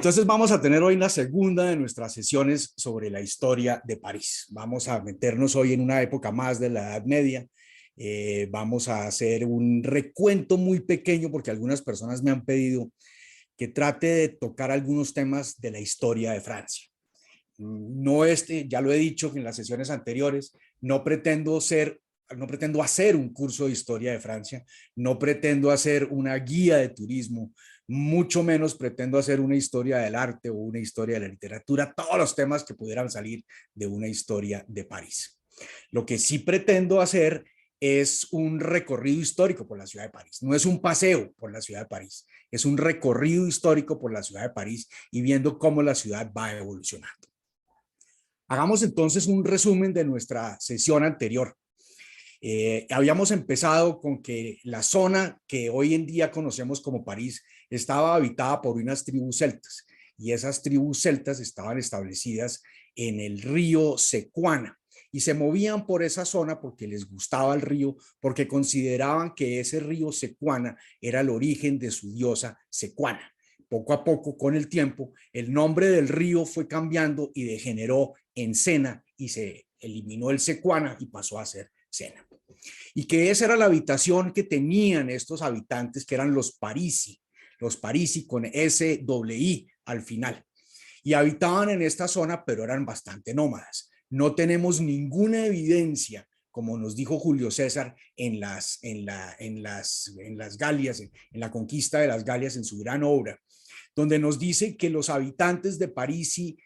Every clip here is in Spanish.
Entonces vamos a tener hoy la segunda de nuestras sesiones sobre la historia de París. Vamos a meternos hoy en una época más de la Edad Media. Vamos a hacer un recuento muy pequeño porque algunas personas me han pedido que trate de tocar algunos temas de la historia de Francia. No ya lo he dicho en las sesiones anteriores, no pretendo hacer un curso de historia de Francia, no pretendo hacer una guía de turismo, mucho menos pretendo hacer una historia del arte o una historia de la literatura, todos los temas que pudieran salir de una historia de París. Lo que sí pretendo hacer es un recorrido histórico por la ciudad de París. No es un paseo por la ciudad de París, es un recorrido histórico por la ciudad de París y viendo cómo la ciudad va evolucionando. Hagamos entonces un resumen de nuestra sesión anterior. Habíamos empezado con que la zona que hoy en día conocemos como París estaba habitada por unas tribus celtas y esas tribus celtas estaban establecidas en el río Sequana y se movían por esa zona porque les gustaba el río, porque consideraban que ese río Sequana era el origen de su diosa Sequana. Poco a poco, con el tiempo, el nombre del río fue cambiando y degeneró en Sena y se eliminó el Sequana y pasó a ser Sena. Y que esa era la habitación que tenían estos habitantes, que eran los Parisi con S-I al final. Y habitaban en esta zona, pero eran bastante nómadas. No tenemos ninguna evidencia, como nos dijo Julio César en las Galias, en la conquista de las Galias en su gran obra, donde nos dice que los habitantes de Parisi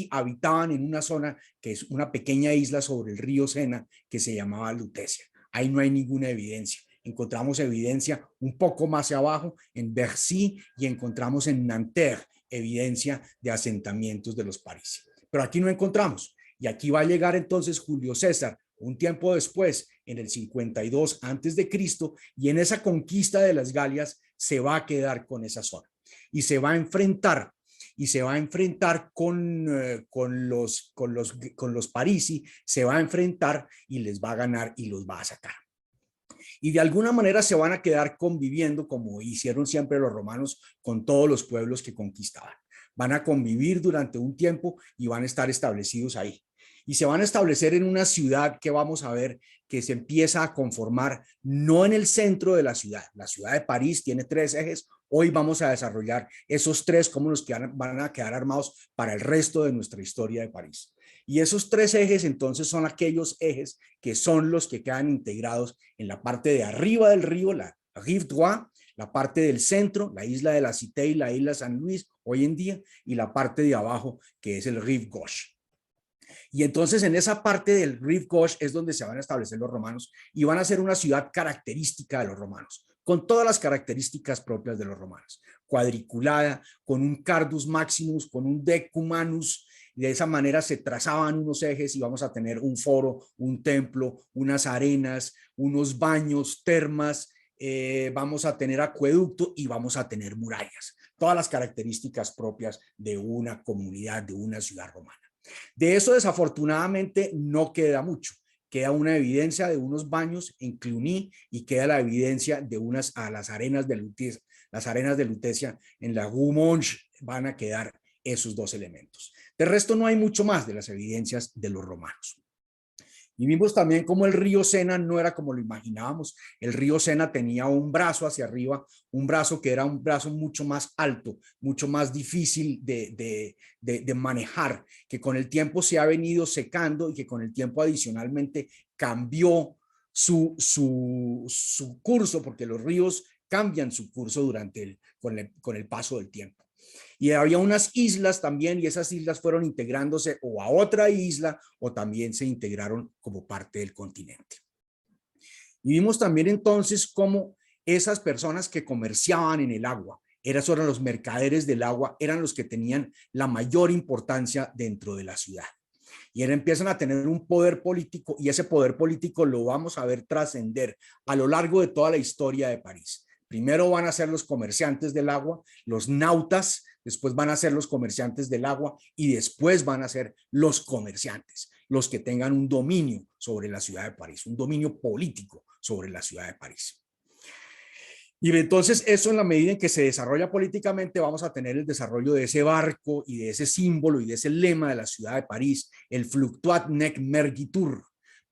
habitaban en una zona que es una pequeña isla sobre el río Sena que se llamaba Lutecia. Ahí no hay ninguna evidencia. Encontramos evidencia un poco más hacia abajo en Bercy y encontramos en Nanterre evidencia de asentamientos de los Parisi. Pero aquí no encontramos. Y aquí va a llegar entonces Julio César un tiempo después, en el 52 antes de Cristo, y en esa conquista de las Galias se va a quedar con esa zona y se va a enfrentar con los Parisi, se va a enfrentar y les va a ganar y los va a sacar. Y de alguna manera se van a quedar conviviendo como hicieron siempre los romanos con todos los pueblos que conquistaban. Van a convivir durante un tiempo y van a estar establecidos ahí. Y se van a establecer en una ciudad que vamos a ver que se empieza a conformar no en el centro de la ciudad. La ciudad de París tiene 3 ejes. Hoy vamos a desarrollar esos 3 como los que van a quedar armados para el resto de nuestra historia de París. Y esos 3 ejes entonces son aquellos ejes que son los que quedan integrados en la parte de arriba del río, la Rive Droite, la parte del centro, la isla de la Cité y la isla San Luis hoy en día, y la parte de abajo que es el Rive Gauche. Y entonces en esa parte del Rive Gauche es donde se van a establecer los romanos y van a ser una ciudad característica de los romanos, con todas las características propias de los romanos, cuadriculada, con un Cardus Maximus, con un Decumanus, y de esa manera se trazaban unos ejes y vamos a tener un foro, un templo, unas arenas, unos baños, termas, vamos a tener acueducto y vamos a tener murallas, todas las características propias de una comunidad, de una ciudad romana. De eso desafortunadamente no queda mucho. Queda una evidencia de unos baños en Cluny y queda la evidencia de las arenas de Lutecia. Las arenas de Lutecia en la Rue Monge van a quedar esos 2 elementos. De resto no hay mucho más de las evidencias de los romanos. Y vimos también cómo el río Sena no era como lo imaginábamos. El río Sena tenía un brazo hacia arriba, un brazo que era un brazo mucho más alto, mucho más difícil de manejar, que con el tiempo se ha venido secando y que con el tiempo adicionalmente cambió su curso, porque los ríos cambian su curso con el paso del tiempo. Y había unas islas también, y esas islas fueron integrándose o a otra isla o también se integraron como parte del continente. Y vimos también entonces cómo esas personas que comerciaban en el agua, esos eran los mercaderes del agua, eran los que tenían la mayor importancia dentro de la ciudad. Y ahora empiezan a tener un poder político, y ese poder político lo vamos a ver trascender a lo largo de toda la historia de París. Primero van a ser los comerciantes del agua, los nautas, después van a ser los comerciantes del agua y después van a ser los comerciantes, los que tengan un dominio sobre la ciudad de París, un dominio político sobre la ciudad de París. Y entonces eso, en la medida en que se desarrolla políticamente, vamos a tener el desarrollo de ese barco y de ese símbolo y de ese lema de la ciudad de París, el Fluctuat nec mergitur.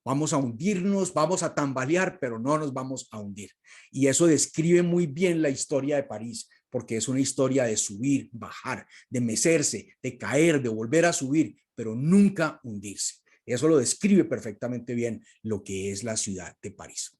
Vamos a hundirnos, vamos a tambalear, pero no nos vamos a hundir. Y eso describe muy bien la historia de París, porque es una historia de subir, bajar, de mecerse, de caer, de volver a subir, pero nunca hundirse. Eso lo describe perfectamente bien lo que es la ciudad de París.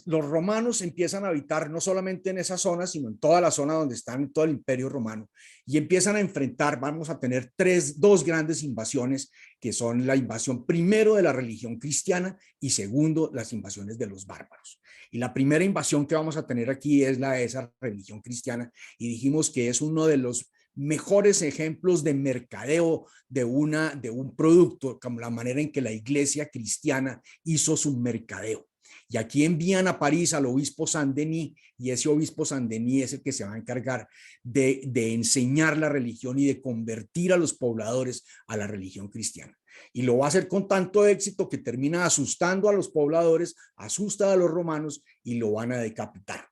Los romanos empiezan a habitar no solamente en esa zona, sino en toda la zona donde están todo el imperio romano, y empiezan a enfrentar, vamos a tener dos grandes invasiones, que son la invasión primero de la religión cristiana y segundo las invasiones de los bárbaros. Y la primera invasión que vamos a tener aquí es la de esa religión cristiana, y dijimos que es uno de los mejores ejemplos de mercadeo de un producto, como la manera en que la iglesia cristiana hizo su mercadeo. Y aquí envían a París al obispo Saint-Denis, y ese obispo Saint-Denis es el que se va a encargar de enseñar la religión y de convertir a los pobladores a la religión cristiana. Y lo va a hacer con tanto éxito que termina asustando a los pobladores, asusta a los romanos y lo van a decapitar.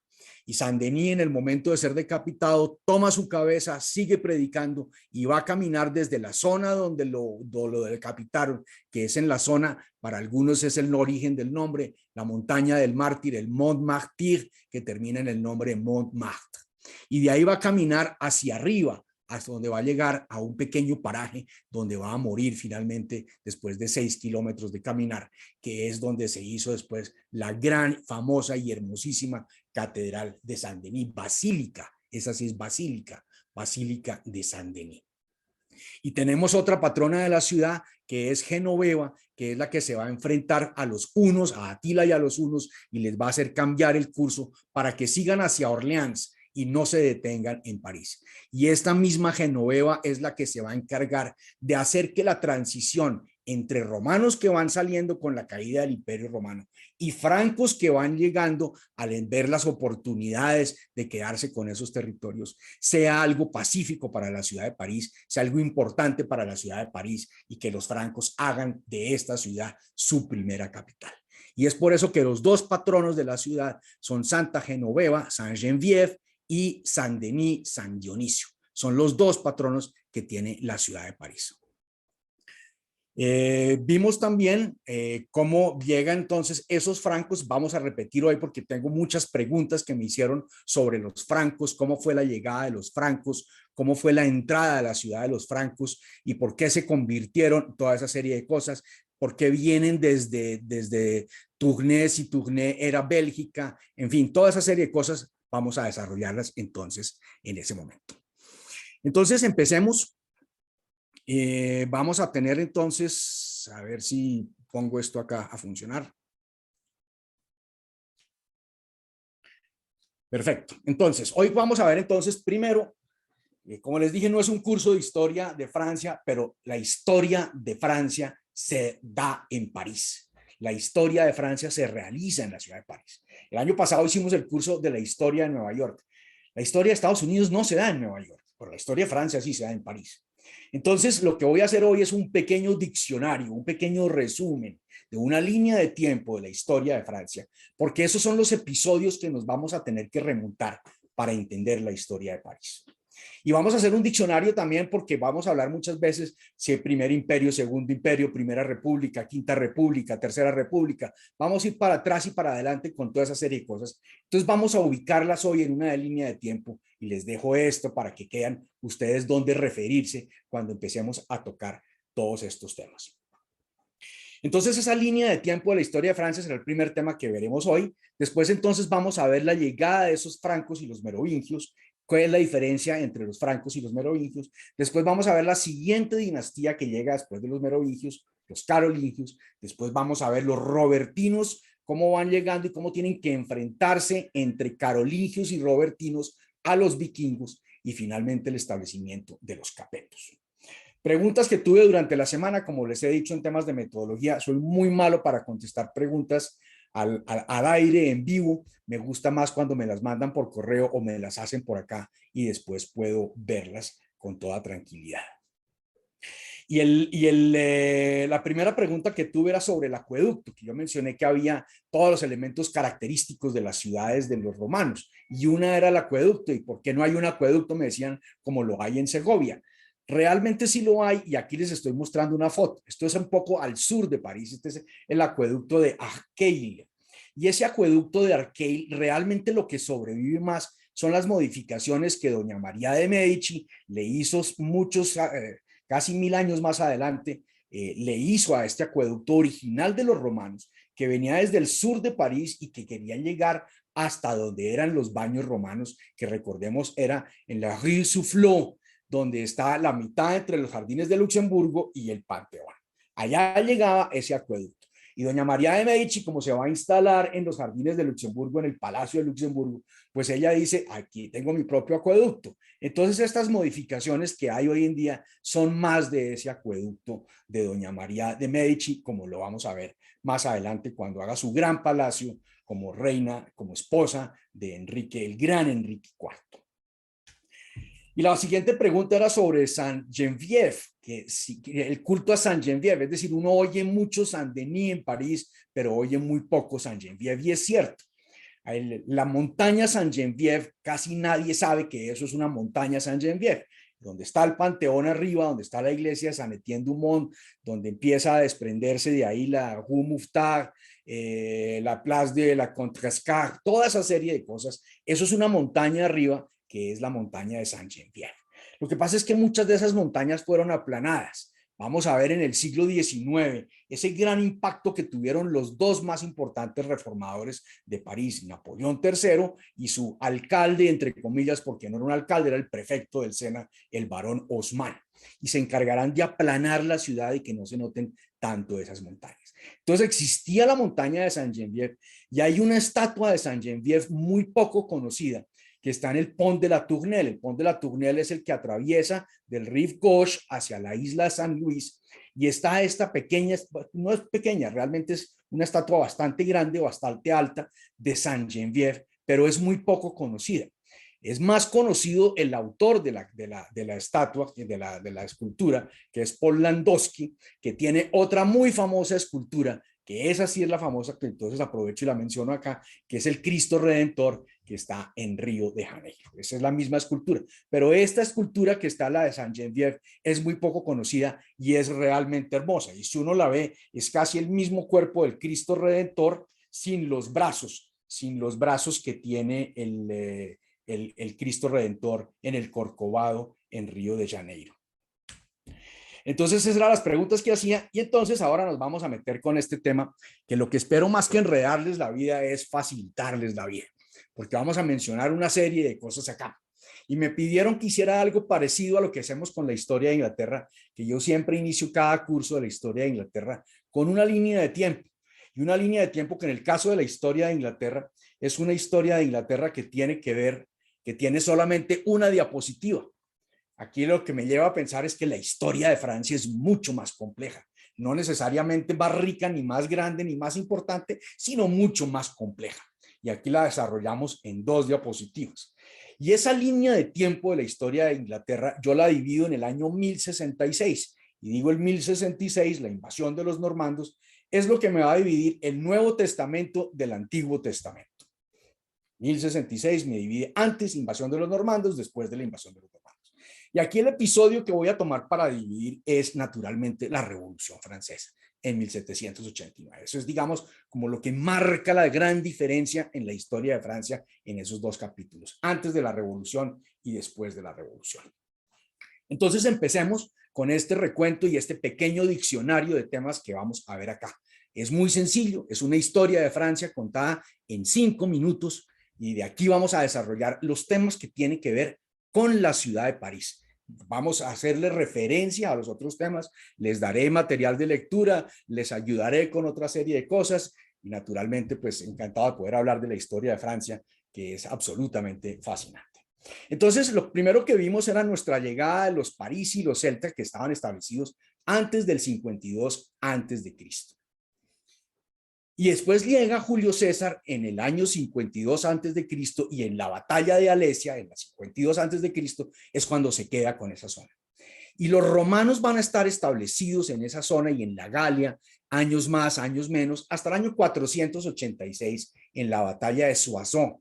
Y Saint-Denis, en el momento de ser decapitado, toma su cabeza, sigue predicando y va a caminar desde la zona donde lo decapitaron, que es en la zona, para algunos es el origen del nombre, la montaña del mártir, el Mont Martyr, que termina en el nombre Montmartre. Y de ahí va a caminar hacia arriba, hasta donde va a llegar a un pequeño paraje donde va a morir finalmente después de 6 kilómetros de caminar, que es donde se hizo después la gran, famosa y hermosísima Catedral de Saint-Denis, Basílica, esa sí es Basílica, Basílica de Saint-Denis. Y tenemos otra patrona de la ciudad, que es Genoveva, que es la que se va a enfrentar a los hunos, a Atila y a los hunos, y les va a hacer cambiar el curso para que sigan hacia Orleans y no se detengan en París. Y esta misma Genoveva es la que se va a encargar de hacer que la transición entre romanos que van saliendo con la caída del Imperio Romano y francos que van llegando al ver las oportunidades de quedarse con esos territorios, sea algo pacífico para la ciudad de París, sea algo importante para la ciudad de París, y que los francos hagan de esta ciudad su primera capital. Y es por eso que los dos patronos de la ciudad son Santa Genoveva, Saint Geneviève, y Saint-Denis, San Dionisio. Son los dos patronos que tiene la ciudad de París. Vimos también cómo llegan entonces esos francos. Vamos a repetir hoy porque tengo muchas preguntas que me hicieron sobre los francos, cómo fue la llegada de los francos, cómo fue la entrada a la ciudad de los francos y por qué se convirtieron, toda esa serie de cosas, por qué vienen desde Tournai, si Tournai era Bélgica, en fin, toda esa serie de cosas vamos a desarrollarlas entonces en ese momento. Entonces empecemos. Vamos a tener entonces, a ver si pongo esto acá a funcionar. Perfecto. Entonces, hoy vamos a ver entonces primero, como les dije, no es un curso de historia de Francia, pero la historia de Francia se da en París. La historia de Francia se realiza en la ciudad de París. El año pasado hicimos el curso de la historia de Nueva York. La historia de Estados Unidos no se da en Nueva York, pero la historia de Francia sí se da en París. Entonces, lo que voy a hacer hoy es un pequeño diccionario, un pequeño resumen de una línea de tiempo de la historia de Francia, porque esos son los episodios que nos vamos a tener que remontar para entender la historia de París. Y vamos a hacer un diccionario también porque vamos a hablar muchas veces si primer imperio, segundo imperio, primera república, quinta república, tercera república. Vamos a ir para atrás y para adelante con toda esa serie de cosas. Entonces vamos a ubicarlas hoy en una línea de tiempo y les dejo esto para que queden ustedes dónde referirse cuando empecemos a tocar todos estos temas. Entonces esa línea de tiempo de la historia de Francia será el primer tema que veremos hoy. Después entonces vamos a ver la llegada de esos francos y los merovingios, cuál es la diferencia entre los francos y los merovingios. Después vamos a ver la siguiente dinastía que llega después de los merovingios, los carolingios. Después vamos a ver los robertinos, cómo van llegando y cómo tienen que enfrentarse entre carolingios y robertinos a los vikingos, y finalmente el establecimiento de los capetos. Preguntas que tuve durante la semana, como les he dicho en temas de metodología, soy muy malo para contestar preguntas al aire, en vivo. Me gusta más cuando me las mandan por correo o me las hacen por acá y después puedo verlas con toda tranquilidad. La primera pregunta que tuve era sobre el acueducto, que yo mencioné que había todos los elementos característicos de las ciudades de los romanos, y una era el acueducto. ¿Y por qué no hay un acueducto? Me decían, como lo hay en Segovia. Realmente sí lo hay, y aquí les estoy mostrando una foto. Esto es un poco al sur de París. Este es el acueducto de Arcueil. Y ese acueducto de Arcueil, realmente lo que sobrevive más son las modificaciones que doña María de Medici le hizo casi 1000 años más adelante, le hizo a este acueducto original de los romanos, que venía desde el sur de París y que querían llegar hasta donde eran los baños romanos, que recordemos era en la Rue Soufflot, donde está la mitad entre los jardines de Luxemburgo y el Panteón. Allá llegaba ese acueducto. Y doña María de Medici, como se va a instalar en los jardines de Luxemburgo, en el Palacio de Luxemburgo, pues ella dice, aquí tengo mi propio acueducto. Entonces estas modificaciones que hay hoy en día son más de ese acueducto de doña María de Medici, como lo vamos a ver más adelante cuando haga su gran palacio como reina, como esposa de Enrique, el gran Enrique IV. Y la siguiente pregunta era sobre Saint Geneviève, que el culto a Saint Geneviève, es decir, uno oye mucho Saint Denis en París, pero oye muy poco Saint Geneviève, y es cierto. La montaña Saint Geneviève, casi nadie sabe que eso es una montaña Saint Geneviève, donde está el Panteón arriba, donde está la iglesia de Saint-Étienne-du-Mont, donde empieza a desprenderse de ahí la Rue Mouffetard, la Place de la Contrescarpe, toda esa serie de cosas. Eso es una montaña arriba, que es la montaña de Saint Geneviève. Lo que pasa es que muchas de esas montañas fueron aplanadas. Vamos a ver en el siglo XIX ese gran impacto que tuvieron los dos más importantes reformadores de París, Napoleón III y su alcalde, entre comillas, porque no era un alcalde, era el prefecto del Sena, el barón Haussmann. Y se encargarán de aplanar la ciudad y que no se noten tanto esas montañas. Entonces existía la montaña de Saint Geneviève y hay una estatua de Saint Geneviève muy poco conocida, que está en el Pont de la Tournelle. El Pont de la Tournelle es el que atraviesa del Rive Gauche hacia la isla de San Luis, y está esta pequeña, no es pequeña, realmente es una estatua bastante grande, bastante alta, de Saint Geneviève, pero es muy poco conocida. Es más conocido el autor de la estatua, de la escultura, que es Paul Landowski, que tiene otra muy famosa escultura, que esa sí es la famosa, que entonces aprovecho y la menciono acá, que es el Cristo Redentor, que está en Río de Janeiro. Esa es la misma escultura, pero esta escultura que está, la de Saint Geneviève, es muy poco conocida y es realmente hermosa. Y si uno la ve, es casi el mismo cuerpo del Cristo Redentor, sin los brazos que tiene el Cristo Redentor en el Corcovado en Río de Janeiro. Entonces esas eran las preguntas que hacía, y entonces ahora nos vamos a meter con este tema, que lo que espero más que enredarles la vida es facilitarles la vida, porque vamos a mencionar una serie de cosas acá. Y me pidieron que hiciera algo parecido a lo que hacemos con la historia de Inglaterra, que yo siempre inicio cada curso de la historia de Inglaterra con una línea de tiempo. Y una línea de tiempo que en el caso de la historia de Inglaterra es una historia de Inglaterra que tiene que ver, que tiene solamente una diapositiva. Aquí lo que me lleva a pensar es que la historia de Francia es mucho más compleja, no necesariamente más rica, ni más grande, ni más importante, sino mucho más compleja. Y aquí la desarrollamos en 2 diapositivas. Y esa línea de tiempo de la historia de Inglaterra, yo la divido en el año 1066. Y digo el 1066, la invasión de los normandos, es lo que me va a dividir el Nuevo Testamento del Antiguo Testamento. 1066 me divide antes, invasión de los normandos, después de la invasión de los normandos. Y aquí el episodio que voy a tomar para dividir es naturalmente la Revolución Francesa en 1789. Eso es, digamos, como lo que marca la gran diferencia en la historia de Francia en esos 2 capítulos, antes de la Revolución y después de la Revolución. Entonces empecemos con este recuento y este pequeño diccionario de temas que vamos a ver acá. Es muy sencillo, es una historia de Francia contada en 5 minutos, y de aquí vamos a desarrollar los temas que tienen que ver con la ciudad de París. Vamos a hacerle referencia a los otros temas, les daré material de lectura, les ayudaré con otra serie de cosas, y naturalmente pues encantado de poder hablar de la historia de Francia, que es absolutamente fascinante. Entonces lo primero que vimos era nuestra llegada de los Parisi y los celtas, que estaban establecidos antes del 52 antes de Cristo. Y después llega Julio César en el año 52 antes de Cristo, y en la batalla de Alesia, en la 52 antes de Cristo, es cuando se queda con esa zona. Y los romanos van a estar establecidos en esa zona y en la Galia, años más, años menos, hasta el año 486 en la batalla de Soissons.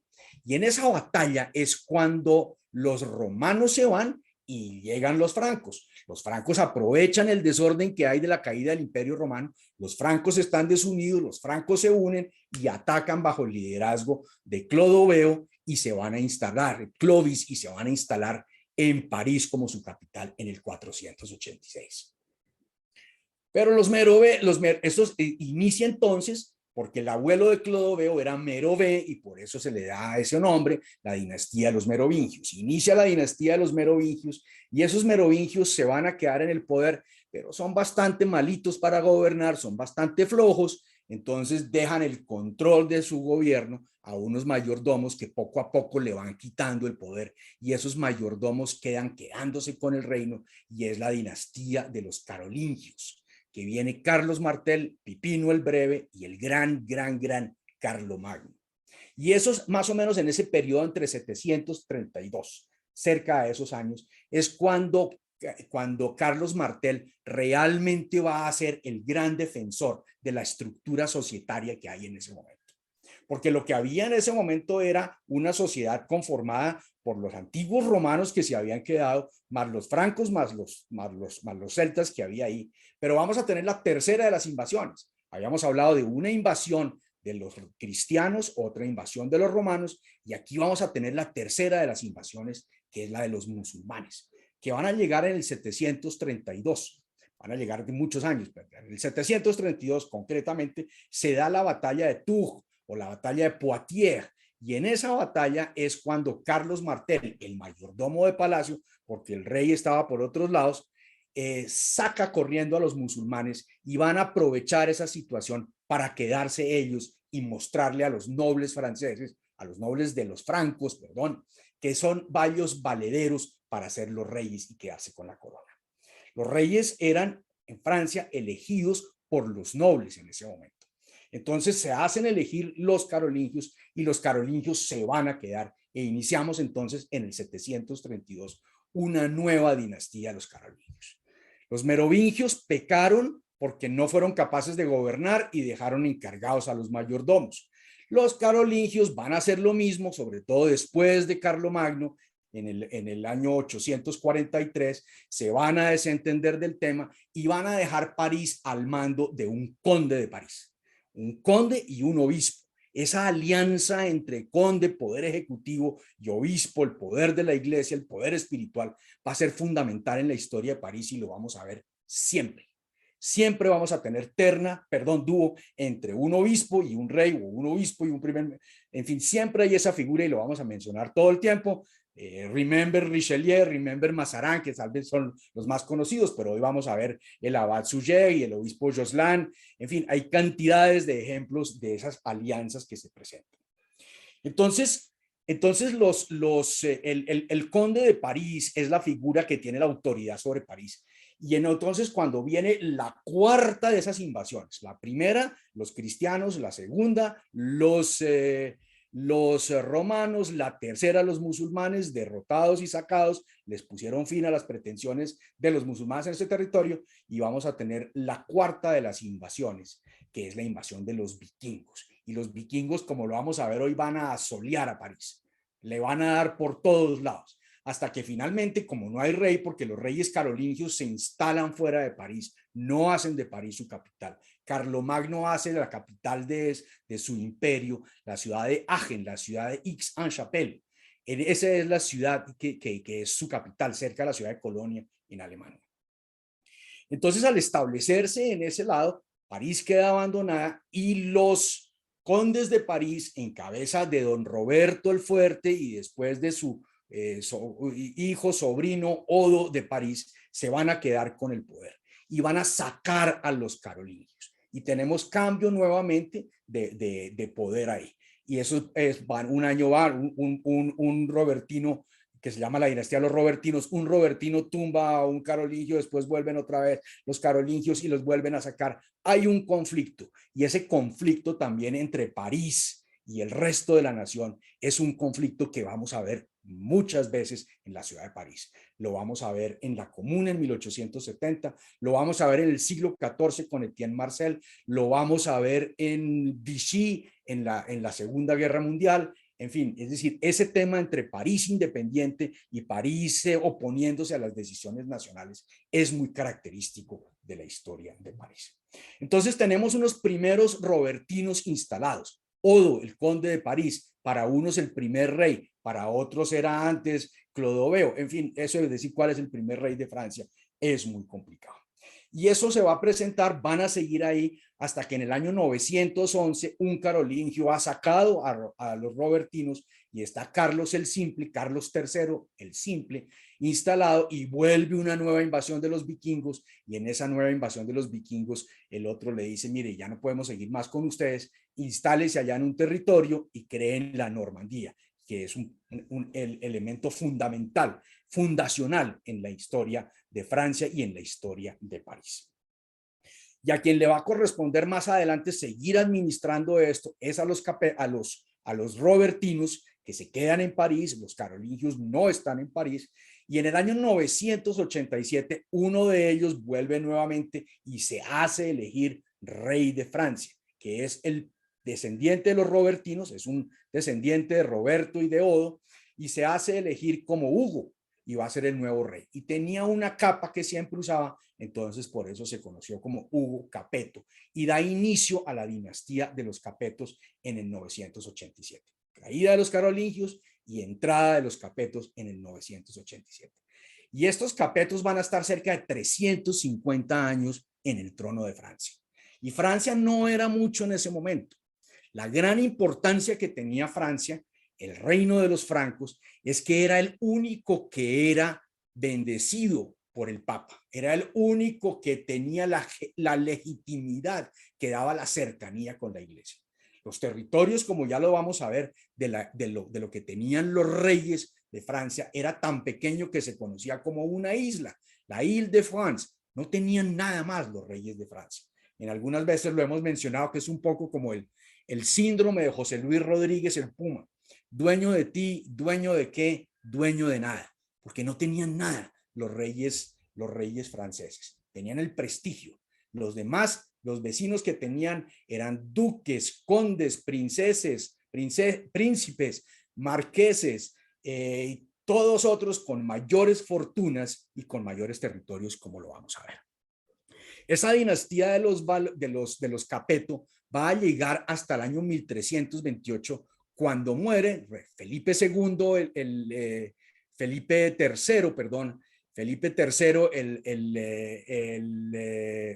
Y en esa batalla es cuando los romanos se van y llegan los francos. Los francos aprovechan el desorden que hay de la caída del Imperio Romano. Los francos están desunidos, los francos se unen y atacan bajo el liderazgo de Clodoveo y se van a instalar, Clovis, y se van a instalar en París como su capital en el 486. Pero estos inicia entonces porque el abuelo de Clodoveo era Merové y por eso se le da ese nombre, la dinastía de los merovingios. Inicia la dinastía de los merovingios y esos merovingios se van a quedar en el poder, pero son bastante malitos para gobernar, son bastante flojos, entonces dejan el control de su gobierno a unos mayordomos que poco a poco le van quitando el poder y esos mayordomos quedándose con el reino y es la dinastía de los carolingios, que viene Carlos Martel, Pipino el Breve y el gran Carlomagno. Y eso es más o menos en ese periodo entre 732, cerca de esos años, es cuando Carlos Martel realmente va a ser el gran defensor de la estructura societaria que hay en ese momento. Porque lo que había en ese momento era una sociedad conformada por los antiguos romanos que se habían quedado, más los francos, más los celtas que había ahí. Pero vamos a tener la tercera de las invasiones. Habíamos hablado de una invasión de los cristianos, otra invasión de los romanos, y aquí vamos a tener la tercera de las invasiones, que es la de los musulmanes, que van a llegar en el 732. Van a llegar de muchos años, pero en el 732 concretamente se da la batalla de Tours, o la batalla de Poitiers, y en esa batalla es cuando Carlos Martel, el mayordomo de palacio, porque el rey estaba por otros lados, saca corriendo a los musulmanes y van a aprovechar esa situación para quedarse ellos y mostrarle a los nobles franceses, a los nobles de los francos, perdón, que son varios valederos para ser los reyes y quedarse con la corona. Los reyes eran en Francia elegidos por los nobles en ese momento. Entonces se hacen elegir los carolingios y los carolingios se van a quedar e iniciamos entonces en el 732 una nueva dinastía de los carolingios. Los merovingios pecaron porque no fueron capaces de gobernar y dejaron encargados a los mayordomos. Los carolingios van a hacer lo mismo, sobre todo después de Carlomagno, en el año 843, se van a desentender del tema y van a dejar París al mando de un conde de París. Un conde y un obispo. Esa alianza entre conde, poder ejecutivo y obispo, el poder de la iglesia, el poder espiritual, va a ser fundamental en la historia de París y lo vamos a ver siempre. Siempre vamos a tener dúo entre un obispo y un rey, o un obispo y un primer, en fin, siempre hay esa figura y lo vamos a mencionar todo el tiempo. Remember Richelieu, remember Mazarin, que tal vez son los más conocidos, pero hoy vamos a ver el abad Suger y el obispo Josselin. En fin, hay cantidades de ejemplos de esas alianzas que se presentan. Entonces el conde de París es la figura que tiene la autoridad sobre París. Y entonces cuando viene la cuarta de esas invasiones, la primera, los cristianos, la segunda, los romanos, la tercera, los musulmanes, derrotados y sacados, les pusieron fin a las pretensiones de los musulmanes en ese territorio y vamos a tener la cuarta de las invasiones, que es la invasión de los vikingos. Y los vikingos, como lo vamos a ver hoy, van a asolear a París, le van a dar por todos lados, hasta que finalmente, como no hay rey, porque los reyes carolingios se instalan fuera de París, no hacen de París su capital. Carlomagno hace de la capital de su imperio la ciudad de Aachen, la ciudad de Aix-en-Chapelle. Esa es la ciudad que es su capital, cerca de la ciudad de Colonia, en Alemania. Entonces, al establecerse en ese lado, París queda abandonada y los condes de París, en cabeza de don Roberto el Fuerte y después de su hijo, sobrino Odo de París, se van a quedar con el poder y van a sacar a los carolingios. Y tenemos cambio nuevamente de poder ahí. Y eso un año va, un Robertino que se llama la dinastía de los Robertinos, un Robertino tumba a un carolingio, después vuelven otra vez los carolingios y los vuelven a sacar. Hay un conflicto y ese conflicto también entre París y el resto de la nación es un conflicto que vamos a ver muchas veces en la ciudad de París. Lo vamos a ver en la Comuna en 1870, lo vamos a ver en el siglo XIV con Etienne Marcel, lo vamos a ver en Vichy en la Segunda Guerra Mundial. En fin, es decir, ese tema entre París independiente y París oponiéndose a las decisiones nacionales es muy característico de la historia de París. Entonces tenemos unos primeros robertinos instalados. Odo, el conde de París, para unos el primer rey, para otros era antes Clodoveo. En fin, eso es decir, cuál es el primer rey de Francia, es muy complicado. Y eso se va a presentar, van a seguir ahí hasta que en el año 911 un carolingio ha sacado a los robertinos y está Carlos el Simple, Carlos III el Simple, instalado y vuelve una nueva invasión de los vikingos y en esa nueva invasión de los vikingos el otro le dice, mire, ya no podemos seguir más con ustedes, instálese allá en un territorio y creen la Normandía, que es el elemento fundamental, fundacional en la historia de Francia y en la historia de París. Y a quien le va a corresponder más adelante seguir administrando esto es a los robertinos que se quedan en París, los carolingios no están en París, y en el año 987 uno de ellos vuelve nuevamente y se hace elegir rey de Francia, que es el descendiente de los robertinos, es un descendiente de Roberto y de Odo, y se hace elegir como Hugo, y va a ser el nuevo rey. Y tenía una capa que siempre usaba, entonces por eso se conoció como Hugo Capeto, y da inicio a la dinastía de los Capetos en el 987. Caída de los carolingios y entrada de los Capetos en el 987. Y estos Capetos van a estar cerca de 350 años en el trono de Francia. Y Francia no era mucho en ese momento. La gran importancia que tenía Francia, el reino de los francos, es que era el único que era bendecido por el Papa. Era el único que tenía la legitimidad que daba la cercanía con la iglesia. Los territorios, como ya lo vamos a ver, de lo que tenían los reyes de Francia, era tan pequeño que se conocía como una isla, la Ile de France. No tenían nada más los reyes de Francia. En algunas veces lo hemos mencionado que es un poco como el síndrome de José Luis Rodríguez el Puma. Dueño de ti, dueño de qué, dueño de nada, porque no tenían nada los reyes franceses. Tenían el prestigio. Los demás, los vecinos que tenían eran duques, condes, príncipes, marqueses, todos otros con mayores fortunas y con mayores territorios, como lo vamos a ver. Esa dinastía de los Capeto va a llegar hasta el año 1328, cuando muere Felipe II, Felipe III, perdón, Felipe IV,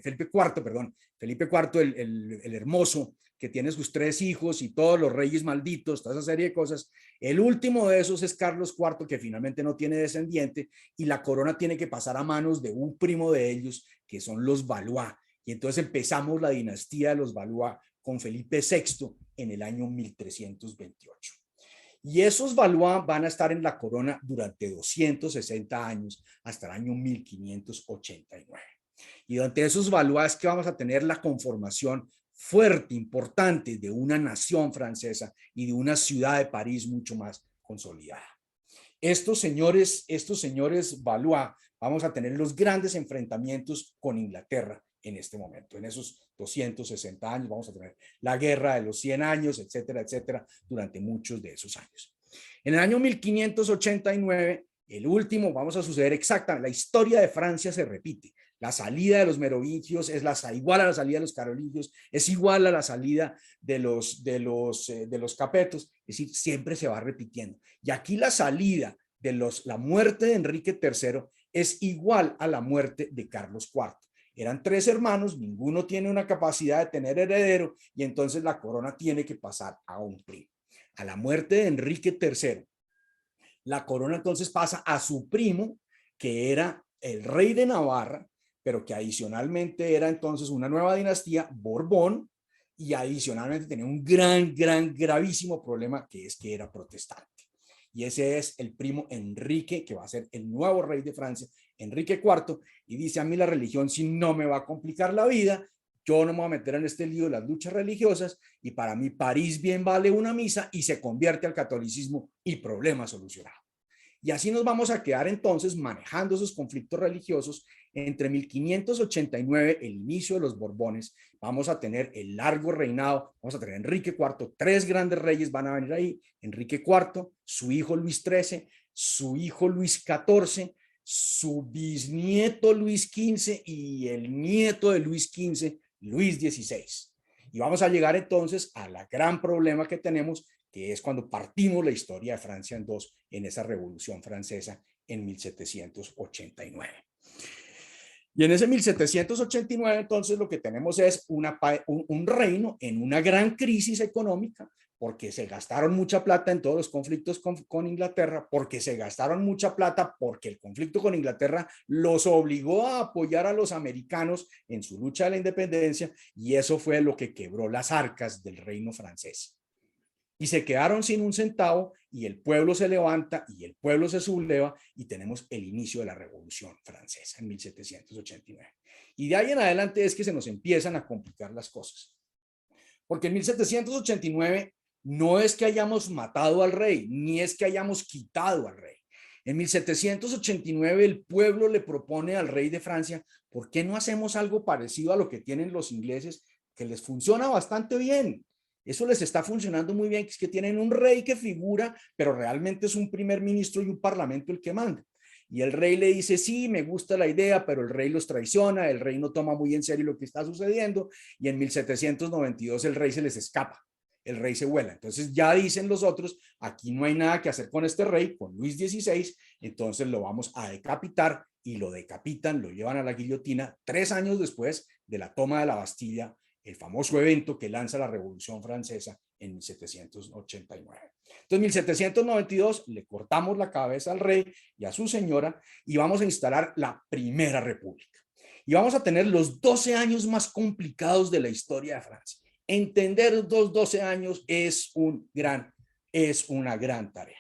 Felipe IV, perdón, Felipe IV, el hermoso, que tiene sus 3 hijos y todos los reyes malditos, toda esa serie de cosas. El último de esos es Carlos IV, que finalmente no tiene descendiente, y la corona tiene que pasar a manos de un primo de ellos, que son los Valois. Y entonces empezamos la dinastía de los Valois con Felipe VI en el año 1328. Y esos Valois van a estar en la corona durante 260 años, hasta el año 1589. Y durante esos Valois que vamos a tener la conformación fuerte, importante de una nación francesa y de una ciudad de París mucho más consolidada. Estos señores Valois, vamos a tener los grandes enfrentamientos con Inglaterra en este momento. En esos 260 años vamos a tener la guerra de los 100 años, etcétera, etcétera, durante muchos de esos años. En el año 1589, el último, vamos a suceder exactamente, la historia de Francia se repite. La salida de los merovingios es igual a la salida de los carolingios, es igual a la salida de los Capetos, es decir, siempre se va repitiendo. Y aquí la salida de la muerte de Enrique III es igual a la muerte de Carlos IV. Eran 3 hermanos, ninguno tiene una capacidad de tener heredero y entonces la corona tiene que pasar a un primo. A la muerte de Enrique III, la corona entonces pasa a su primo, que era el rey de Navarra, pero que adicionalmente era entonces una nueva dinastía, Borbón, y adicionalmente tenía un gravísimo problema, que es que era protestante. Y ese es el primo Enrique, que va a ser el nuevo rey de Francia, Enrique IV, y dice: a mí la religión sí no me va a complicar la vida, yo no me voy a meter en este lío de las luchas religiosas, y para mí París bien vale una misa, y se convierte al catolicismo y problema solucionado. Y así nos vamos a quedar entonces manejando esos conflictos religiosos. Entre 1589, el inicio de los Borbones, vamos a tener el largo reinado, vamos a tener Enrique IV, tres grandes reyes van a venir ahí, Enrique IV, su hijo Luis XIII, su hijo Luis XIV, su bisnieto Luis XV y el nieto de Luis XV, Luis XVI. Y vamos a llegar entonces al gran problema que tenemos, que es cuando partimos la historia de Francia en dos en esa Revolución Francesa en 1789. Y en ese 1789, entonces, lo que tenemos es un reino en una gran crisis económica, porque se gastaron mucha plata en todos los conflictos con Inglaterra, porque se gastaron mucha plata porque el conflicto con Inglaterra los obligó a apoyar a los americanos en su lucha de la independencia, y eso fue lo que quebró las arcas del reino francés. Y se quedaron sin un centavo, y el pueblo se levanta y el pueblo se subleva, y tenemos el inicio de la Revolución Francesa en 1789. Y de ahí en adelante es que se nos empiezan a complicar las cosas. Porque en 1789 no es que hayamos matado al rey, ni es que hayamos quitado al rey. En 1789 el pueblo le propone al rey de Francia, ¿por qué no hacemos algo parecido a lo que tienen los ingleses, que les funciona bastante bien? Eso les está funcionando muy bien, que es que tienen un rey que figura, pero realmente es un primer ministro y un parlamento el que manda. Y el rey le dice, sí, me gusta la idea, pero el rey los traiciona, el rey no toma muy en serio lo que está sucediendo, y en 1792 el rey se les escapa, el rey se vuela. Entonces ya dicen los otros, aquí no hay nada que hacer con este rey, con Luis XVI, entonces lo vamos a decapitar, y lo decapitan, lo llevan a la guillotina 3 años después de la toma de la Bastilla, el famoso evento que lanza la Revolución Francesa en 1789. Entonces, en 1792 le cortamos la cabeza al rey y a su señora, y vamos a instalar la Primera República. Y vamos a tener los 12 años más complicados de la historia de Francia. Entender los 12 años es una gran tarea.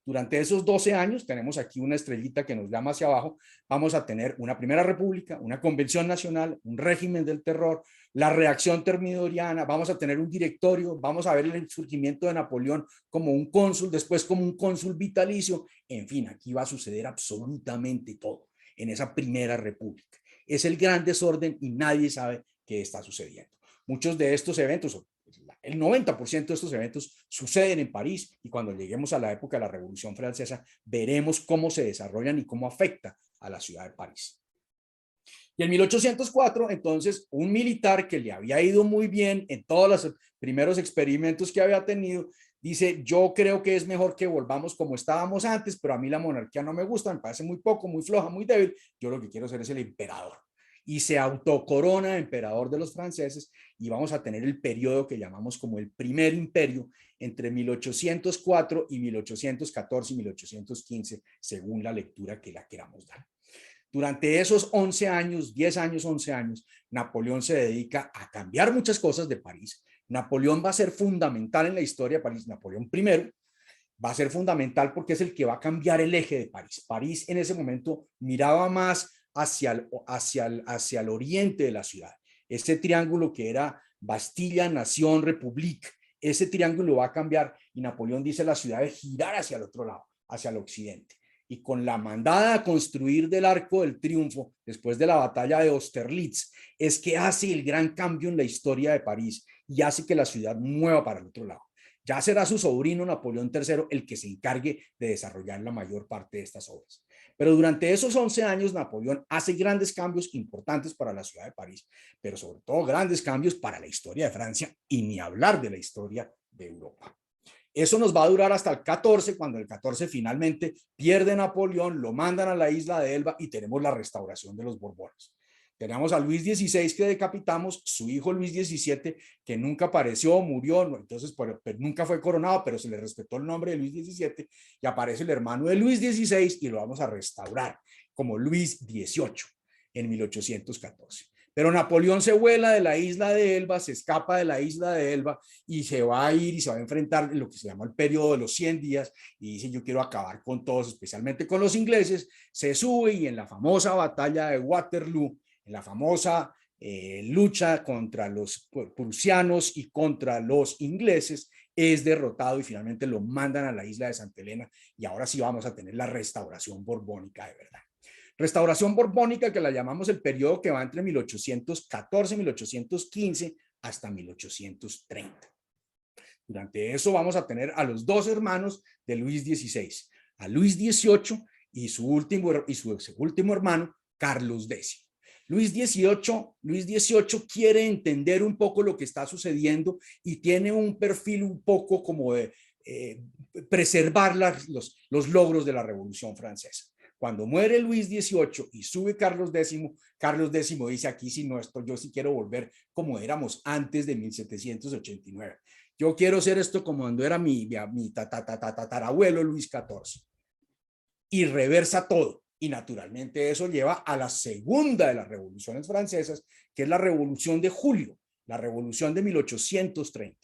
Durante esos 12 años, tenemos aquí una estrellita que nos llama hacia abajo, vamos a tener una Primera República, una Convención Nacional, un régimen del terror, la reacción termidoriana, vamos a tener un directorio, vamos a ver el surgimiento de Napoleón como un cónsul, después como un cónsul vitalicio, en fin, aquí va a suceder absolutamente todo en esa Primera República. Es el gran desorden y nadie sabe qué está sucediendo. Muchos de estos eventos, el 90% de estos eventos suceden en París, y cuando lleguemos a la época de la Revolución Francesa veremos cómo se desarrollan y cómo afecta a la ciudad de París. Y en 1804, entonces, un militar que le había ido muy bien en todos los primeros experimentos que había tenido, dice, yo creo que es mejor que volvamos como estábamos antes, pero a mí la monarquía no me gusta, me parece muy poco, muy floja, muy débil, yo lo que quiero ser es el emperador. Y se autocorona emperador de los franceses, y vamos a tener el periodo que llamamos como el primer imperio, entre 1804 y 1814 y 1815, según la lectura que la queramos dar. Durante esos 11 años, 10 años, 11 años, Napoleón se dedica a cambiar muchas cosas de París. Napoleón va a ser fundamental en la historia de París. Napoleón I va a ser fundamental porque es el que va a cambiar el eje de París. París en ese momento miraba más hacia el oriente de la ciudad. Ese triángulo que era Bastilla, Nación, República, ese triángulo va a cambiar, y Napoleón dice la ciudad de girar hacia el otro lado, hacia el occidente. Y con la mandada a construir del Arco del Triunfo, después de la batalla de Austerlitz, es que hace el gran cambio en la historia de París y hace que la ciudad mueva para el otro lado. Ya será su sobrino Napoleón III el que se encargue de desarrollar la mayor parte de estas obras. Pero durante esos 11 años, Napoleón hace grandes cambios importantes para la ciudad de París, pero sobre todo grandes cambios para la historia de Francia, y ni hablar de la historia de Europa. Eso nos va a durar hasta el 14, cuando el 14 finalmente pierde Napoleón, lo mandan a la isla de Elba y tenemos la restauración de los Borbones. Tenemos a Luis XVI que decapitamos, su hijo Luis XVII que nunca apareció, murió, entonces pero nunca fue coronado, pero se le respetó el nombre de Luis XVII, y aparece el hermano de Luis XVI y lo vamos a restaurar como Luis XVIII en 1814. Pero Napoleón se vuela de la isla de Elba, se escapa de la isla de Elba y se va a ir y se va a enfrentar en lo que se llama el periodo de los 100 días, y dice, yo quiero acabar con todos, especialmente con los ingleses. Se sube y en la famosa batalla de Waterloo, en la famosa lucha contra los prusianos y contra los ingleses, es derrotado y finalmente lo mandan a la isla de Santa Elena, y ahora sí vamos a tener la restauración borbónica de verdad. Restauración borbónica, que la llamamos el periodo que va entre 1814 y 1815 hasta 1830. Durante eso vamos a tener a los dos hermanos de Luis XVI, a Luis XVIII y su último hermano, Carlos X. Luis XVIII quiere entender un poco lo que está sucediendo y tiene un perfil un poco como de preservar los logros de la Revolución Francesa. Cuando muere Luis XVIII y sube Carlos X dice: aquí sí no, esto yo sí quiero volver como éramos antes de 1789. Yo quiero ser esto como cuando era mi tatarabuelo Luis XIV. Y reversa todo. Y naturalmente eso lleva a la segunda de las revoluciones francesas, que es la Revolución de Julio, la Revolución de 1830.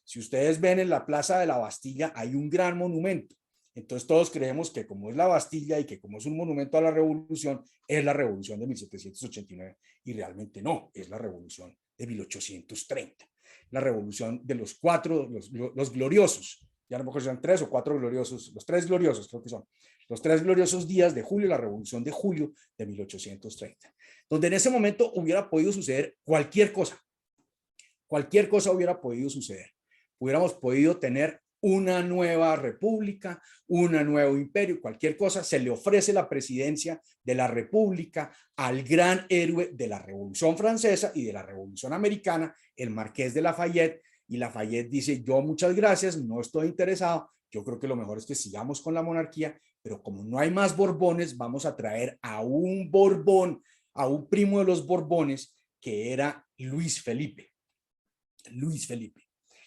Si ustedes ven en la Plaza de la Bastilla hay un gran monumento. Entonces todos creemos que como es la Bastilla y que como es un monumento a la Revolución, es la Revolución de 1789. Y realmente no, es la Revolución de 1830. La Revolución de los gloriosos. Ya no me acuerdo si son 3 o 4 gloriosos, los 3 gloriosos creo que son. Los 3 gloriosos días de julio, la Revolución de Julio de 1830, donde en ese momento hubiera podido suceder cualquier cosa hubiera podido suceder. Hubiéramos podido tener una nueva república, un nuevo imperio, cualquier cosa. Se le ofrece la presidencia de la república al gran héroe de la Revolución Francesa y de la Revolución Americana, el Marqués de Lafayette, y Lafayette dice: yo muchas gracias, no estoy interesado, yo creo que lo mejor es que sigamos con la monarquía, pero como no hay más Borbones, vamos a traer a un Borbón, a un primo de los Borbones, que era Luis Felipe.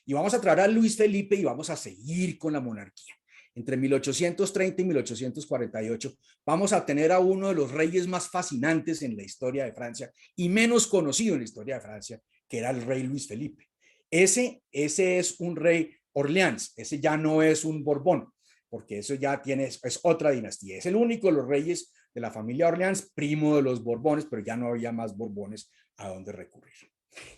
Y vamos a traer a Luis Felipe y vamos a seguir con la monarquía. Entre 1830 y 1848 vamos a tener a uno de los reyes más fascinantes en la historia de Francia y menos conocido en la historia de Francia, que era el rey Luis Felipe. Ese es un rey Orleans, ese ya no es un Borbón, porque eso ya es otra dinastía. Es el único de los reyes de la familia Orleans, primo de los Borbones, pero ya no había más Borbones a donde recurrir.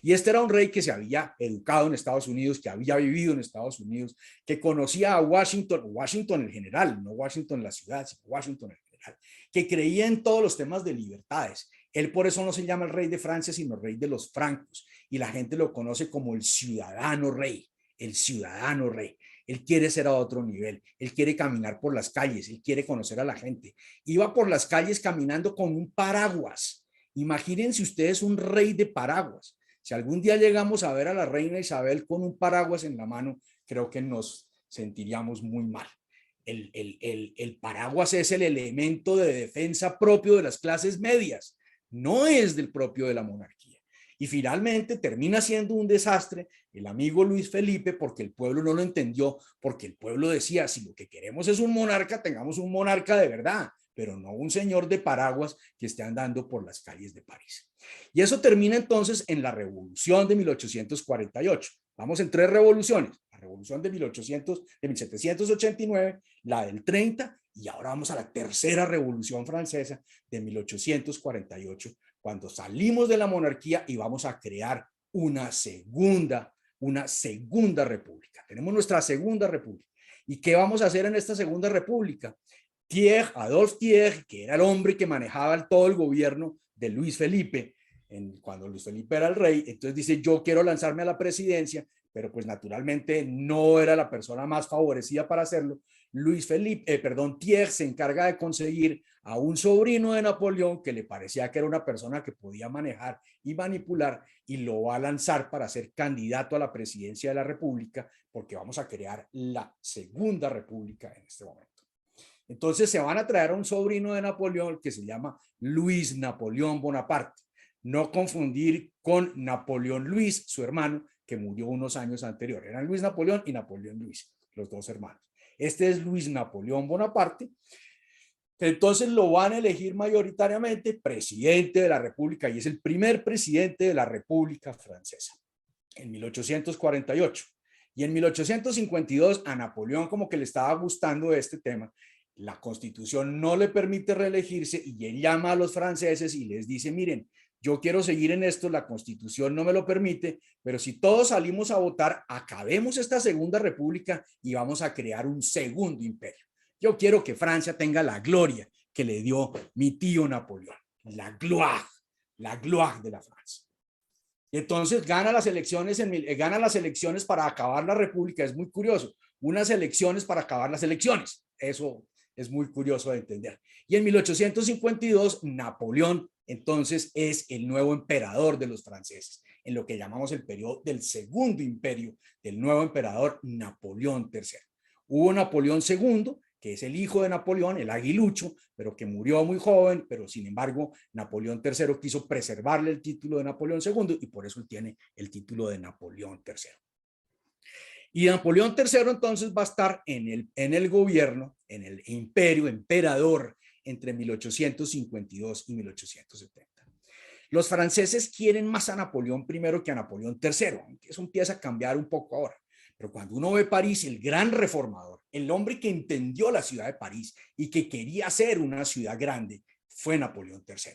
Y este era un rey que se había educado en Estados Unidos, que había vivido en Estados Unidos, que conocía a Washington en general, no Washington la ciudad, sino Washington en general, que creía en todos los temas de libertades. Él por eso no se llama el rey de Francia, sino el rey de los francos, y la gente lo conoce como el ciudadano rey, el ciudadano rey. Él quiere ser a otro nivel, él quiere caminar por las calles, él quiere conocer a la gente. Iba por las calles caminando con un paraguas. Imagínense ustedes un rey de paraguas. Si algún día llegamos a ver a la reina Isabel con un paraguas en la mano, creo que nos sentiríamos muy mal. El paraguas es el elemento de defensa propio de las clases medias, no es del propio de la monarquía. Y finalmente termina siendo un desastre el amigo Luis Felipe, porque el pueblo no lo entendió, porque el pueblo decía: si lo que queremos es un monarca, tengamos un monarca de verdad, pero no un señor de paraguas que esté andando por las calles de París. Y eso termina entonces en la Revolución de 1848. Vamos en 3 revoluciones: la Revolución de 1789, la del 30, y ahora vamos a la tercera Revolución Francesa de 1848, cuando salimos de la monarquía y vamos a crear una segunda república. Tenemos nuestra segunda república. ¿Y qué vamos a hacer en esta segunda república? Adolphe Thiers, que era el hombre que manejaba todo el gobierno de Luis Felipe, cuando Luis Felipe era el rey, entonces dice: yo quiero lanzarme a la presidencia, pero pues naturalmente no era la persona más favorecida para hacerlo. Thiers se encarga de conseguir a un sobrino de Napoleón que le parecía que era una persona que podía manejar y manipular, y lo va a lanzar para ser candidato a la presidencia de la República, porque vamos a crear la segunda república en este momento. Entonces se van a traer a un sobrino de Napoleón que se llama Luis Napoleón Bonaparte. No confundir con Napoleón Luis, su hermano, que murió unos años anteriores. Eran Luis Napoleón y Napoleón Luis, los dos hermanos. Este es Luis Napoleón Bonaparte. Entonces lo van a elegir mayoritariamente presidente de la República, y es el primer presidente de la República Francesa en 1848. Y en 1852 a Napoleón como que le estaba gustando este tema. La Constitución no le permite reelegirse y él llama a los franceses y les dice: miren, yo quiero seguir en esto, la Constitución no me lo permite, pero si todos salimos a votar, acabemos esta segunda república y vamos a crear un segundo imperio. Yo quiero que Francia tenga la gloria que le dio mi tío Napoleón, la gloire de la Francia. Y entonces gana las elecciones para acabar la república. Es muy curioso, unas elecciones para acabar las elecciones. Eso es muy curioso de entender. Y en 1852, Napoleón entonces es el nuevo emperador de los franceses, en lo que llamamos el periodo del segundo imperio del nuevo emperador Napoleón III. Hubo Napoleón II, que es el hijo de Napoleón, el aguilucho, pero que murió muy joven, pero sin embargo Napoleón III quiso preservarle el título de Napoleón II y por eso él tiene el título de Napoleón III. Y Napoleón III entonces va a estar en el gobierno, en el imperio, emperador, entre 1852 y 1870. Los franceses quieren más a Napoleón I que a Napoleón III. Eso empieza a cambiar un poco ahora. Pero cuando uno ve París, el gran reformador, el hombre que entendió la ciudad de París y que quería hacer una ciudad grande, fue Napoleón III.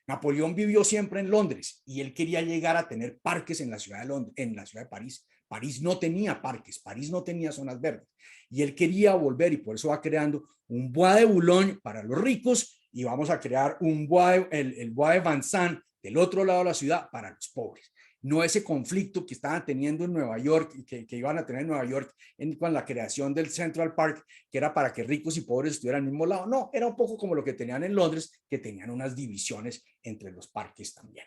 Napoleón vivió siempre en Londres y él quería llegar a tener parques en la ciudad de Londres, en la ciudad de París. París no tenía parques, París no tenía zonas verdes y él quería volver y por eso va creando un Bois de Boulogne para los ricos y vamos a crear el Bois de Vincennes del otro lado de la ciudad para los pobres. No ese conflicto que estaban teniendo en Nueva York, que iban a tener en Nueva York con la creación del Central Park, que era para que ricos y pobres estuvieran al mismo lado. No, era un poco como lo que tenían en Londres, que tenían unas divisiones entre los parques también.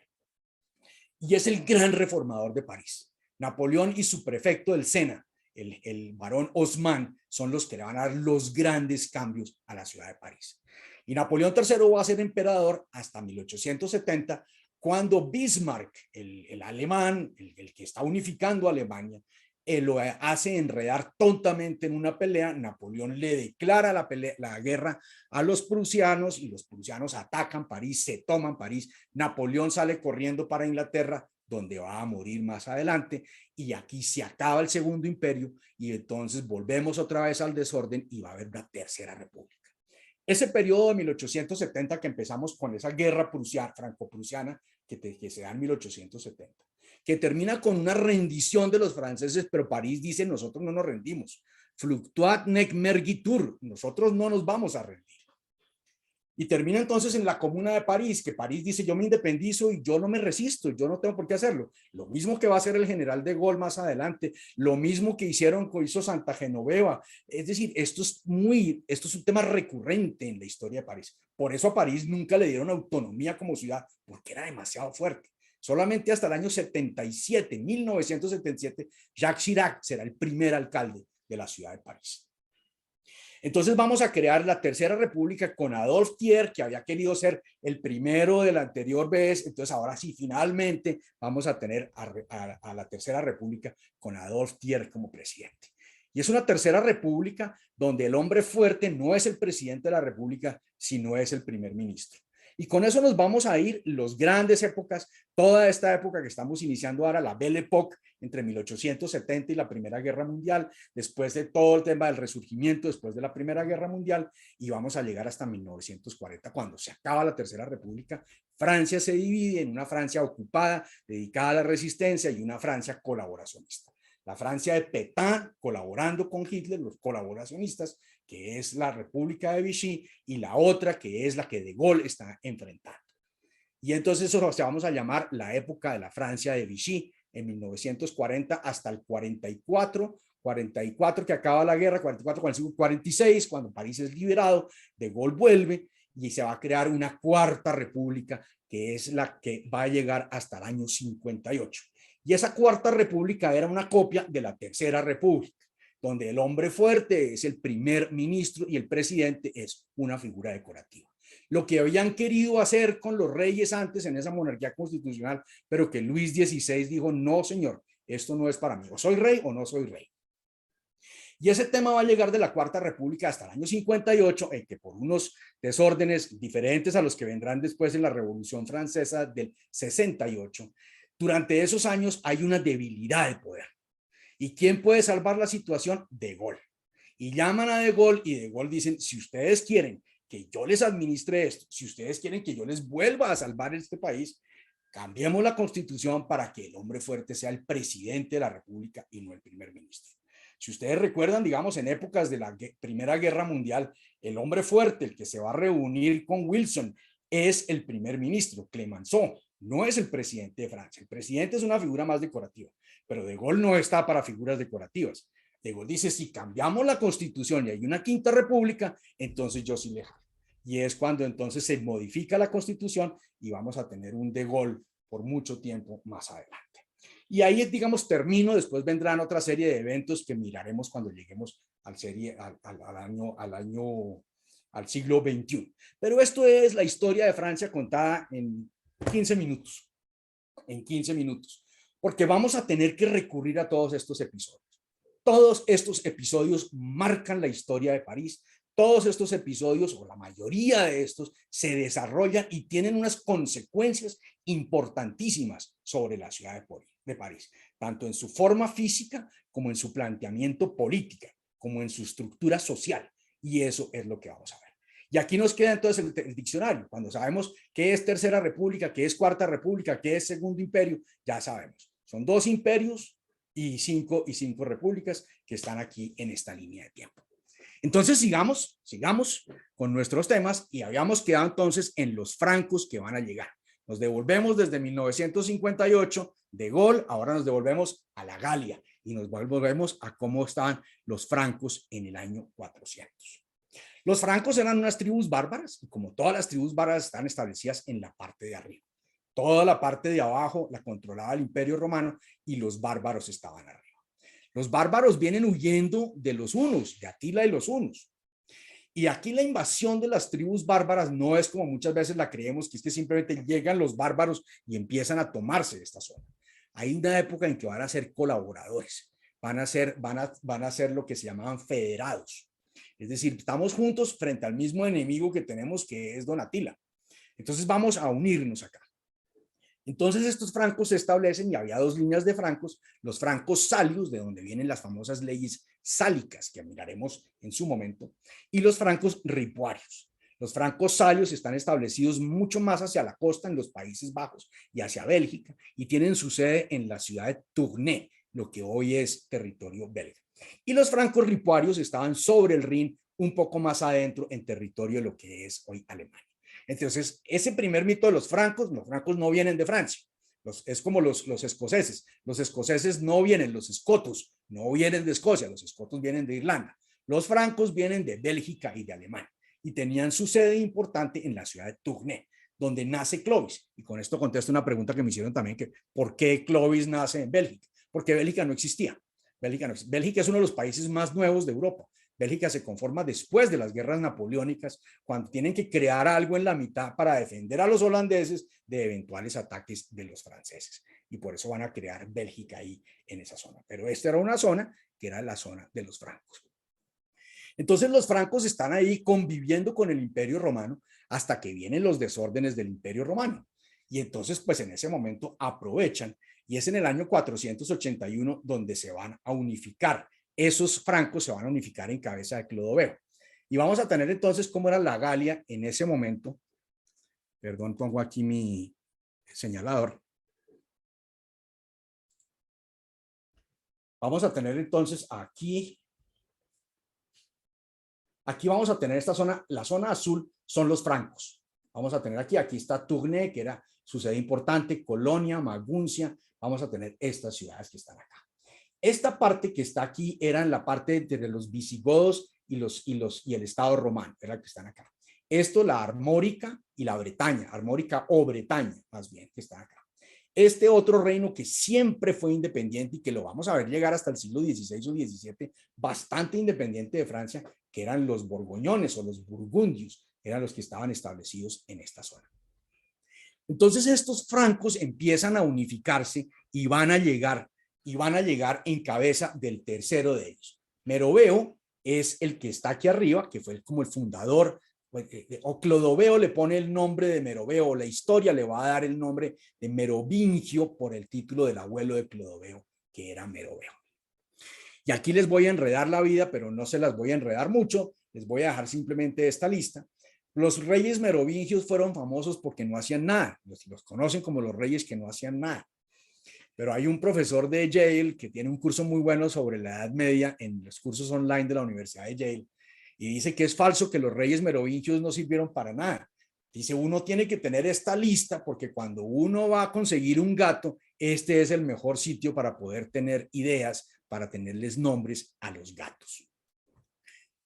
Y es el gran reformador de París. Napoleón y su prefecto del Sena, el barón Haussmann, son los que le van a dar los grandes cambios a la ciudad de París. Y Napoleón III va a ser emperador hasta 1870, cuando Bismarck, el alemán, el que está unificando a Alemania, lo hace enredar tontamente en una pelea. Napoleón le declara la guerra a los prusianos y los prusianos atacan París, se toman París. Napoleón sale corriendo para Inglaterra, donde va a morir más adelante, y aquí se acaba el segundo imperio y entonces volvemos otra vez al desorden y va a haber una tercera república. Ese periodo de 1870 que empezamos con esa guerra franco-prusiana que se da en 1870, que termina con una rendición de los franceses, pero París dice, nosotros no nos rendimos. Fluctuat nec mergitur, nosotros no nos vamos a rendir. Y termina entonces en la Comuna de París, que París dice, yo me independizo y yo no me resisto, yo no tengo por qué hacerlo. Lo mismo que va a hacer el general de Gaulle más adelante, lo mismo que hizo Santa Genoveva. Es decir, esto es un tema recurrente en la historia de París. Por eso a París nunca le dieron autonomía como ciudad, porque era demasiado fuerte. Solamente hasta el año 77, 1977, Jacques Chirac será el primer alcalde de la ciudad de París. Entonces vamos a crear la tercera república con Adolphe Thiers, que había querido ser el primero de la anterior vez. Entonces ahora sí, finalmente vamos a tener a la tercera república con Adolphe Thiers como presidente. Y es una tercera república donde el hombre fuerte no es el presidente de la república, sino es el primer ministro. Y con eso nos vamos a ir las grandes épocas, toda esta época que estamos iniciando ahora, la Belle Époque, entre 1870 y la Primera Guerra Mundial, después de todo el tema del resurgimiento, después de la Primera Guerra Mundial, y vamos a llegar hasta 1940, cuando se acaba la Tercera República. Francia se divide en una Francia ocupada, dedicada a la resistencia, y una Francia colaboracionista. La Francia de Pétain colaborando con Hitler, los colaboracionistas, que es la República de Vichy, y la otra que es la que De Gaulle está enfrentando. Y entonces eso vamos a llamar la época de la Francia de Vichy, en 1940 hasta el 44 que acaba la guerra, 44, 45, 46, cuando París es liberado, De Gaulle vuelve y se va a crear una cuarta república, que es la que va a llegar hasta el año 58. Y esa cuarta república era una copia de la tercera república, donde el hombre fuerte es el primer ministro y el presidente es una figura decorativa. Lo que habían querido hacer con los reyes antes en esa monarquía constitucional, pero que Luis XVI dijo, no señor, esto no es para mí, o soy rey o no soy rey. Y ese tema va a llegar de la Cuarta República hasta el año 58, en que por unos desórdenes diferentes a los que vendrán después en la Revolución Francesa del 68, durante esos años hay una debilidad de poder. ¿Y quién puede salvar la situación? De Gaulle. Y llaman a De Gaulle y De Gaulle dicen, si ustedes quieren que yo les administre esto, si ustedes quieren que yo les vuelva a salvar este país, cambiemos la constitución para que el hombre fuerte sea el presidente de la república y no el primer ministro. Si ustedes recuerdan, digamos, en épocas de la Primera Guerra Mundial, el hombre fuerte, el que se va a reunir con Wilson, es el primer ministro, Clemenceau, no es el presidente de Francia. El presidente es una figura más decorativa, pero De Gaulle no está para figuras decorativas. De Gaulle dice, si cambiamos la constitución y hay una quinta república, entonces yo sí le jalo. Y es cuando entonces se modifica la constitución y vamos a tener un De Gaulle por mucho tiempo más adelante. Y ahí, digamos, termino, después vendrán otra serie de eventos que miraremos cuando lleguemos al siglo XXI. Pero esto es la historia de Francia contada en 15 minutos. En 15 minutos. Porque vamos a tener que recurrir a todos estos episodios. Todos estos episodios marcan la historia de París. Todos estos episodios, o la mayoría de estos, se desarrollan y tienen unas consecuencias importantísimas sobre la ciudad de París, tanto en su forma física como en su planteamiento político, como en su estructura social. Y eso es lo que vamos a ver. Y aquí nos queda entonces el diccionario. Cuando sabemos qué es Tercera República, qué es Cuarta República, qué es Segundo Imperio, ya sabemos. Son 2 imperios y cinco repúblicas que están aquí en esta línea de tiempo. Entonces sigamos con nuestros temas y habíamos quedado entonces en los francos que van a llegar. Nos devolvemos desde 1958 de Gaulle, ahora nos devolvemos a la Galia y nos volvemos a cómo estaban los francos en el año 400. Los francos eran unas tribus bárbaras y como todas las tribus bárbaras están establecidas en la parte de arriba. Toda la parte de abajo la controlaba el Imperio Romano y los bárbaros estaban arriba. Los bárbaros vienen huyendo de los hunos, de Atila y los hunos. Y aquí la invasión de las tribus bárbaras no es como muchas veces la creemos, que es que simplemente llegan los bárbaros y empiezan a tomarse de esta zona. Hay una época en que van a ser colaboradores, van a ser lo que se llamaban federados. Es decir, estamos juntos frente al mismo enemigo que tenemos, que es Don Atila. Entonces vamos a unirnos acá. Entonces estos francos se establecen y había 2 líneas de francos, los francos salios, de donde vienen las famosas leyes sálicas que miraremos en su momento, y los francos ripuarios. Los francos salios están establecidos mucho más hacia la costa, en los Países Bajos y hacia Bélgica, y tienen su sede en la ciudad de Tournai, lo que hoy es territorio belga. Y los francos ripuarios estaban sobre el Rin, un poco más adentro, en territorio de lo que es hoy Alemania. Entonces, ese primer mito de los francos no vienen de Francia. Es como los escoceses. Los escoceses no vienen, los escotos no vienen de Escocia, los escotos vienen de Irlanda. Los francos vienen de Bélgica y de Alemania y tenían su sede importante en la ciudad de Tournai, donde nace Clovis. Y con esto contesto una pregunta que me hicieron también, que ¿por qué Clovis nace en Bélgica? Porque Bélgica no existía. Bélgica es uno de los países más nuevos de Europa. Bélgica se conforma después de las guerras napoleónicas, cuando tienen que crear algo en la mitad para defender a los holandeses de eventuales ataques de los franceses. Y por eso van a crear Bélgica ahí en esa zona. Pero esta era una zona que era la zona de los francos. Entonces los francos están ahí conviviendo con el Imperio Romano hasta que vienen los desórdenes del Imperio Romano. Y entonces, pues en ese momento aprovechan, y es en el año 481 donde se van a unificar. Esos francos se van a unificar en cabeza de Clodoveo. Y vamos a tener entonces cómo era la Galia en ese momento. Perdón, pongo aquí mi señalador. Vamos a tener entonces aquí vamos a tener esta zona, la zona azul son los francos. Vamos a tener aquí está Tournai, que era su sede importante, Colonia, Maguncia. Vamos a tener estas ciudades que están acá. Esta parte que está aquí era en la parte entre los visigodos y el Estado romano, era la que están acá. Esto, la Armórica y la Bretaña, Armórica o Bretaña, más bien, que están acá. Este otro reino que siempre fue independiente y que lo vamos a ver llegar hasta el siglo XVI o XVII, bastante independiente de Francia, que eran los borgoñones o los burgundios, eran los que estaban establecidos en esta zona. Entonces estos francos empiezan a unificarse y van a llegar en cabeza del tercero de ellos. Meroveo es el que está aquí arriba, que fue como el fundador, o Clodoveo le pone el nombre de Meroveo, o la historia le va a dar el nombre de Merovingio por el título del abuelo de Clodoveo, que era Meroveo. Y aquí les voy a enredar la vida, pero no se las voy a enredar mucho, les voy a dejar simplemente esta lista, Los reyes merovingios fueron famosos porque no hacían nada. Los conocen como los reyes que no hacían nada. Pero hay un profesor de Yale que tiene un curso muy bueno sobre la Edad Media en los cursos online de la Universidad de Yale y dice que es falso que los reyes merovingios no sirvieron para nada. Dice, uno tiene que tener esta lista porque cuando uno va a conseguir un gato, este es el mejor sitio para poder tener ideas, para tenerles nombres a los gatos.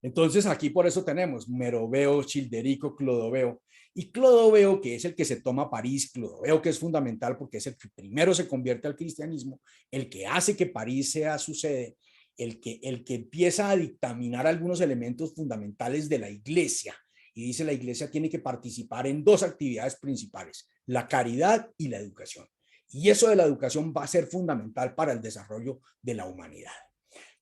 Entonces aquí por eso tenemos Meroveo, Childerico, Clodoveo. Y Clodoveo, que es el que se toma París, Clodoveo, que es fundamental porque es el que primero se convierte al cristianismo, el que hace que París sea su sede, el que empieza a dictaminar algunos elementos fundamentales de la iglesia. Y dice la iglesia tiene que participar en dos actividades principales, la caridad y la educación. Y eso de la educación va a ser fundamental para el desarrollo de la humanidad.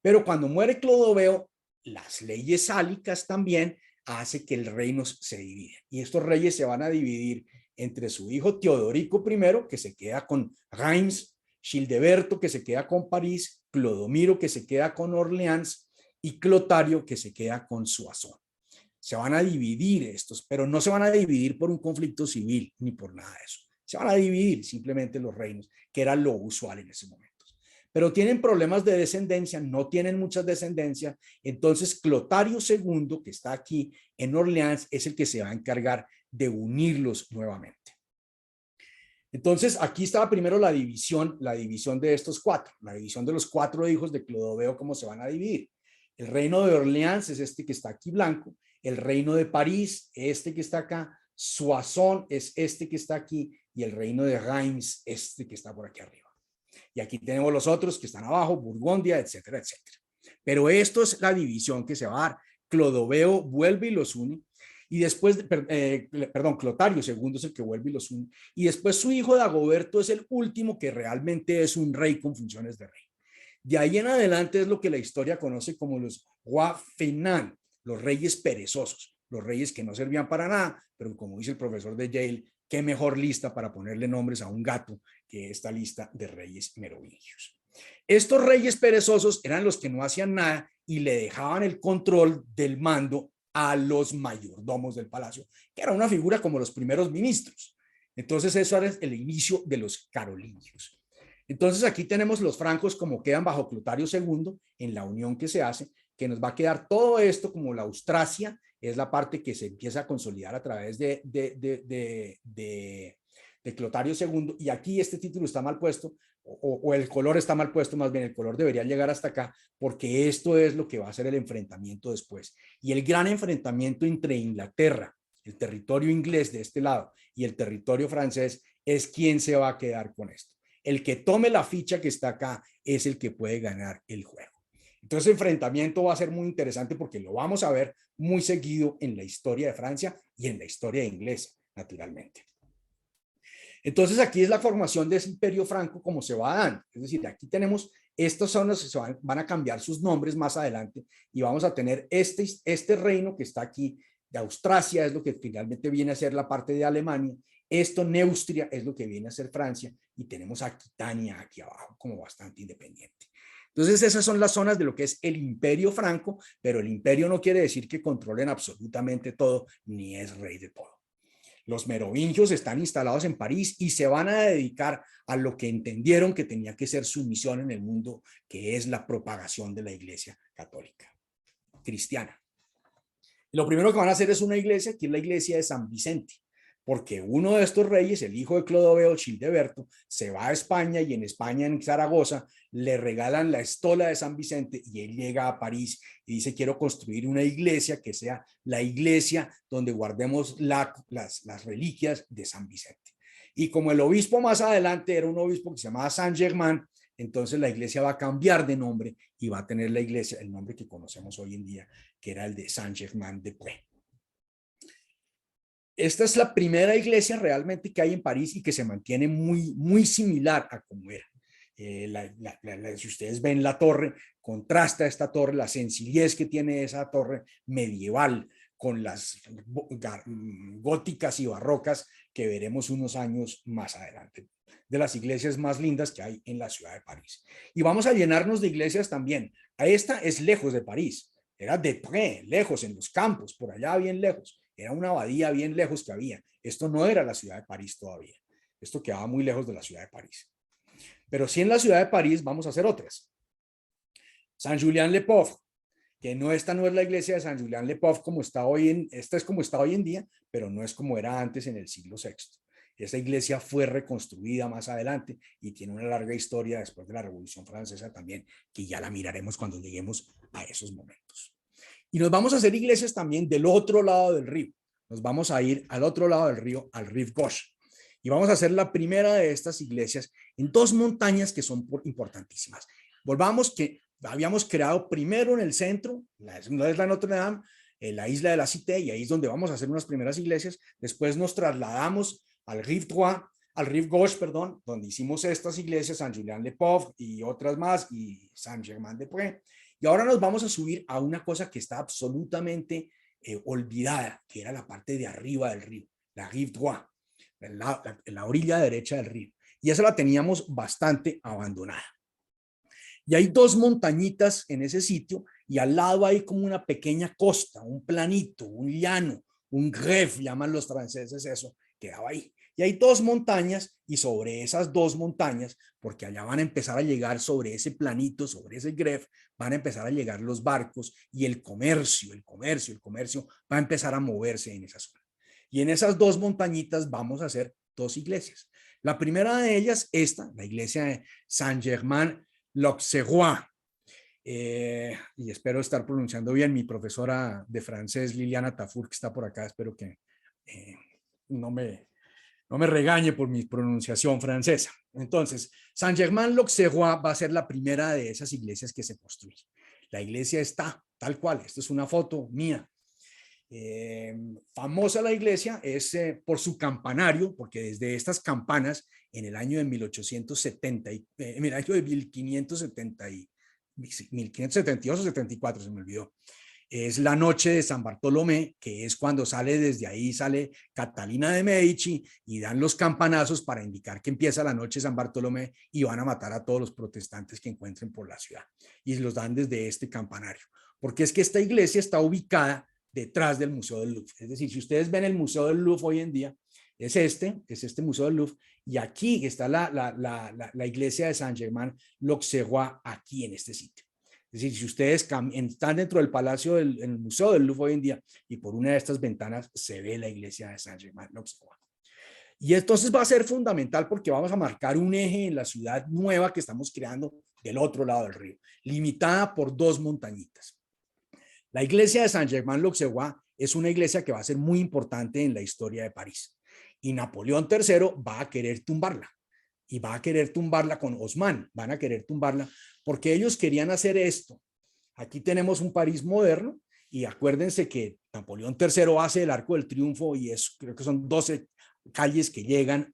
Pero cuando muere Clodoveo, las leyes sálicas también hace que el reino se divide. Y estos reyes se van a dividir entre su hijo Teodorico I, que se queda con Reims, Childeberto, que se queda con París, Clodomiro, que se queda con Orleans, y Clotario, que se queda con Soissons. Se van a dividir estos, pero no se van a dividir por un conflicto civil, ni por nada de eso. Se van a dividir simplemente los reinos, que era lo usual en ese momento. Pero tienen problemas de descendencia, no tienen mucha descendencia, entonces Clotario II, que está aquí en Orleans, es el que se va a encargar de unirlos nuevamente. Entonces, aquí estaba primero la división de estos cuatro, la división de los cuatro hijos de Clodoveo, cómo se van a dividir. El reino de Orleans es este que está aquí blanco, el reino de París, este que está acá, Soissons es este que está aquí, y el reino de Reims, este que está por aquí arriba. Y aquí tenemos los otros que están abajo, Burgundia, etcétera, etcétera. Pero esto es la división que se va a dar. Clodoveo vuelve y los une. Y después, Clotario II es el que vuelve y los une. Y después su hijo Dagoberto es el último que realmente es un rey con funciones de rey. De ahí en adelante es lo que la historia conoce como los roi fainéants, los reyes perezosos, los reyes que no servían para nada, pero como dice el profesor de Yale, qué mejor lista para ponerle nombres a un gato que esta lista de reyes merovingios. Estos reyes perezosos eran los que no hacían nada y le dejaban el control del mando a los mayordomos del palacio, que era una figura como los primeros ministros. Entonces eso era el inicio de los carolingios. Entonces aquí tenemos los francos como quedan bajo Clotario II en la unión que se hace, que nos va a quedar todo esto como la Austrasia, es la parte que se empieza a consolidar a través de Clotario II, y aquí este título está mal puesto, o el color está mal puesto, más bien el color debería llegar hasta acá, porque esto es lo que va a ser el enfrentamiento después. Y el gran enfrentamiento entre Inglaterra, el territorio inglés de este lado, y el territorio francés, es quién se va a quedar con esto. El que tome la ficha que está acá es el que puede ganar el juego. Entonces el enfrentamiento va a ser muy interesante porque lo vamos a ver muy seguido en la historia de Francia y en la historia inglesa, naturalmente. Entonces aquí es la formación de ese imperio franco como se va dando. Es decir, aquí tenemos estas zonas que van a cambiar sus nombres más adelante y vamos a tener este reino que está aquí de Austrasia, es lo que finalmente viene a ser la parte de Alemania. Esto, Neustria, es lo que viene a ser Francia, y tenemos a Aquitania aquí abajo como bastante independiente. Entonces esas son las zonas de lo que es el imperio franco, pero el imperio no quiere decir que controlen absolutamente todo, ni es rey de todo. Los merovingios están instalados en París y se van a dedicar a lo que entendieron que tenía que ser su misión en el mundo, que es la propagación de la iglesia católica cristiana. Lo primero que van a hacer es una iglesia, que es la iglesia de San Vicente, porque uno de estos reyes, el hijo de Clodoveo, Childeberto, se va a España, y en España, en Zaragoza, le regalan la estola de San Vicente y él llega a París y dice: quiero construir una iglesia que sea la iglesia donde guardemos las reliquias de San Vicente. Y como el obispo más adelante era un obispo que se llamaba Saint-Germain, entonces la iglesia va a cambiar de nombre y va a tener la iglesia el nombre que conocemos hoy en día, que era el de Saint-Germain-des-Prés. Esta es la primera iglesia realmente que hay en París y que se mantiene muy similar a como era. Si ustedes ven la torre, contrasta esta torre, la sencillez que tiene esa torre medieval con las góticas y barrocas que veremos unos años más adelante, de las iglesias más lindas que hay en la ciudad de París. Y vamos a llenarnos de iglesias también. Esta es lejos de París, era de Prés, lejos, en los campos, por allá bien lejos. era una abadía bien lejos que había. Esto no era la ciudad de París todavía. Esto quedaba muy lejos de la ciudad de París. Pero sí en la ciudad de París vamos a hacer otras. Saint-Julien-le-Pauvre, que esta no es la iglesia de Saint-Julien-le-Pauvre como está hoy esta es como está hoy en día, pero no es como era antes en el siglo VI. Esa iglesia fue reconstruida más adelante y tiene una larga historia después de la Revolución Francesa también, que ya la miraremos cuando lleguemos a esos momentos. Y nos vamos a hacer iglesias también del otro lado del río. Nos vamos a ir al otro lado del río, al Rive Gauche. Y vamos a hacer la primera de estas iglesias en dos montañas que son importantísimas. Volvamos que habíamos creado primero en el centro, la isla de Notre Dame, la isla de la Cité, y ahí es donde vamos a hacer unas primeras iglesias. Después nos trasladamos al Rive Droit, al Rive Gauche, perdón, donde hicimos estas iglesias, Saint-Julien-le-Pauvre y otras más, y Saint-Germain-des-Prés. Y ahora nos vamos a subir a una cosa que está absolutamente olvidada, que era la parte de arriba del río, la Rive Droit, en la orilla derecha del río. Y esa la teníamos bastante abandonada. Y hay dos montañitas en ese sitio y al lado hay como una pequeña costa, un planito, un llano, un grève, llaman los franceses eso, quedaba ahí. Y hay dos montañas y sobre esas dos montañas, porque allá van a empezar a llegar sobre ese planito, sobre ese grève, van a empezar a llegar los barcos y el comercio va a empezar a moverse en esa zona. Y en esas dos montañitas vamos a hacer dos iglesias. La primera de ellas, la iglesia de Saint-Germain-l'Auxerrois. Y espero estar pronunciando bien. Mi profesora de francés, Liliana Tafour, que está por acá, espero que no me regañe por mi pronunciación francesa. Entonces, Saint-Germain-l'Auxerrois va a ser la primera de esas iglesias que se construye. La iglesia está tal cual. Esta es una foto mía. Famosa la iglesia es por su campanario, porque desde estas campanas en el año de 1870, en el año de 1572 o 74, se me olvidó, es la noche de San Bartolomé, que es cuando desde ahí sale Catalina de Medici y dan los campanazos para indicar que empieza la noche de San Bartolomé y van a matar a todos los protestantes que encuentren por la ciudad. Y los dan desde este campanario, porque es que esta iglesia está ubicada detrás del Museo del Louvre. Es decir, si ustedes ven el Museo del Louvre hoy en día, es este Museo del Louvre, y aquí está la iglesia de Saint-Germain-l'Auxerrois, aquí en este sitio. Es decir, si ustedes están dentro del palacio en el Museo del Louvre hoy en día, y por una de estas ventanas se ve la iglesia de Saint-Germain-l'Auxerrois. Y entonces va a ser fundamental porque vamos a marcar un eje en la ciudad nueva que estamos creando del otro lado del río, limitada por dos montañitas. La iglesia de Saint-Germain-l'Auxerrois es una iglesia que va a ser muy importante en la historia de París. Y Napoleón III va a querer tumbarla. Y va a querer tumbarla con Haussmann. Van a querer tumbarla porque ellos querían hacer esto. Aquí tenemos un París moderno y acuérdense que Napoleón III hace el Arco del Triunfo y creo que son 12 calles que llegan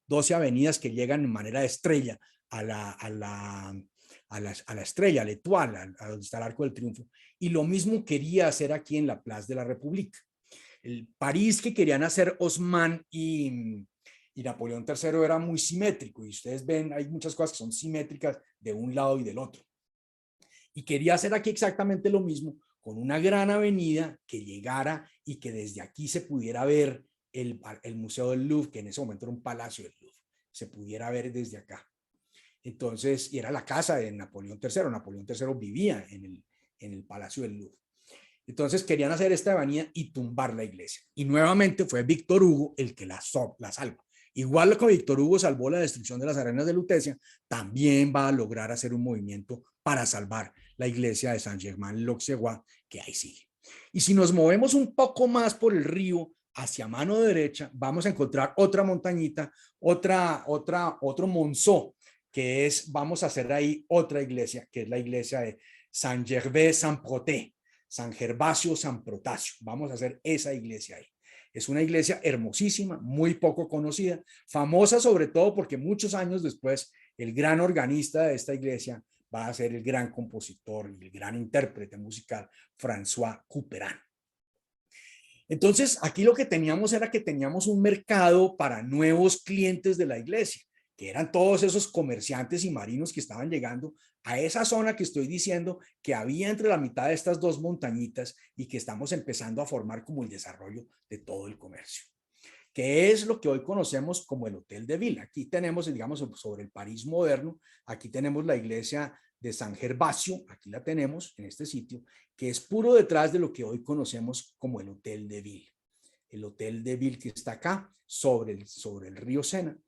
12 avenidas que llegan en manera de estrella a la estrella, al Étoile, a donde está el Arco del Triunfo. Y lo mismo quería hacer aquí en la Place de la République. El París que querían hacer Haussmann y Napoleón III era muy simétrico, y ustedes ven, hay muchas cosas que son simétricas de un lado y del otro. Y quería hacer aquí exactamente lo mismo, con una gran avenida que llegara y que desde aquí se pudiera ver el Museo del Louvre, que en ese momento era un palacio del Louvre, se pudiera ver desde acá. Entonces, y era la casa de Napoleón III. Napoleón III vivía en el Palacio del Louvre. Entonces querían hacer esta avenida y tumbar la iglesia. Y nuevamente fue Víctor Hugo el que la salva. Igual que Víctor Hugo salvó la destrucción de las arenas de Lutecia, también va a lograr hacer un movimiento para salvar la iglesia de Saint-Germain-l'Auxerrois, que ahí sigue. Y si nos movemos un poco más por el río, hacia mano derecha, vamos a encontrar otra montañita, otro monceau, que vamos a hacer ahí otra iglesia, que es la iglesia de Saint-Gervais-Saint-Protais, San Gervasio, San Protasio. Vamos a hacer esa iglesia ahí. Es una iglesia hermosísima, muy poco conocida, famosa sobre todo porque muchos años después el gran organista de esta iglesia va a ser el gran compositor y el gran intérprete musical François Couperin. Entonces, aquí lo que teníamos era que teníamos un mercado para nuevos clientes de la iglesia. que eran todos esos comerciantes y marinos que estaban llegando a esa zona que estoy diciendo que había entre la mitad de estas dos montañitas y que estamos empezando a formar como el desarrollo de todo el comercio, que es lo que hoy conocemos como el Hotel de Ville. Aquí tenemos, digamos, sobre el París moderno, aquí tenemos la iglesia de San Gervasio, aquí la tenemos en este sitio, que es puro detrás de lo que hoy conocemos como el Hotel de Ville. El Hotel de Ville que está acá, sobre el río Sena.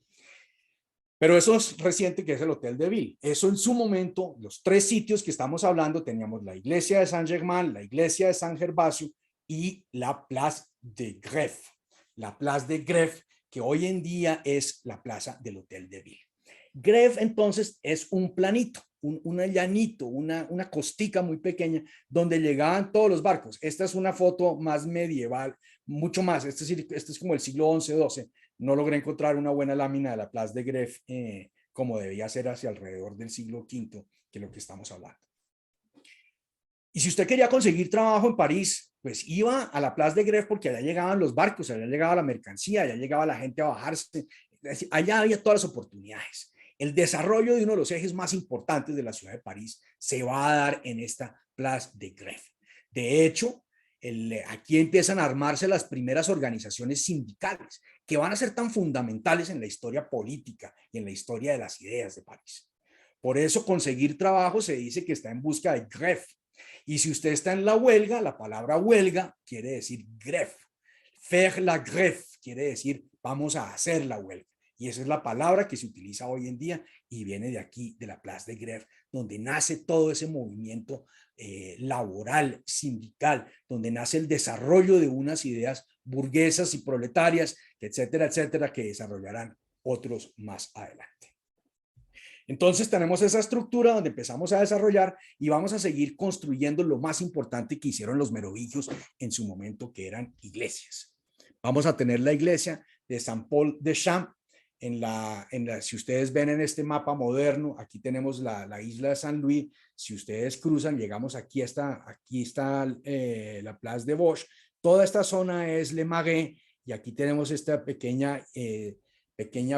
Pero eso es reciente, que es el Hotel de Ville. Eso en su momento, los tres sitios que estamos hablando, teníamos la iglesia de Saint-Germain, la iglesia de San Gervasio y la Place de Grève. La Place de Grève, que hoy en día es la plaza del Hotel de Ville. Grève, entonces, es un planito, un llanito, una costica muy pequeña, donde llegaban todos los barcos. Esta es una foto más medieval, mucho más. Este es como el siglo XI, XII. No logré encontrar una buena lámina de la Place de Grève como debía ser hacia alrededor del siglo V, que es lo que estamos hablando. Y si usted quería conseguir trabajo en París, pues iba a la Place de Grève porque allá llegaban los barcos, allá llegaba la mercancía, allá llegaba la gente a bajarse, allá había todas las oportunidades. El desarrollo de uno de los ejes más importantes de la ciudad de París se va a dar en esta Place de Grève. De hecho, aquí empiezan a armarse las primeras organizaciones sindicales que van a ser tan fundamentales en la historia política y en la historia de las ideas de París. Por eso conseguir trabajo se dice que está en busca de grève. Y si usted está en la huelga, la palabra huelga quiere decir grève. Faire la grève quiere decir vamos a hacer la huelga. Y esa es la palabra que se utiliza hoy en día y viene de aquí, de la Place de Grève, donde nace todo ese movimiento laboral, sindical, donde nace el desarrollo de unas ideas burguesas y proletarias, etcétera, etcétera, que desarrollarán otros más adelante. Entonces tenemos esa estructura donde empezamos a desarrollar y vamos a seguir construyendo lo más importante que hicieron los merovingios en su momento, que eran iglesias. Vamos a tener la iglesia de Saint Paul de Champs. Si ustedes ven en este mapa moderno, aquí tenemos la isla de San Luis. Si ustedes cruzan, llegamos aquí está la Place de Bosch. Toda esta zona es Le Marais y aquí tenemos esta pequeña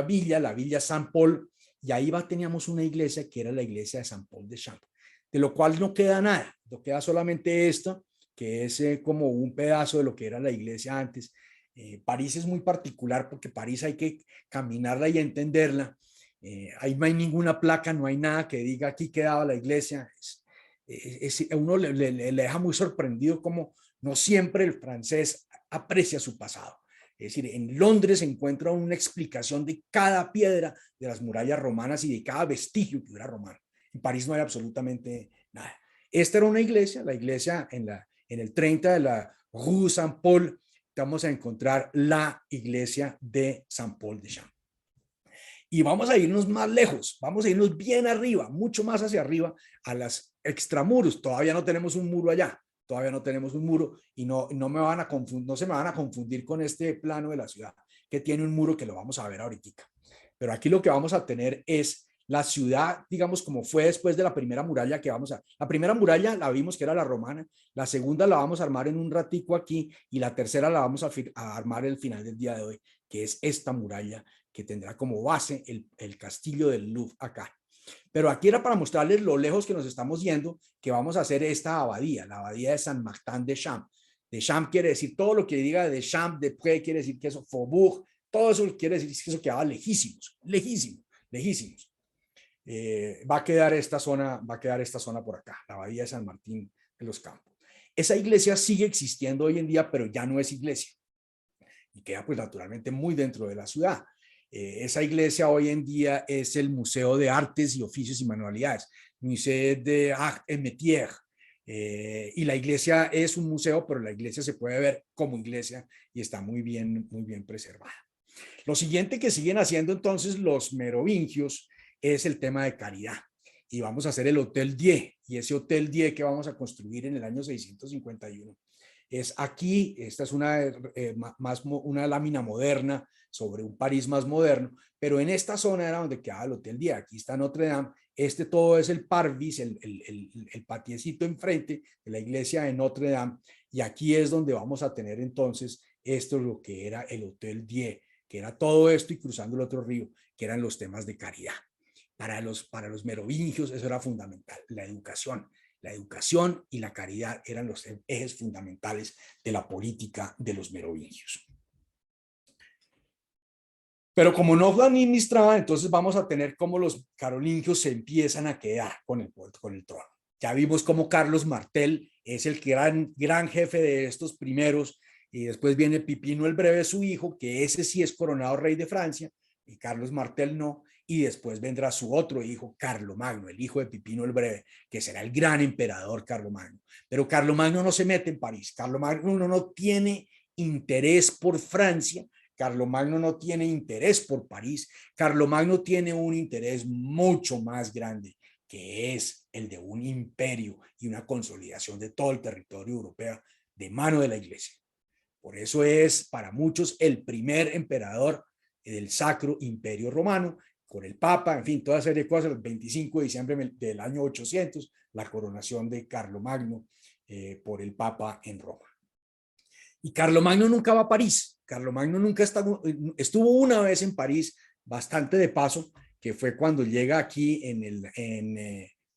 villa, la Villa Saint Paul, y ahí teníamos una iglesia que era la iglesia de Saint Paul de Champs, de lo cual no queda nada, no queda solamente esto, que es como un pedazo de lo que era la iglesia antes. París es muy particular porque París hay que caminarla y entenderla. Ahí no hay ninguna placa, no hay nada que diga aquí quedaba la iglesia. A uno le deja muy sorprendido como no siempre el francés aprecia su pasado. Es decir, en Londres se encuentra una explicación de cada piedra de las murallas romanas y de cada vestigio que era romano. En París no hay absolutamente nada. Esta era una iglesia, la iglesia en el 30 de la Rue Saint-Paul, vamos a encontrar la iglesia de Saint Paul de Champs. Y vamos a irnos más lejos, vamos a irnos bien arriba, mucho más hacia arriba, a las extramuros. Todavía no tenemos un muro allá, todavía no tenemos un muro y no se me van a confundir con este plano de la ciudad, que tiene un muro que lo vamos a ver ahorita. Pero aquí lo que vamos a tener es la ciudad, digamos, como fue después de la primera muralla que la primera muralla la vimos que era la romana, la segunda la vamos a armar en un ratico aquí y la tercera la vamos a armar el final del día de hoy, que es esta muralla que tendrá como base el castillo del Louvre acá. Pero aquí era para mostrarles lo lejos que nos estamos yendo, que vamos a hacer esta abadía, la abadía de Saint-Martin de Champs. De Champs quiere decir todo lo que diga de Champs, de Pré quiere decir que eso, Faubourg, todo eso quiere decir que eso quedaba lejísimos, lejísimos, lejísimos. Va a quedar esta zona por acá, la abadía de San Martín de los Campos. Esa iglesia sigue existiendo hoy en día, pero ya no es iglesia y queda pues naturalmente muy dentro de la ciudad. Esa iglesia hoy en día es el Museo de Artes y Oficios y Manualidades, Musée de Arts et Métiers. Y la iglesia es un museo, pero la iglesia se puede ver como iglesia y está muy bien preservada. Lo siguiente que siguen haciendo entonces los merovingios es el tema de caridad. Y vamos a hacer el Hotel Dieu, y ese Hotel Dieu que vamos a construir en el año 651 es aquí. Esta es una lámina moderna sobre un París más moderno, pero en esta zona era donde quedaba el Hotel Dieu. Aquí está Notre Dame, todo es el parvis, el patiecito enfrente de la iglesia de Notre Dame, y aquí es donde vamos a tener entonces esto es lo que era el Hotel Dieu, que era todo esto y cruzando el otro río, que eran los temas de caridad. Para los merovingios eso era fundamental, la educación y la caridad eran los ejes fundamentales de la política de los merovingios. Pero como no fue administrada, entonces vamos a tener cómo los carolingios se empiezan a quedar con el trono. Ya vimos cómo Carlos Martel es el gran jefe de estos primeros, y después viene Pipino el Breve, su hijo, que ese sí es coronado rey de Francia, y Carlos Martel no, y después vendrá su otro hijo, Carlomagno, el hijo de Pipino el Breve, que será el gran emperador Carlomagno. Pero Carlomagno no se mete en París, Carlomagno no tiene interés por Francia, Carlomagno no tiene interés por París, Carlomagno tiene un interés mucho más grande, que es el de un imperio y una consolidación de todo el territorio europeo de mano de la Iglesia. Por eso es para muchos el primer emperador del Sacro Imperio Romano, con el Papa, en fin, toda serie de cosas, el 25 de diciembre del año 800, la coronación de Carlomagno por el Papa en Roma. Y Carlomagno nunca va a París. Carlomagno nunca estuvo una vez en París, bastante de paso, que fue cuando llega aquí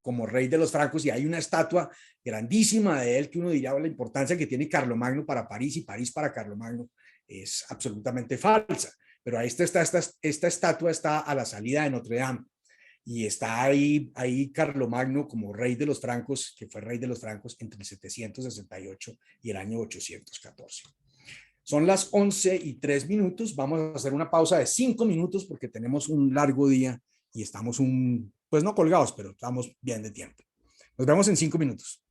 como rey de los francos, y hay una estatua grandísima de él que uno diría la importancia que tiene Carlomagno para París y París para Carlomagno es absolutamente falsa. Pero ahí esta estatua está a la salida de Notre Dame. Y está ahí Carlomagno como rey de los francos, que fue rey de los francos entre el 768 y el año 814. Son las 11:03. Vamos a hacer una pausa de 5 minutos porque tenemos un largo día y estamos pues no colgados, pero estamos bien de tiempo. Nos vemos en 5 minutos.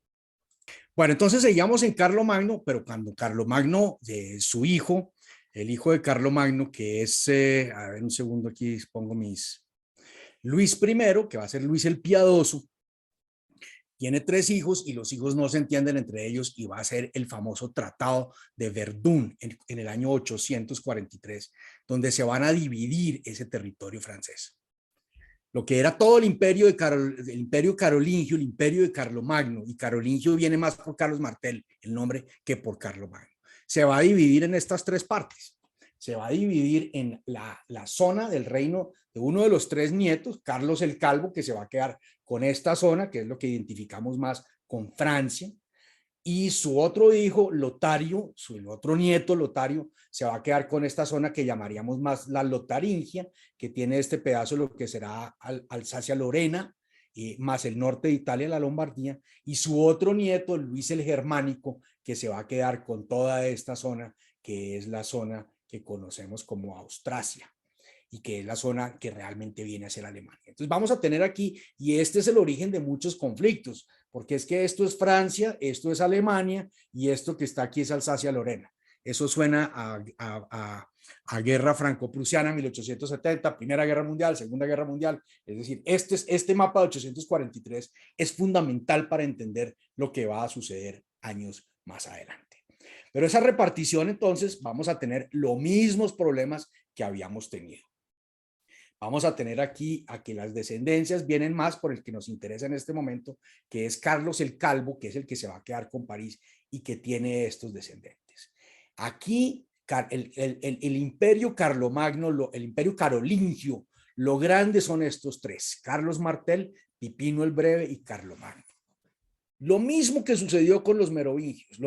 Bueno, entonces seguíamos en Carlomagno, pero cuando Carlomagno, su hijo, el hijo de Carlomagno, que es, a ver un segundo aquí, pongo Luis I, que va a ser Luis el Piadoso, tiene 3 hijos y los hijos no se entienden entre ellos y va a ser el famoso Tratado de Verdún en el año 843, donde se van a dividir ese territorio francés. Lo que era todo el imperio carolingio, el imperio de Carlomagno, y carolingio viene más por Carlos Martel, el nombre, que por Carlomagno. Se va a dividir en estas 3 partes. Se va a dividir en la zona del reino de uno de los 3 nietos, Carlos el Calvo, que se va a quedar con esta zona, que es lo que identificamos más con Francia, y su otro hijo, Lotario, su otro nieto, Lotario, se va a quedar con esta zona que llamaríamos más la Lotaringia, que tiene este pedazo, lo que será Alsacia-Lorena, más el norte de Italia, la Lombardía, y su otro nieto, Luis el Germánico, que se va a quedar con toda esta zona, que es la zona que conocemos como Austrasia, y que es la zona que realmente viene a ser Alemania. Entonces vamos a tener aquí, y este es el origen de muchos conflictos, porque es que esto es Francia, esto es Alemania, y esto que está aquí es Alsacia-Lorena. Eso suena a guerra franco-prusiana, 1870, Primera Guerra Mundial, Segunda Guerra Mundial. Es decir, este mapa de 843 es fundamental para entender lo que va a suceder años más adelante. Pero esa repartición, entonces, vamos a tener los mismos problemas que habíamos tenido. Vamos a tener aquí a que las descendencias vienen más por el que nos interesa en este momento, que es Carlos el Calvo, que es el que se va a quedar con París y que tiene estos descendientes. Aquí el imperio Carlomagno, el imperio carolingio, lo grande son estos 3, Carlos Martel, Pipino el Breve y Carlomagno. Lo mismo que sucedió con los merovingios,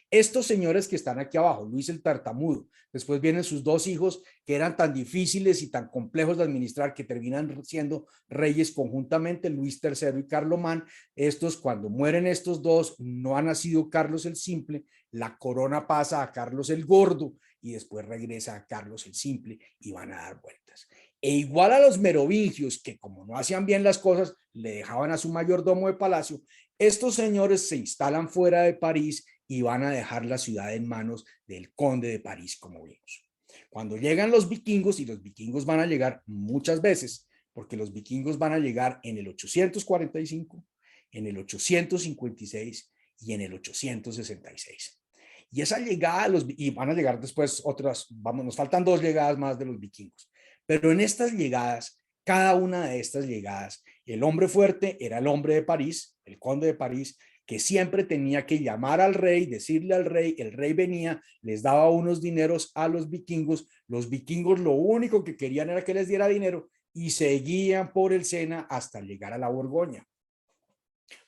Estos señores que están aquí abajo, Luis el Tartamudo, después vienen sus 2 hijos que eran tan difíciles y tan complejos de administrar que terminan siendo reyes conjuntamente, Luis III y Carlomán. Estos, cuando mueren estos 2, no ha nacido Carlos el Simple, la corona pasa a Carlos el Gordo y después regresa a Carlos el Simple y van a dar vueltas. E igual a los merovingios, que como no hacían bien las cosas, le dejaban a su mayordomo de palacio, estos señores se instalan fuera de París y van a dejar la ciudad en manos del conde de París, como vimos. Cuando llegan los vikingos, y los vikingos van a llegar muchas veces, porque los vikingos van a llegar en el 845, en el 856 y en el 866. Y esa llegada, y van a llegar después otras, nos faltan 2 llegadas más de los vikingos. Pero en estas llegadas, cada una de estas llegadas, el hombre fuerte era el hombre de París, el conde de París, que siempre tenía que llamar al rey, decirle al rey, el rey venía, les daba unos dineros a los vikingos lo único que querían era que les diera dinero y seguían por el Sena hasta llegar a la Borgoña.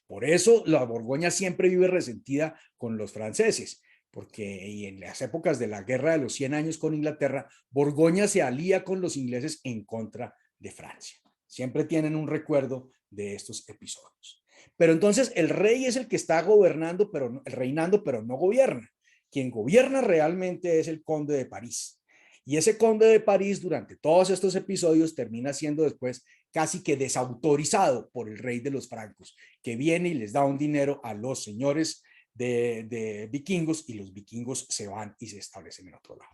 Por eso la Borgoña siempre vive resentida con los franceses, porque y en las épocas de la guerra de los 100 años con Inglaterra, Borgoña se alía con los ingleses en contra de Francia. Siempre tienen un recuerdo de estos episodios. Pero entonces el rey es el que está gobernando, pero reinando, pero no gobierna. Quien gobierna realmente es el conde de París. Y ese conde de París durante todos estos episodios termina siendo después casi que desautorizado por el rey de los francos, que viene y les da un dinero a los señores de vikingos y los vikingos se van y se establecen en otro lado.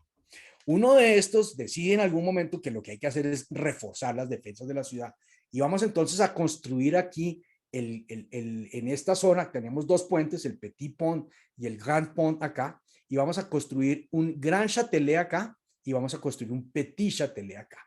Uno de estos decide en algún momento que lo que hay que hacer es reforzar las defensas de la ciudad y vamos entonces a construir aquí en esta zona tenemos dos puentes, el Petit Pont y el Grand Pont acá, y vamos a construir un Gran Châtelet acá y vamos a construir un Petit Châtelet acá.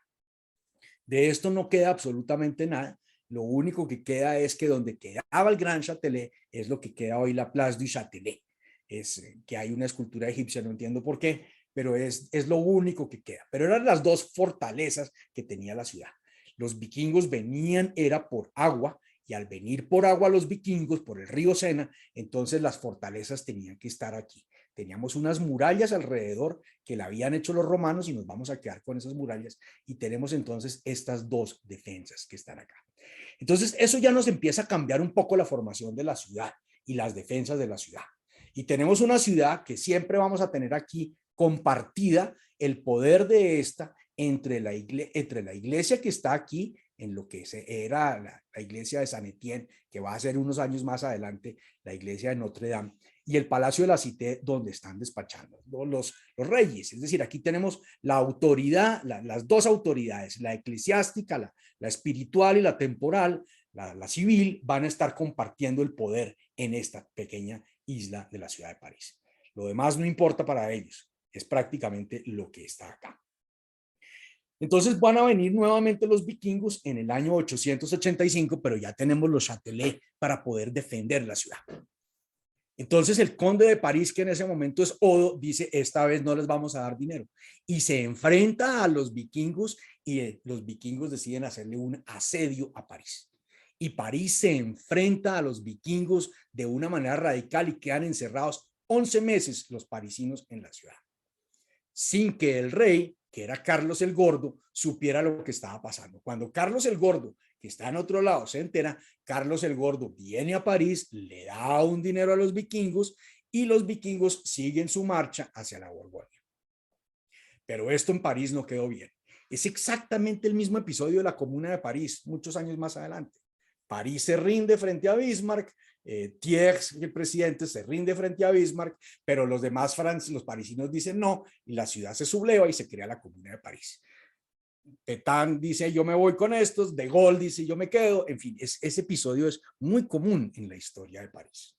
De esto no queda absolutamente nada. Lo único que queda es que donde quedaba el Gran Châtelet es lo que queda hoy la Place du Châtelet. Es que hay una escultura egipcia, no entiendo por qué, pero es lo único que queda. Pero eran las dos fortalezas que tenía la ciudad. Los vikingos venían, era por agua, y al venir por agua los vikingos, por el río Sena, entonces las fortalezas tenían que estar aquí. Teníamos unas murallas alrededor que la habían hecho los romanos y nos vamos a quedar con esas murallas y tenemos entonces estas dos defensas que están acá. Entonces eso ya nos empieza a cambiar un poco la formación de la ciudad y las defensas de la ciudad. Y tenemos una ciudad que siempre vamos a tener aquí compartida el poder de esta entre la iglesia que está aquí en lo que era la iglesia de San Etienne, que va a ser unos años más adelante la iglesia de Notre Dame, y el Palacio de la Cité, donde están despachando los reyes. Es decir, aquí tenemos la autoridad, las dos autoridades, la eclesiástica, la espiritual y la temporal, la civil, van a estar compartiendo el poder en esta pequeña isla de la ciudad de París. Lo demás no importa para ellos, es prácticamente lo que está acá. Entonces van a venir nuevamente los vikingos en el año 885, pero ya tenemos los Châtelet para poder defender la ciudad. Entonces el conde de París, que en ese momento es Odo, dice, esta vez no les vamos a dar dinero. Y se enfrenta a los vikingos y los vikingos deciden hacerle un asedio a París. Y París se enfrenta a los vikingos de una manera radical y quedan encerrados 11 meses los parisinos en la ciudad, sin que el rey, que era Carlos el Gordo, supiera lo que estaba pasando. Cuando Carlos el Gordo, que está en otro lado, se entera, Carlos el Gordo viene a París, le da un dinero a los vikingos y los vikingos siguen su marcha hacia la Borgoña. Pero esto en París no quedó bien. Es exactamente el mismo episodio de la Comuna de París, muchos años más adelante. París se rinde frente a Bismarck, Thiers, el presidente, se rinde frente a Bismarck, pero los demás los parisinos dicen no, y la ciudad se subleva y se crea la Comuna de París. Pétain dice yo me voy con estos, De Gaulle dice yo me quedo, en fin, ese episodio es muy común en la historia de París.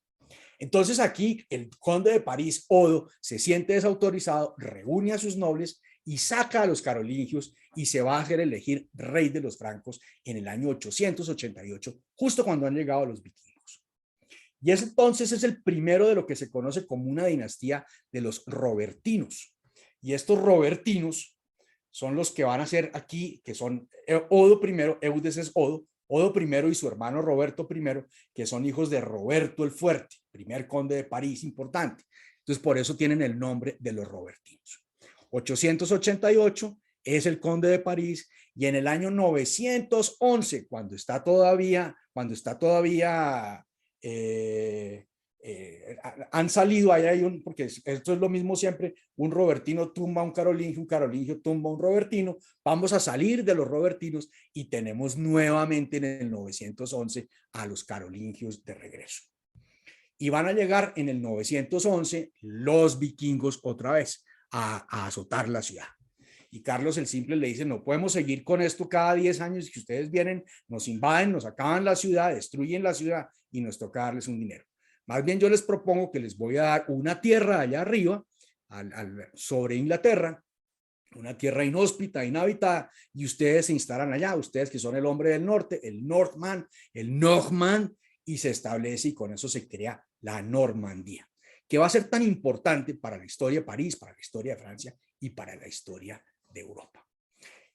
Entonces aquí el conde de París, Odo, se siente desautorizado, reúne a sus nobles y saca a los carolingios y se va a hacer elegir rey de los francos en el año 888, justo cuando han llegado los vikingos. Y ese entonces es el primero de lo que se conoce como una dinastía de los robertinos. Y estos robertinos son los que van a ser aquí, que son Odo I, Eudes es Odo I y su hermano Roberto I, que son hijos de Roberto el Fuerte, primer conde de París importante. Entonces, por eso tienen el nombre de los robertinos. 888 es el conde de París y en el año 911, cuando está todavía han salido, ahí hay porque esto es lo mismo siempre, un robertino tumba a un carolingio tumba a un robertino, vamos a salir de los robertinos y tenemos nuevamente en el 911 a los carolingios de regreso. Y van a llegar en el 911 los vikingos otra vez a azotar la ciudad. Y Carlos el Simple le dice, no podemos seguir con esto cada 10 años que ustedes vienen, nos invaden, nos acaban la ciudad, destruyen la ciudad y nos toca darles un dinero. Más bien yo les propongo que les voy a dar una tierra allá arriba, sobre Inglaterra, una tierra inhóspita, inhabitada, y ustedes se instalan allá, ustedes que son el hombre del norte, el Northman, y se establece y con eso se crea la Normandía, que va a ser tan importante para la historia de París, para la historia de Francia y para la historia de Europa.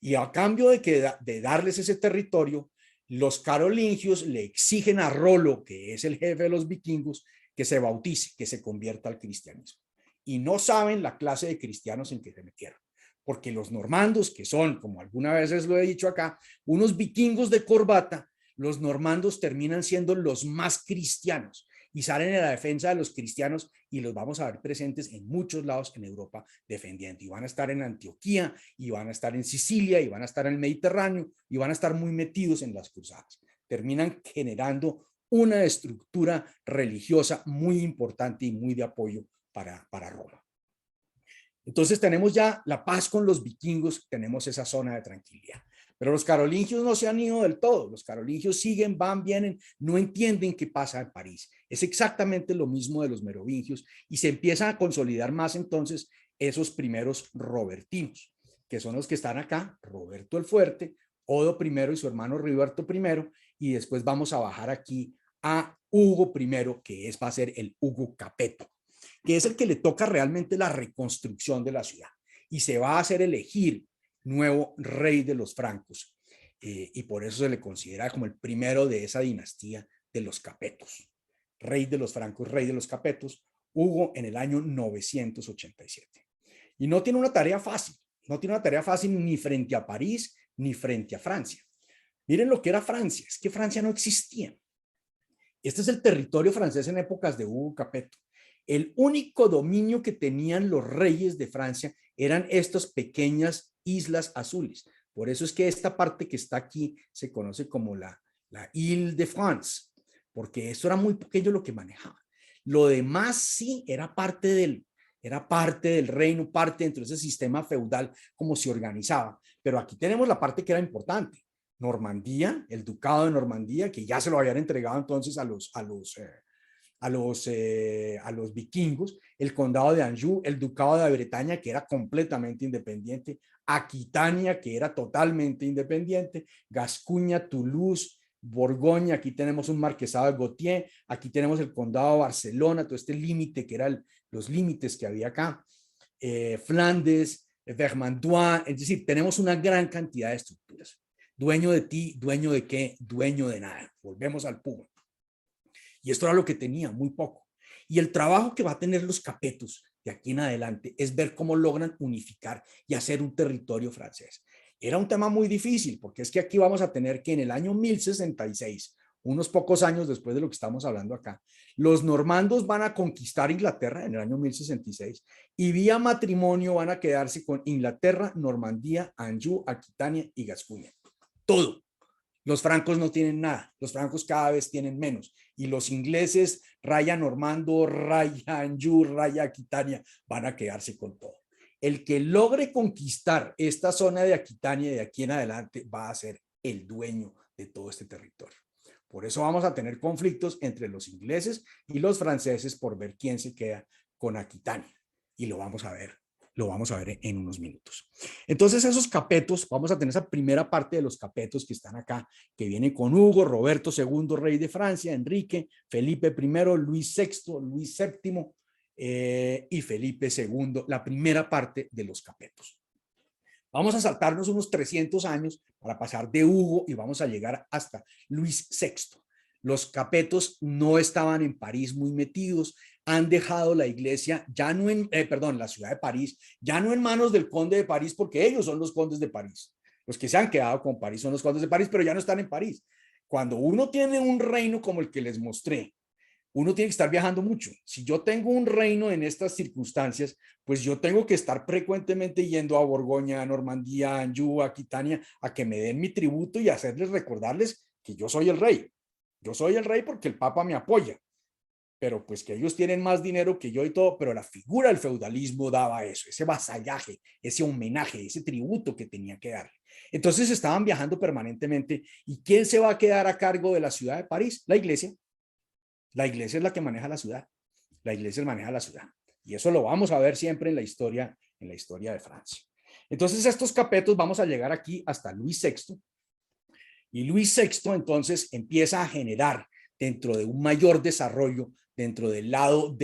Y a cambio de darles ese territorio, los carolingios le exigen a Rolo, que es el jefe de los vikingos, que se bautice, que se convierta al cristianismo. Y no saben la clase de cristianos en que se metieron, porque los normandos, que son, como alguna vez lo he dicho acá, unos vikingos de corbata, los normandos terminan siendo los más cristianos y salen en la defensa de los cristianos y los vamos a ver presentes en muchos lados en Europa defendiendo. Y van a estar en Antioquía, y van a estar en Sicilia, y van a estar en el Mediterráneo, y van a estar muy metidos en las cruzadas. Terminan generando una estructura religiosa muy importante y muy de apoyo para Roma. Entonces tenemos ya la paz con los vikingos, tenemos esa zona de tranquilidad. Pero los carolingios no se han ido del todo, los carolingios siguen, van, vienen, no entienden qué pasa en París. Es exactamente lo mismo de los merovingios y se empiezan a consolidar más entonces esos primeros robertinos, que son los que están acá, Roberto el Fuerte, Odo I y su hermano Rigoberto I, y después vamos a bajar aquí a Hugo I, que va a ser el Hugo Capeto, que es el que le toca realmente la reconstrucción de la ciudad y se va a hacer elegir nuevo rey de los francos, y por eso se le considera como el primero de esa dinastía de los Capetos. Rey de los francos, rey de los Capetos, Hugo en el año 987. Y no tiene una tarea fácil, no tiene una tarea fácil ni frente a París ni frente a Francia. Miren lo que era Francia, es que Francia no existía. Este es el territorio francés en épocas de Hugo Capeto. El único dominio que tenían los reyes de Francia eran estas pequeñas islas azules. Por eso es que esta parte que está aquí se conoce como la Ile de France, porque eso era muy pequeño lo que manejaba. Lo demás sí era parte del reino, parte dentro de ese sistema feudal, como se organizaba. Pero aquí tenemos la parte que era importante. Normandía, el ducado de Normandía, que ya se lo habían entregado entonces a los vikingos, el condado de Anjou, el ducado de Bretaña, que era completamente independiente, Aquitania, que era totalmente independiente, Gascuña, Toulouse, Borgoña, aquí tenemos un marquesado de Gautier, aquí tenemos el condado de Barcelona, todo este límite que eran los límites que había acá, Flandes, Vermandois, es decir, tenemos una gran cantidad de estructuras. Dueño de ti, dueño de qué, dueño de nada. Volvemos al Puma. Y esto era lo que tenía, muy poco. Y el trabajo que va a tener los Capetos de aquí en adelante es ver cómo logran unificar y hacer un territorio francés. Era un tema muy difícil, porque es que aquí vamos a tener que en el año 1066, unos pocos años después de lo que estamos hablando acá, los normandos van a conquistar Inglaterra en el año 1066 y vía matrimonio van a quedarse con Inglaterra, Normandía, Anjou, Aquitania y Gascuña. Todo. Los francos no tienen nada, los francos cada vez tienen menos y los ingleses, raya Normando, raya Anjou, raya Aquitania, van a quedarse con todo. El que logre conquistar esta zona de Aquitania de aquí en adelante va a ser el dueño de todo este territorio. Por eso vamos a tener conflictos entre los ingleses y los franceses por ver quién se queda con Aquitania. Y lo vamos a ver en unos minutos. Entonces esos Capetos, vamos a tener esa primera parte de los Capetos que están acá, que vienen con Hugo, Roberto II, rey de Francia, Enrique, Felipe I, Luis VI, Luis VII y Felipe II, la primera parte de los Capetos. Vamos a saltarnos unos 300 años para pasar de Hugo y vamos a llegar hasta Luis VI. Los Capetos no estaban en París muy metidos, han dejado la iglesia, ya no la ciudad de París, ya no en manos del conde de París, porque ellos son los condes de París. Los que se han quedado con París son los condes de París, pero ya no están en París. Cuando uno tiene un reino como el que les mostré, uno tiene que estar viajando mucho. Si yo tengo un reino en estas circunstancias, pues yo tengo que estar frecuentemente yendo a Borgoña, a Normandía, a Anjou, a Aquitania, a que me den mi tributo y hacerles recordarles que yo soy el rey. Yo soy el rey porque el Papa me apoya, pero pues que ellos tienen más dinero que yo y todo, pero la figura del feudalismo daba eso, ese vasallaje, ese homenaje, ese tributo que tenía que darle. Entonces estaban viajando permanentemente. ¿Y quién se va a quedar a cargo de la ciudad de París? La iglesia. La iglesia es la que maneja la ciudad. La iglesia maneja la ciudad. Y eso lo vamos a ver siempre en la historia de Francia. Entonces estos Capetos vamos a llegar aquí hasta Luis VI. Y Luis VI entonces empieza a generar dentro de un mayor desarrollo dentro del lado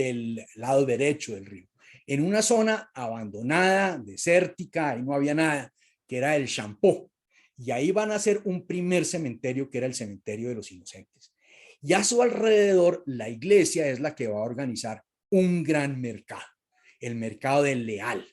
derecho del río, en una zona abandonada, desértica, ahí no había nada, que era el Champó, y ahí van a hacer un primer cementerio que era el cementerio de los Inocentes. Y a su alrededor la iglesia es la que va a organizar un gran mercado, el mercado del Leal,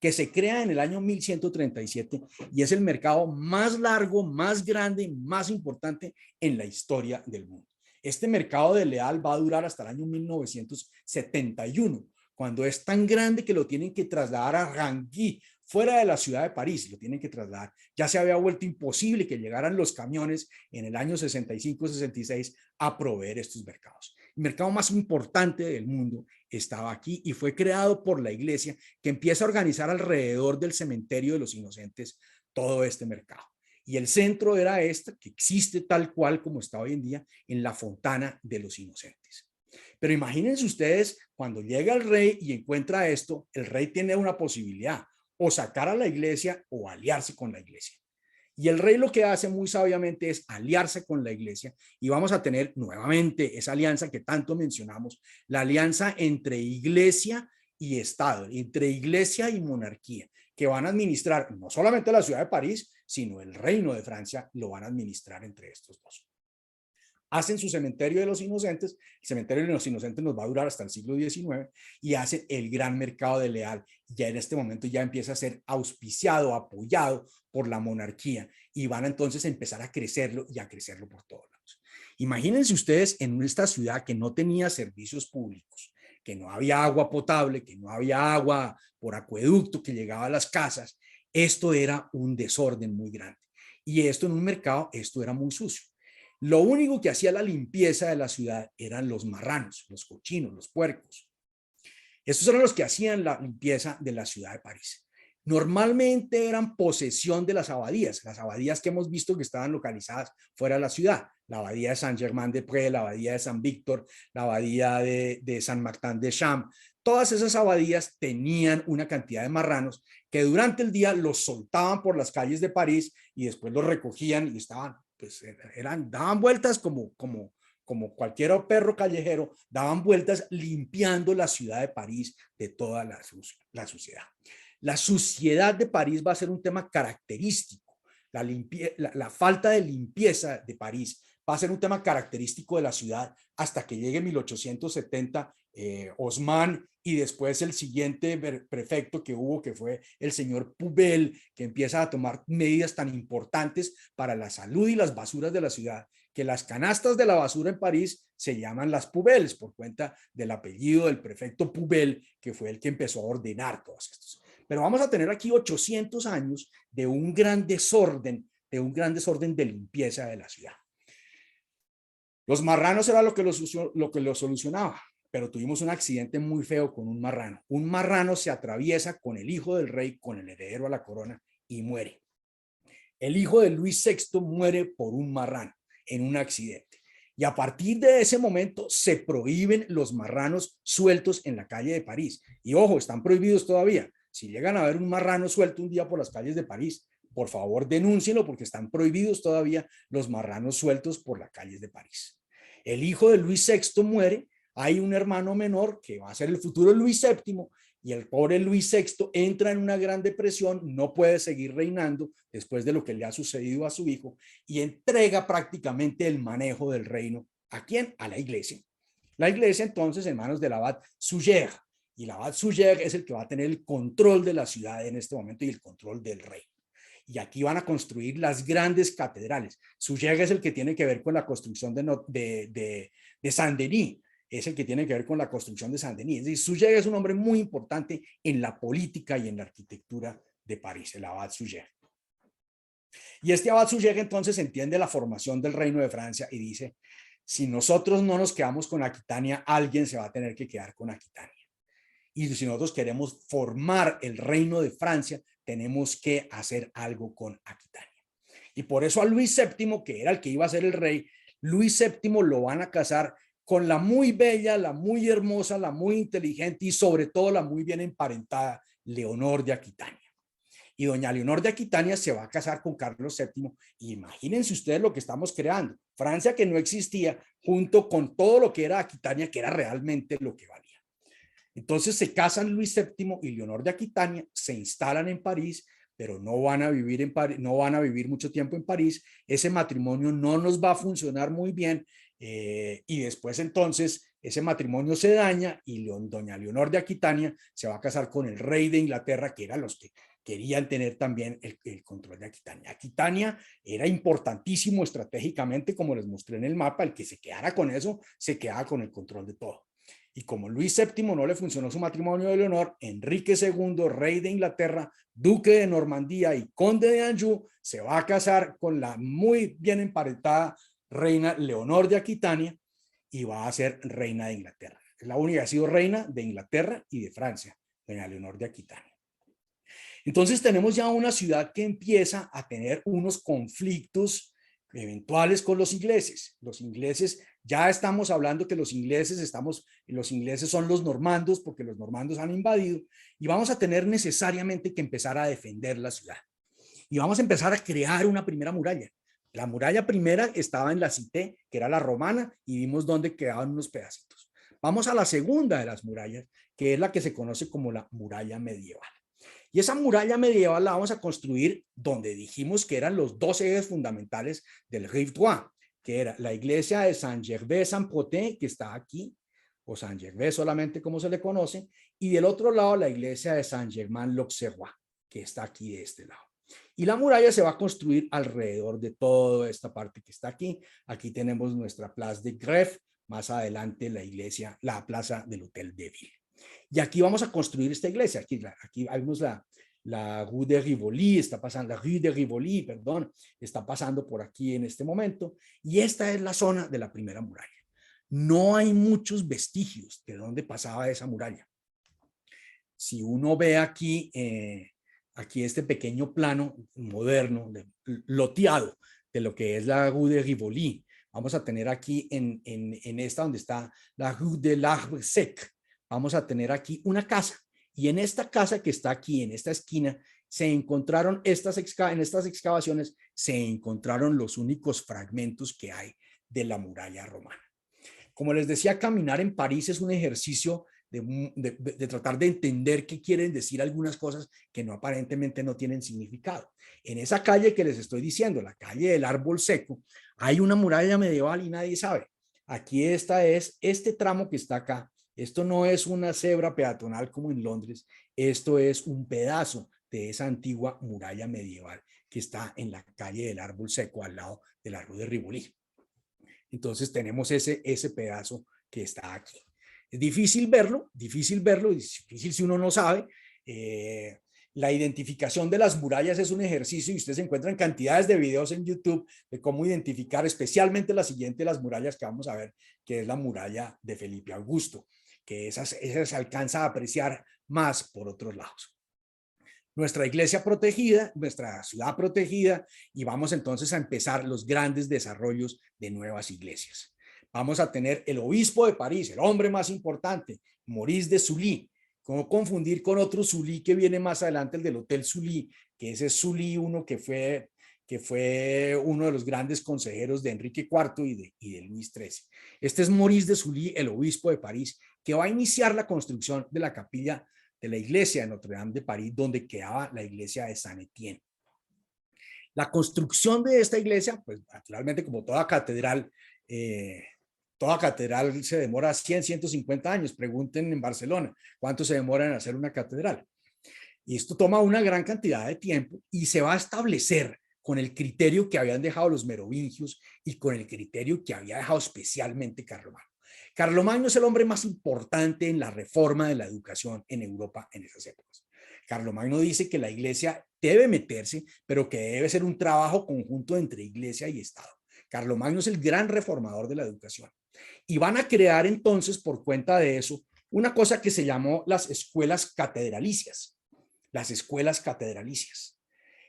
que se crea en el año 1137 y es el mercado más largo, más grande, más importante en la historia del mundo. Este mercado del Leal va a durar hasta el año 1971, cuando es tan grande que lo tienen que trasladar a Rangui, fuera de la ciudad de París, lo tienen que trasladar. Ya se había vuelto imposible que llegaran los camiones en el año 65-66 a proveer estos mercados. El mercado más importante del mundo estaba aquí y fue creado por la iglesia, que empieza a organizar alrededor del cementerio de los Inocentes todo este mercado. Y el centro era este, que existe tal cual como está hoy en día, en la Fontana de los Inocentes. Pero imagínense ustedes, cuando llega el rey y encuentra esto, el rey tiene una posibilidad, o sacar a la iglesia o aliarse con la iglesia. Y el rey lo que hace muy sabiamente es aliarse con la iglesia y vamos a tener nuevamente esa alianza que tanto mencionamos, la alianza entre iglesia y Estado, entre iglesia y monarquía, que van a administrar no solamente la ciudad de París, sino el reino de Francia, lo van a administrar entre estos dos. Hacen su cementerio de los Inocentes, el cementerio de los Inocentes nos va a durar hasta el siglo XIX, y hacen el gran mercado de Leal. Ya en este momento ya empieza a ser auspiciado, apoyado por la monarquía, y van a entonces a empezar a crecerlo y a crecerlo por todos lados. Imagínense ustedes en esta ciudad que no tenía servicios públicos, que no había agua potable, que no había agua por acueducto que llegaba a las casas. Esto era un desorden muy grande, y esto en un mercado, esto era muy sucio. Lo único que hacía la limpieza de la ciudad eran los marranos, los cochinos, los puercos. Estos eran los que hacían la limpieza de la ciudad de París. Normalmente eran posesión de las abadías que hemos visto que estaban localizadas fuera de la ciudad, la abadía de Saint-Germain-des-Prés, la abadía de San Víctor, la abadía de Saint-Martin-des-Champs. Todas esas abadías tenían una cantidad de marranos que durante el día los soltaban por las calles de París y después los recogían y estaban, pues daban vueltas como cualquier perro callejero, daban vueltas limpiando la ciudad de París de toda la suciedad. La suciedad de París va a ser un tema característico. La falta de limpieza de París va a ser un tema característico de la ciudad hasta que llegue 1870 Haussmann, y después el siguiente prefecto que hubo, que fue el señor Poubelle, que empieza a tomar medidas tan importantes para la salud y las basuras de la ciudad, que las canastas de la basura en París se llaman las poubelles por cuenta del apellido del prefecto Poubelle, que fue el que empezó a ordenar todos estos. Pero vamos a tener aquí 800 años de un gran desorden, de limpieza de la ciudad. Los marranos era lo que lo solucionaba, pero tuvimos un accidente muy feo con un marrano. Un marrano se atraviesa con el hijo del rey, con el heredero a la corona, y muere. El hijo de Luis VI muere por un marrano en un accidente. Y a partir de ese momento se prohíben los marranos sueltos en la calle de París. Y ojo, están prohibidos todavía. Si llegan a ver un marrano suelto un día por las calles de París, por favor denúncienlo, porque están prohibidos todavía los marranos sueltos por las calles de París. El hijo de Luis VI muere, hay un hermano menor que va a ser el futuro Luis VII, y el pobre Luis VI entra en una gran depresión, no puede seguir reinando después de lo que le ha sucedido a su hijo, y entrega prácticamente el manejo del reino. ¿A quién? A la iglesia. La iglesia entonces en manos del abad Suger, y el abad Suger es el que va a tener el control de la ciudad en este momento y el control del reino. Y aquí van a construir las grandes catedrales. Suger es el que tiene que ver con la construcción de Saint-Denis, es el que tiene que ver con la construcción de Saint-Denis. Es decir, Suger es un hombre muy importante en la política y en la arquitectura de París, el abad Suger. Y este abad Suger entonces entiende la formación del reino de Francia y dice, si nosotros no nos quedamos con Aquitania, alguien se va a tener que quedar con Aquitania. Y si nosotros queremos formar el reino de Francia, tenemos que hacer algo con Aquitania. Y por eso a Luis VII, que era el que iba a ser el rey, Luis VII lo van a casar con la muy bella, la muy hermosa, la muy inteligente y sobre todo la muy bien emparentada Leonor de Aquitania. Y doña Leonor de Aquitania se va a casar con Carlos VII. Imagínense ustedes lo que estamos creando. Francia que no existía, junto con todo lo que era Aquitania, que era realmente lo que valía. Entonces se casan Luis VII y Leonor de Aquitania, se instalan en París, pero no van a vivir en París, no van a vivir mucho tiempo en París. Ese matrimonio no nos va a funcionar muy bien, y después entonces ese matrimonio se daña y doña Leonor de Aquitania se va a casar con el rey de Inglaterra, que eran los que querían tener también el control de Aquitania. Aquitania era importantísimo estratégicamente, como les mostré en el mapa. El que se quedara con eso, se quedaba con el control de todo. Y como Luis VII no le funcionó su matrimonio de Leonor, Enrique II, rey de Inglaterra, duque de Normandía y conde de Anjou, se va a casar con la muy bien emparentada reina Leonor de Aquitania y va a ser reina de Inglaterra. Es la única que ha sido reina de Inglaterra y de Francia, doña Leonor de Aquitania. Entonces tenemos ya una ciudad que empieza a tener unos conflictos eventuales con los ingleses. Los ingleses, ya estamos hablando que los ingleses son los normandos, porque los normandos han invadido, y vamos a tener necesariamente que empezar a defender la ciudad. Y vamos a empezar a crear una primera muralla. La muralla primera estaba en la Cité, que era la romana, y vimos dónde quedaban unos pedacitos. Vamos a la segunda de las murallas, que es la que se conoce como la muralla medieval. Y esa muralla medieval la vamos a construir donde dijimos que eran los dos ejes fundamentales del Rive Droit, que era la iglesia de Saint-Gervais-Saint-Protais, que está aquí, o Saint-Gervais solamente como se le conoce, y del otro lado la iglesia de Saint-Germain-l'Auxerrois, que está aquí de este lado. Y la muralla se va a construir alrededor de toda esta parte que está aquí. Aquí tenemos nuestra Place de Grève, más adelante la iglesia, la plaza del Hotel de Ville. Y aquí vamos a construir esta iglesia. Aquí vemos la Rue de Rivoli, la Rue de Rivoli, perdón, está pasando por aquí en este momento. Y esta es la zona de la primera muralla. No hay muchos vestigios de dónde pasaba esa muralla. Si uno ve aquí, aquí este pequeño plano moderno, loteado, de lo que es la Rue de Rivoli, vamos a tener aquí en esta donde está la Rue de l'Arbre Sec, vamos a tener aquí una casa, y en esta casa que está aquí, en esta esquina, se encontraron en estas excavaciones, se encontraron los únicos fragmentos que hay de la muralla romana. Como les decía, caminar en París es un ejercicio de tratar de entender qué quieren decir algunas cosas que no aparentemente no tienen significado. En esa calle que les estoy diciendo, la calle del Árbol Seco, hay una muralla medieval y nadie sabe. Aquí este tramo que está acá. Esto no es una cebra peatonal como en Londres, esto es un pedazo de esa antigua muralla medieval que está en la calle del Árbol Seco al lado de la Rue de Rivoli. Entonces tenemos ese pedazo que está aquí. Es difícil verlo, es difícil si uno no sabe. La identificación de las murallas es un ejercicio y ustedes encuentran cantidades de videos en YouTube de cómo identificar especialmente la siguiente de las murallas que vamos a ver, que es la muralla de Felipe Augusto, que esa se alcanza a apreciar más por otros lados. Nuestra iglesia protegida, nuestra ciudad protegida, y vamos entonces a empezar los grandes desarrollos de nuevas iglesias. Vamos a tener el obispo de París, el hombre más importante, Maurice de Sully. ¿Cómo confundir con otro Sully que viene más adelante, el del Hotel Sully, que ese es Sully uno que fue uno de los grandes consejeros de Enrique IV y de Luis XIII. Este es Maurice de Sully, el obispo de París, que va a iniciar la construcción de la capilla de la iglesia de Notre Dame de París, donde quedaba la iglesia de Saint-Étienne. La construcción de esta iglesia, pues naturalmente como toda catedral se demora 100, 150 años. Pregunten en Barcelona cuánto se demora en hacer una catedral. Y esto toma una gran cantidad de tiempo y se va a establecer con el criterio que habían dejado los merovingios y con el criterio que había dejado especialmente Carlomagno. Carlomagno es el hombre más importante en la reforma de la educación en Europa en esas épocas. Carlomagno dice que la iglesia debe meterse, pero que debe ser un trabajo conjunto entre iglesia y Estado. Carlomagno es el gran reformador de la educación. Y van a crear entonces, por cuenta de eso, una cosa que se llamó las escuelas catedralicias. Las escuelas catedralicias.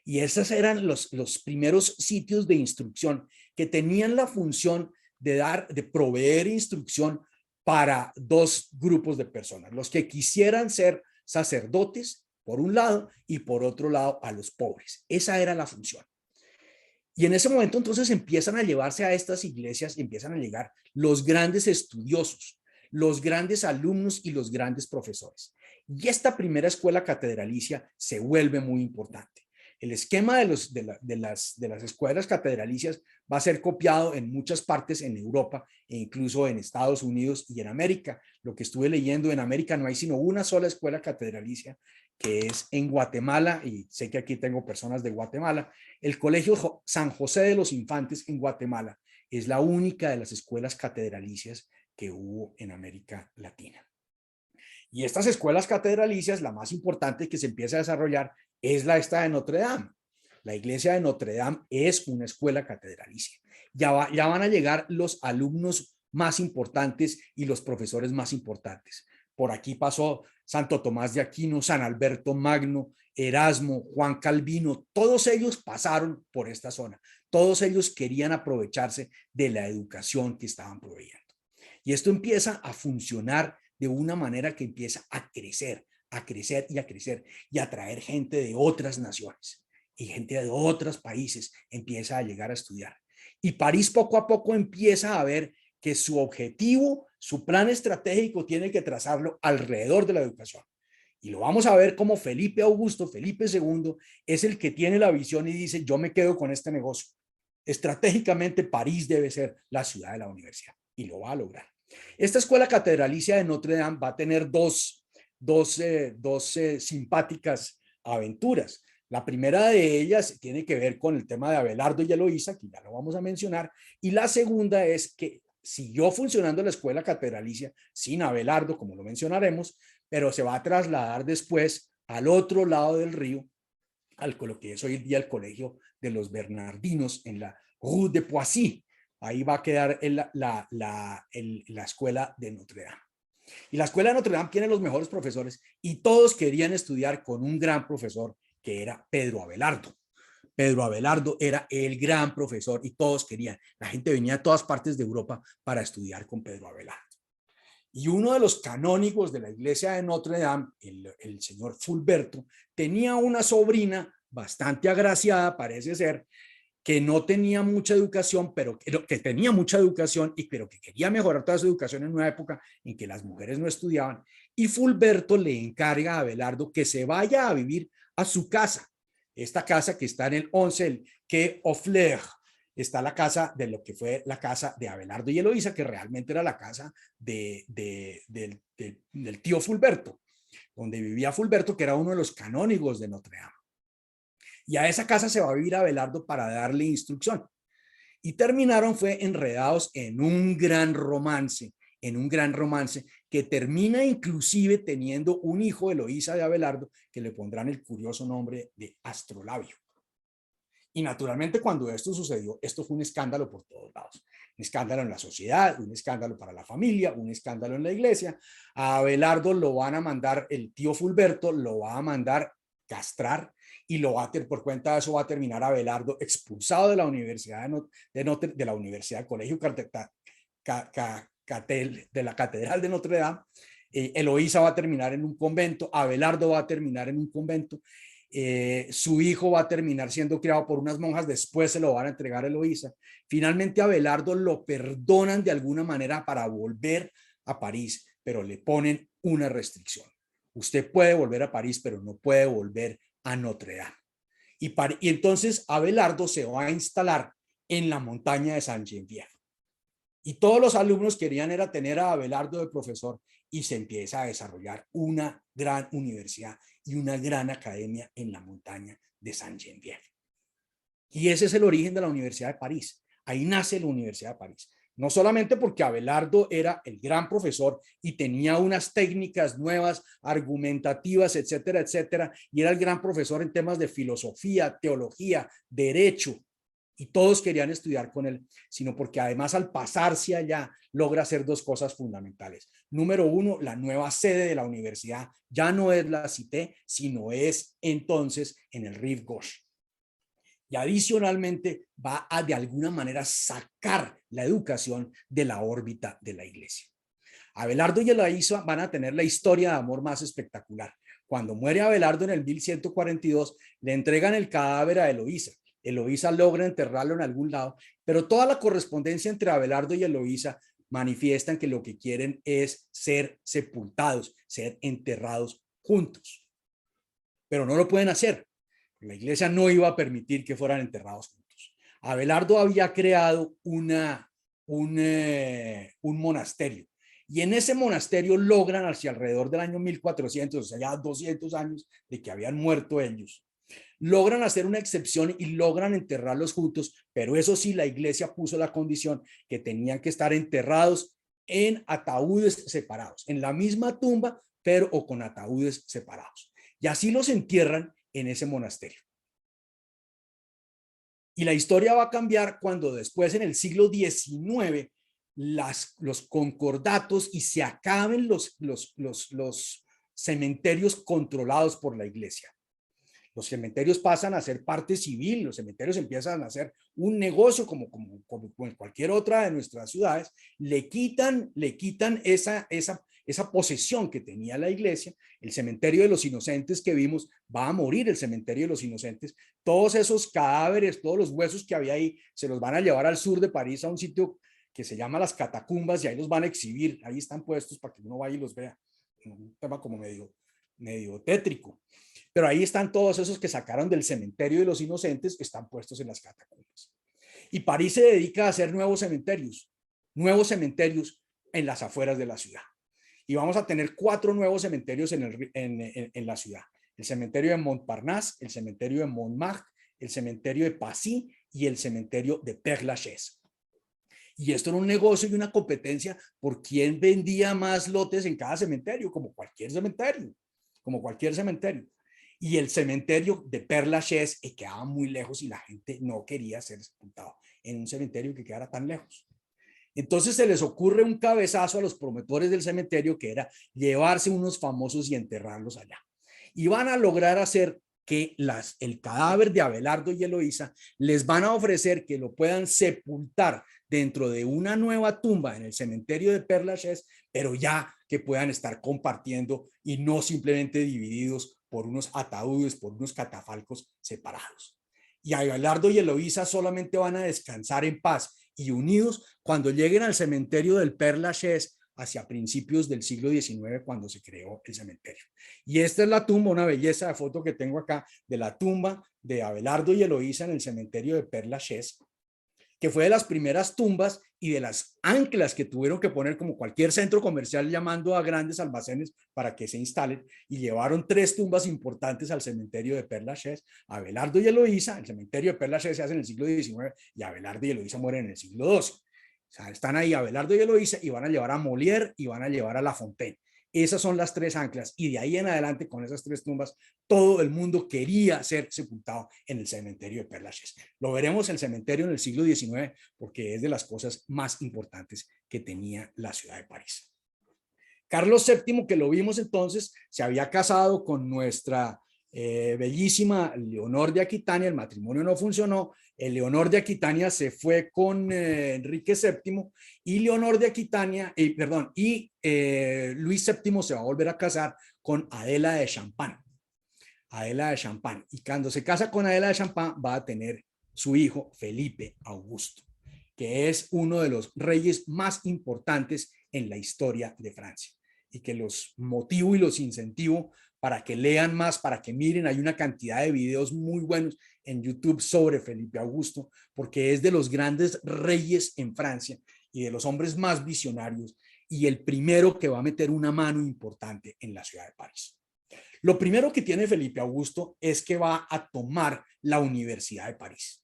Y esos eran los primeros sitios de instrucción que tenían la función de proveer instrucción para dos grupos de personas, los que quisieran ser sacerdotes por un lado y por otro lado a los pobres. Esa era la función. Y en ese momento entonces empiezan a llevarse a estas iglesias, empiezan a llegar los grandes estudiosos, los grandes alumnos y los grandes profesores. Y esta primera escuela catedralicia se vuelve muy importante. El esquema de las escuelas catedralicias va a ser copiado en muchas partes en Europa e incluso en Estados Unidos y en América. Lo que estuve leyendo, en América no hay sino una sola escuela catedralicia, que es en Guatemala, y sé que aquí tengo personas de Guatemala. El Colegio San José de los Infantes en Guatemala es la única de las escuelas catedralicias que hubo en América Latina. Y estas escuelas catedralicias, la más importante que se empieza a desarrollar es la esta de Notre Dame. La iglesia de Notre Dame es una escuela catedralicia. Ya van a llegar los alumnos más importantes y los profesores más importantes. Por aquí pasó Santo Tomás de Aquino, San Alberto Magno, Erasmo, Juan Calvino, todos ellos pasaron por esta zona. Todos ellos querían aprovecharse de la educación que estaban proveyendo. Y esto empieza a funcionar de una manera que empieza a crecer y a crecer y a atraer gente de otras naciones y gente de otros países empieza a llegar a estudiar. Y París poco a poco empieza a ver que su objetivo, su plan estratégico tiene que trazarlo alrededor de la educación. Y lo vamos a ver como Felipe Augusto, Felipe II, es el que tiene la visión y dice, yo me quedo con este negocio. Estratégicamente, París debe ser la ciudad de la universidad y lo va a lograr. Esta escuela catedralicia de Notre Dame va a tener dos simpáticas aventuras. La primera de ellas tiene que ver con el tema de Abelardo y Eloísa, que ya lo vamos a mencionar, y la segunda es que siguió funcionando la escuela catedralicia sin Abelardo, como lo mencionaremos, pero se va a trasladar después al otro lado del río, al lo que es hoy en día el colegio de los Bernardinos en la Rue de Poissy. Ahí va a quedar la escuela de Notre Dame. Y la escuela de Notre Dame tiene los mejores profesores y todos querían estudiar con un gran profesor que era Pedro Abelardo. Pedro Abelardo era el gran profesor y todos querían. La gente venía de todas partes de Europa para estudiar con Pedro Abelardo. Y uno de los canónigos de la iglesia de Notre Dame, el señor Fulberto, tenía una sobrina bastante agraciada, parece ser, que no tenía mucha educación, pero que tenía mucha educación, pero que quería mejorar toda su educación en una época en que las mujeres no estudiaban. Y Fulberto le encarga a Abelardo que se vaya a vivir a su casa. Esta casa que está en el 11, el Quai aux Fleurs, está la casa de lo que fue la casa de Abelardo y Eloísa, que realmente era la casa del tío Fulberto, donde vivía Fulberto, que era uno de los canónigos de Notre Dame. Y a esa casa se va a vivir Abelardo para darle instrucción. Y terminaron fue enredados en un gran romance que termina inclusive teniendo un hijo, Eloísa de Abelardo, que le pondrán el curioso nombre de Astrolabio. Y naturalmente cuando esto sucedió, esto fue un escándalo por todos lados. Un escándalo en la sociedad, un escándalo para la familia, un escándalo en la iglesia. A Abelardo lo van a mandar, el tío Fulberto lo va a mandar castrar y lo va a por cuenta de eso va a terminar Abelardo expulsado de la Universidad de la Universidad Colegio de la Catedral de Notre Dame. Eloísa va a terminar en un convento, Abelardo va a terminar en un convento. Su hijo va a terminar siendo criado por unas monjas, después se lo van a entregar a Eloísa. Finalmente a Abelardo lo perdonan de alguna manera para volver a París, pero le ponen una restricción. Usted puede volver a París, pero no puede volver a Notre Dame. Y entonces Abelardo se va a instalar en la montaña de Saint-Geneviève. Y todos los alumnos querían era tener a Abelardo de profesor y se empieza a desarrollar una gran universidad y una gran academia en la montaña de Saint-Geneviève. Y ese es el origen de la Universidad de París. Ahí nace la Universidad de París. No solamente porque Abelardo era el gran profesor y tenía unas técnicas nuevas, argumentativas, etcétera, etcétera, y era el gran profesor en temas de filosofía, teología, derecho, y todos querían estudiar con él, sino porque además al pasarse allá logra hacer dos cosas fundamentales. Número uno, la nueva sede de la universidad ya no es la Cité, sino es entonces en el Rive Gauche. Y adicionalmente va a de alguna manera sacar la educación de la órbita de la iglesia. Abelardo y Eloísa van a tener la historia de amor más espectacular. Cuando muere Abelardo en el 1142, le entregan el cadáver a Eloísa. Eloísa logra enterrarlo en algún lado, pero toda la correspondencia entre Abelardo y Eloísa manifiestan que lo que quieren es ser sepultados, ser enterrados juntos. Pero no lo pueden hacer. La iglesia no iba a permitir que fueran enterrados juntos. Abelardo había creado un monasterio. Y en ese monasterio logran hacia alrededor del año 1400, o sea, ya 200 años de que habían muerto ellos, logran hacer una excepción y logran enterrarlos juntos, pero eso sí, la iglesia puso la condición que tenían que estar enterrados en ataúdes separados, en la misma tumba, pero o con ataúdes separados. Y así los entierran en ese monasterio. Y la historia va a cambiar cuando después, en el siglo XIX, los concordatos y se acaben los cementerios controlados por la iglesia. Los cementerios pasan a ser parte civil, los cementerios empiezan a ser un negocio como en cualquier otra de nuestras ciudades, le quitan esa posesión que tenía la iglesia. El cementerio de los inocentes que vimos, va a morir el cementerio de los inocentes, todos esos cadáveres, todos los huesos que había ahí, se los van a llevar al sur de París a un sitio que se llama las Catacumbas y ahí los van a exhibir, ahí están puestos para que uno vaya y los vea, un tema como medio tétrico. Pero ahí están todos esos que sacaron del cementerio de los inocentes, que están puestos en las catacumbas. Y París se dedica a hacer nuevos cementerios en las afueras de la ciudad. Y vamos a tener 4 nuevos cementerios en la ciudad. El cementerio de Montparnasse, el cementerio de Montmartre, el cementerio de Passy y el cementerio de Père-Lachaise. Y esto era un negocio y una competencia por quién vendía más lotes en cada cementerio, como cualquier cementerio. Y el cementerio de Père-Lachaise quedaba muy lejos y la gente no quería ser sepultado en un cementerio que quedara tan lejos. Entonces se les ocurre un cabezazo a los promotores del cementerio, que era llevarse unos famosos y enterrarlos allá. Y van a lograr hacer que el cadáver de Abelardo y Eloísa les van a ofrecer que lo puedan sepultar dentro de una nueva tumba en el cementerio de Père-Lachaise, pero ya que puedan estar compartiendo y no simplemente divididos por unos ataúdes, por unos catafalcos separados. Y Abelardo y Eloísa solamente van a descansar en paz y unidos cuando lleguen al cementerio del Père-Lachaise hacia principios del siglo XIX, cuando se creó el cementerio. Y esta es la tumba, una belleza de foto que tengo acá de la tumba de Abelardo y Eloísa en el cementerio de Père-Lachaise, que fue de las primeras tumbas y de las anclas que tuvieron que poner, como cualquier centro comercial, llamando a grandes almacenes para que se instalen, y llevaron 3 tumbas importantes al cementerio de Père-Lachaise. Abelardo y Eloísa, el cementerio de Père-Lachaise se hace en el siglo XIX y Abelardo y Eloísa mueren en el siglo XII. O sea, están ahí Abelardo y Eloísa y van a llevar a Molière y van a llevar a La Fontaine. Esas son las 3 anclas, y de ahí en adelante, con esas 3 tumbas, todo el mundo quería ser sepultado en el cementerio de Père-Lachaise. Lo veremos el cementerio en el siglo XIX porque es de las cosas más importantes que tenía la ciudad de París. Carlos VII, que lo vimos entonces, se había casado con nuestra bellísima Leonor de Aquitania. El matrimonio no funcionó. Leonor de Aquitania se fue con Enrique VII y Leonor de Aquitania, Luis VII se va a volver a casar con Adela de Champagne. Adela de Champagne. Y cuando se casa con Adela de Champagne va a tener su hijo Felipe Augusto, que es uno de los reyes más importantes en la historia de Francia, y que los motivo y los incentivo para que lean más, para que miren. Hay una cantidad de videos muy buenos en YouTube sobre Felipe Augusto, porque es de los grandes reyes en Francia y de los hombres más visionarios, y el primero que va a meter una mano importante en la ciudad de París. Lo primero que tiene Felipe Augusto es que va a tomar la Universidad de París.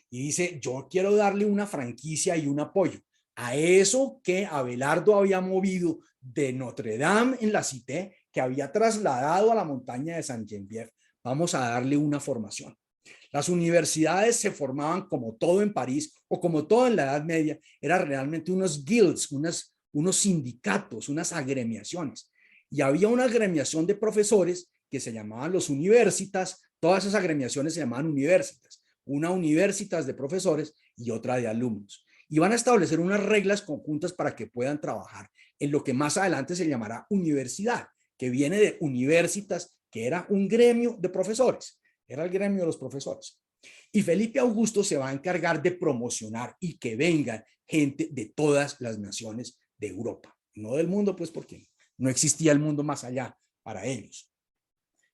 Y dice, yo quiero darle una franquicia y un apoyo a eso que Abelardo había movido de Notre Dame en la Cité, que había trasladado a la montaña de Saint-Geneviève. Vamos a darle una formación. Las universidades se formaban, como todo en París o como todo en la Edad Media, eran realmente unos guilds, unos sindicatos, unas agremiaciones. Y había una agremiación de profesores que se llamaban los universitas. Todas esas agremiaciones se llamaban universitas. Una universitas de profesores y otra de alumnos. Y van a establecer unas reglas conjuntas para que puedan trabajar en lo que más adelante se llamará universidad, que viene de universitas, que era un gremio de profesores. Era el gremio de los profesores. Y Felipe Augusto se va a encargar de promocionar y que vengan gente de todas las naciones de Europa, no del mundo, pues porque no existía el mundo más allá para ellos,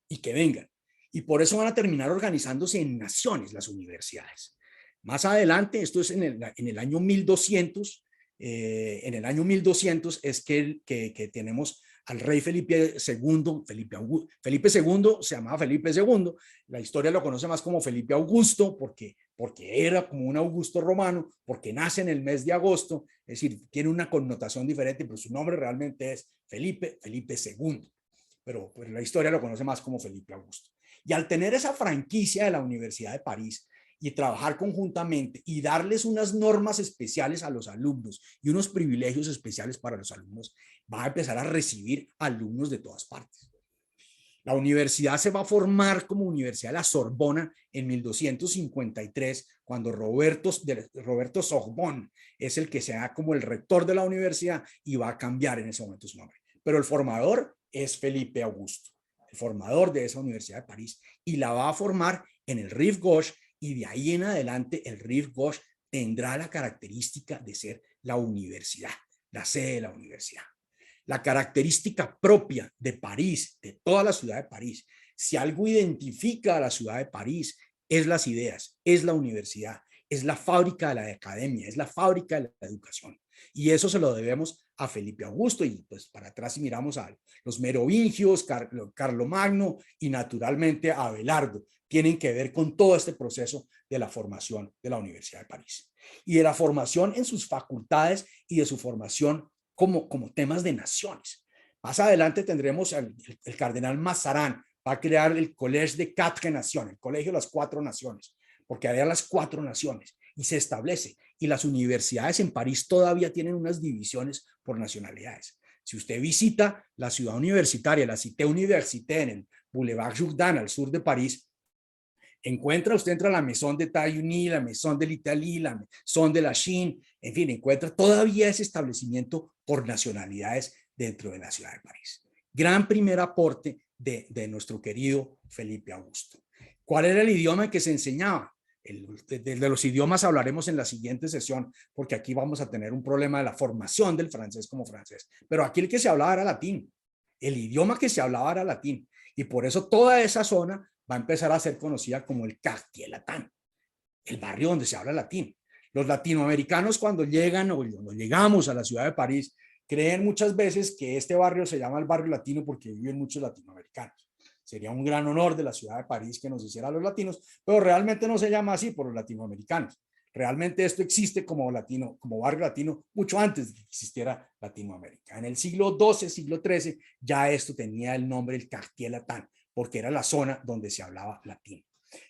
y que vengan. Y por eso van a terminar organizándose en naciones las universidades. Más adelante, esto es en el año 1200, en el año 1200 es que tenemos al rey Felipe II, Felipe II se llamaba Felipe II, la historia lo conoce más como Felipe Augusto, porque era como un Augusto romano, porque nace en el mes de agosto, es decir, tiene una connotación diferente, pero su nombre realmente es Felipe II, pero pues, la historia lo conoce más como Felipe Augusto. Y al tener esa franquicia de la Universidad de París, y trabajar conjuntamente y darles unas normas especiales a los alumnos y unos privilegios especiales para los alumnos, va a empezar a recibir alumnos de todas partes. La universidad se va a formar como Universidad de la Sorbona en 1253, cuando Roberto Sorbonne es el que sea como el rector de la universidad y va a cambiar en ese momento su nombre. Pero el formador es Felipe Augusto, el formador de esa Universidad de París, y la va a formar en el Rive Gauche, y de ahí en adelante el Rive Gauche tendrá la característica de ser la universidad, la sede de la universidad. La característica propia de París, de toda la ciudad de París, si algo identifica a la ciudad de París, es las ideas, es la universidad, es la fábrica de la academia, es la fábrica de la educación. Y eso se lo debemos a Felipe Augusto, y pues para atrás si miramos a los merovingios, Carlomagno y naturalmente a Abelardo, tienen que ver con todo este proceso de la formación de la Universidad de París y de la formación en sus facultades y de su formación como temas de naciones. Más adelante tendremos el cardenal Mazarin, va a crear el Collège de Quatre Nations, el Colegio de las Cuatro Naciones, porque había las cuatro naciones y se establece. Y las universidades en París todavía tienen unas divisiones por nacionalidades. Si usted visita la ciudad universitaria, la Cité Universitaire en el Boulevard Jourdan, al sur de París, usted entra a la Maison de Taille, la Maison de l'Italie, la Maison de la Chine, en fin, encuentra todavía ese establecimiento por nacionalidades dentro de la ciudad de París. Gran primer aporte de nuestro querido Felipe Augusto. ¿Cuál era el idioma en que se enseñaba? De los idiomas hablaremos en la siguiente sesión, porque aquí vamos a tener un problema de la formación del francés como francés. Pero aquí el que se hablaba era latín. El idioma que se hablaba era latín. Y por eso toda esa zona va a empezar a ser conocida como el Quartier Latin, el barrio donde se habla latín. Los latinoamericanos cuando llegan o cuando llegamos a la ciudad de París, creen muchas veces que este barrio se llama el barrio latino porque viven muchos latinoamericanos. Sería un gran honor de la ciudad de París que nos hiciera a los latinos, pero realmente no se llama así por los latinoamericanos. Realmente esto existe como barrio latino mucho antes de que existiera Latinoamérica. En el siglo XII, siglo XIII, ya esto tenía el nombre del Quartier Latin, porque era la zona donde se hablaba latín.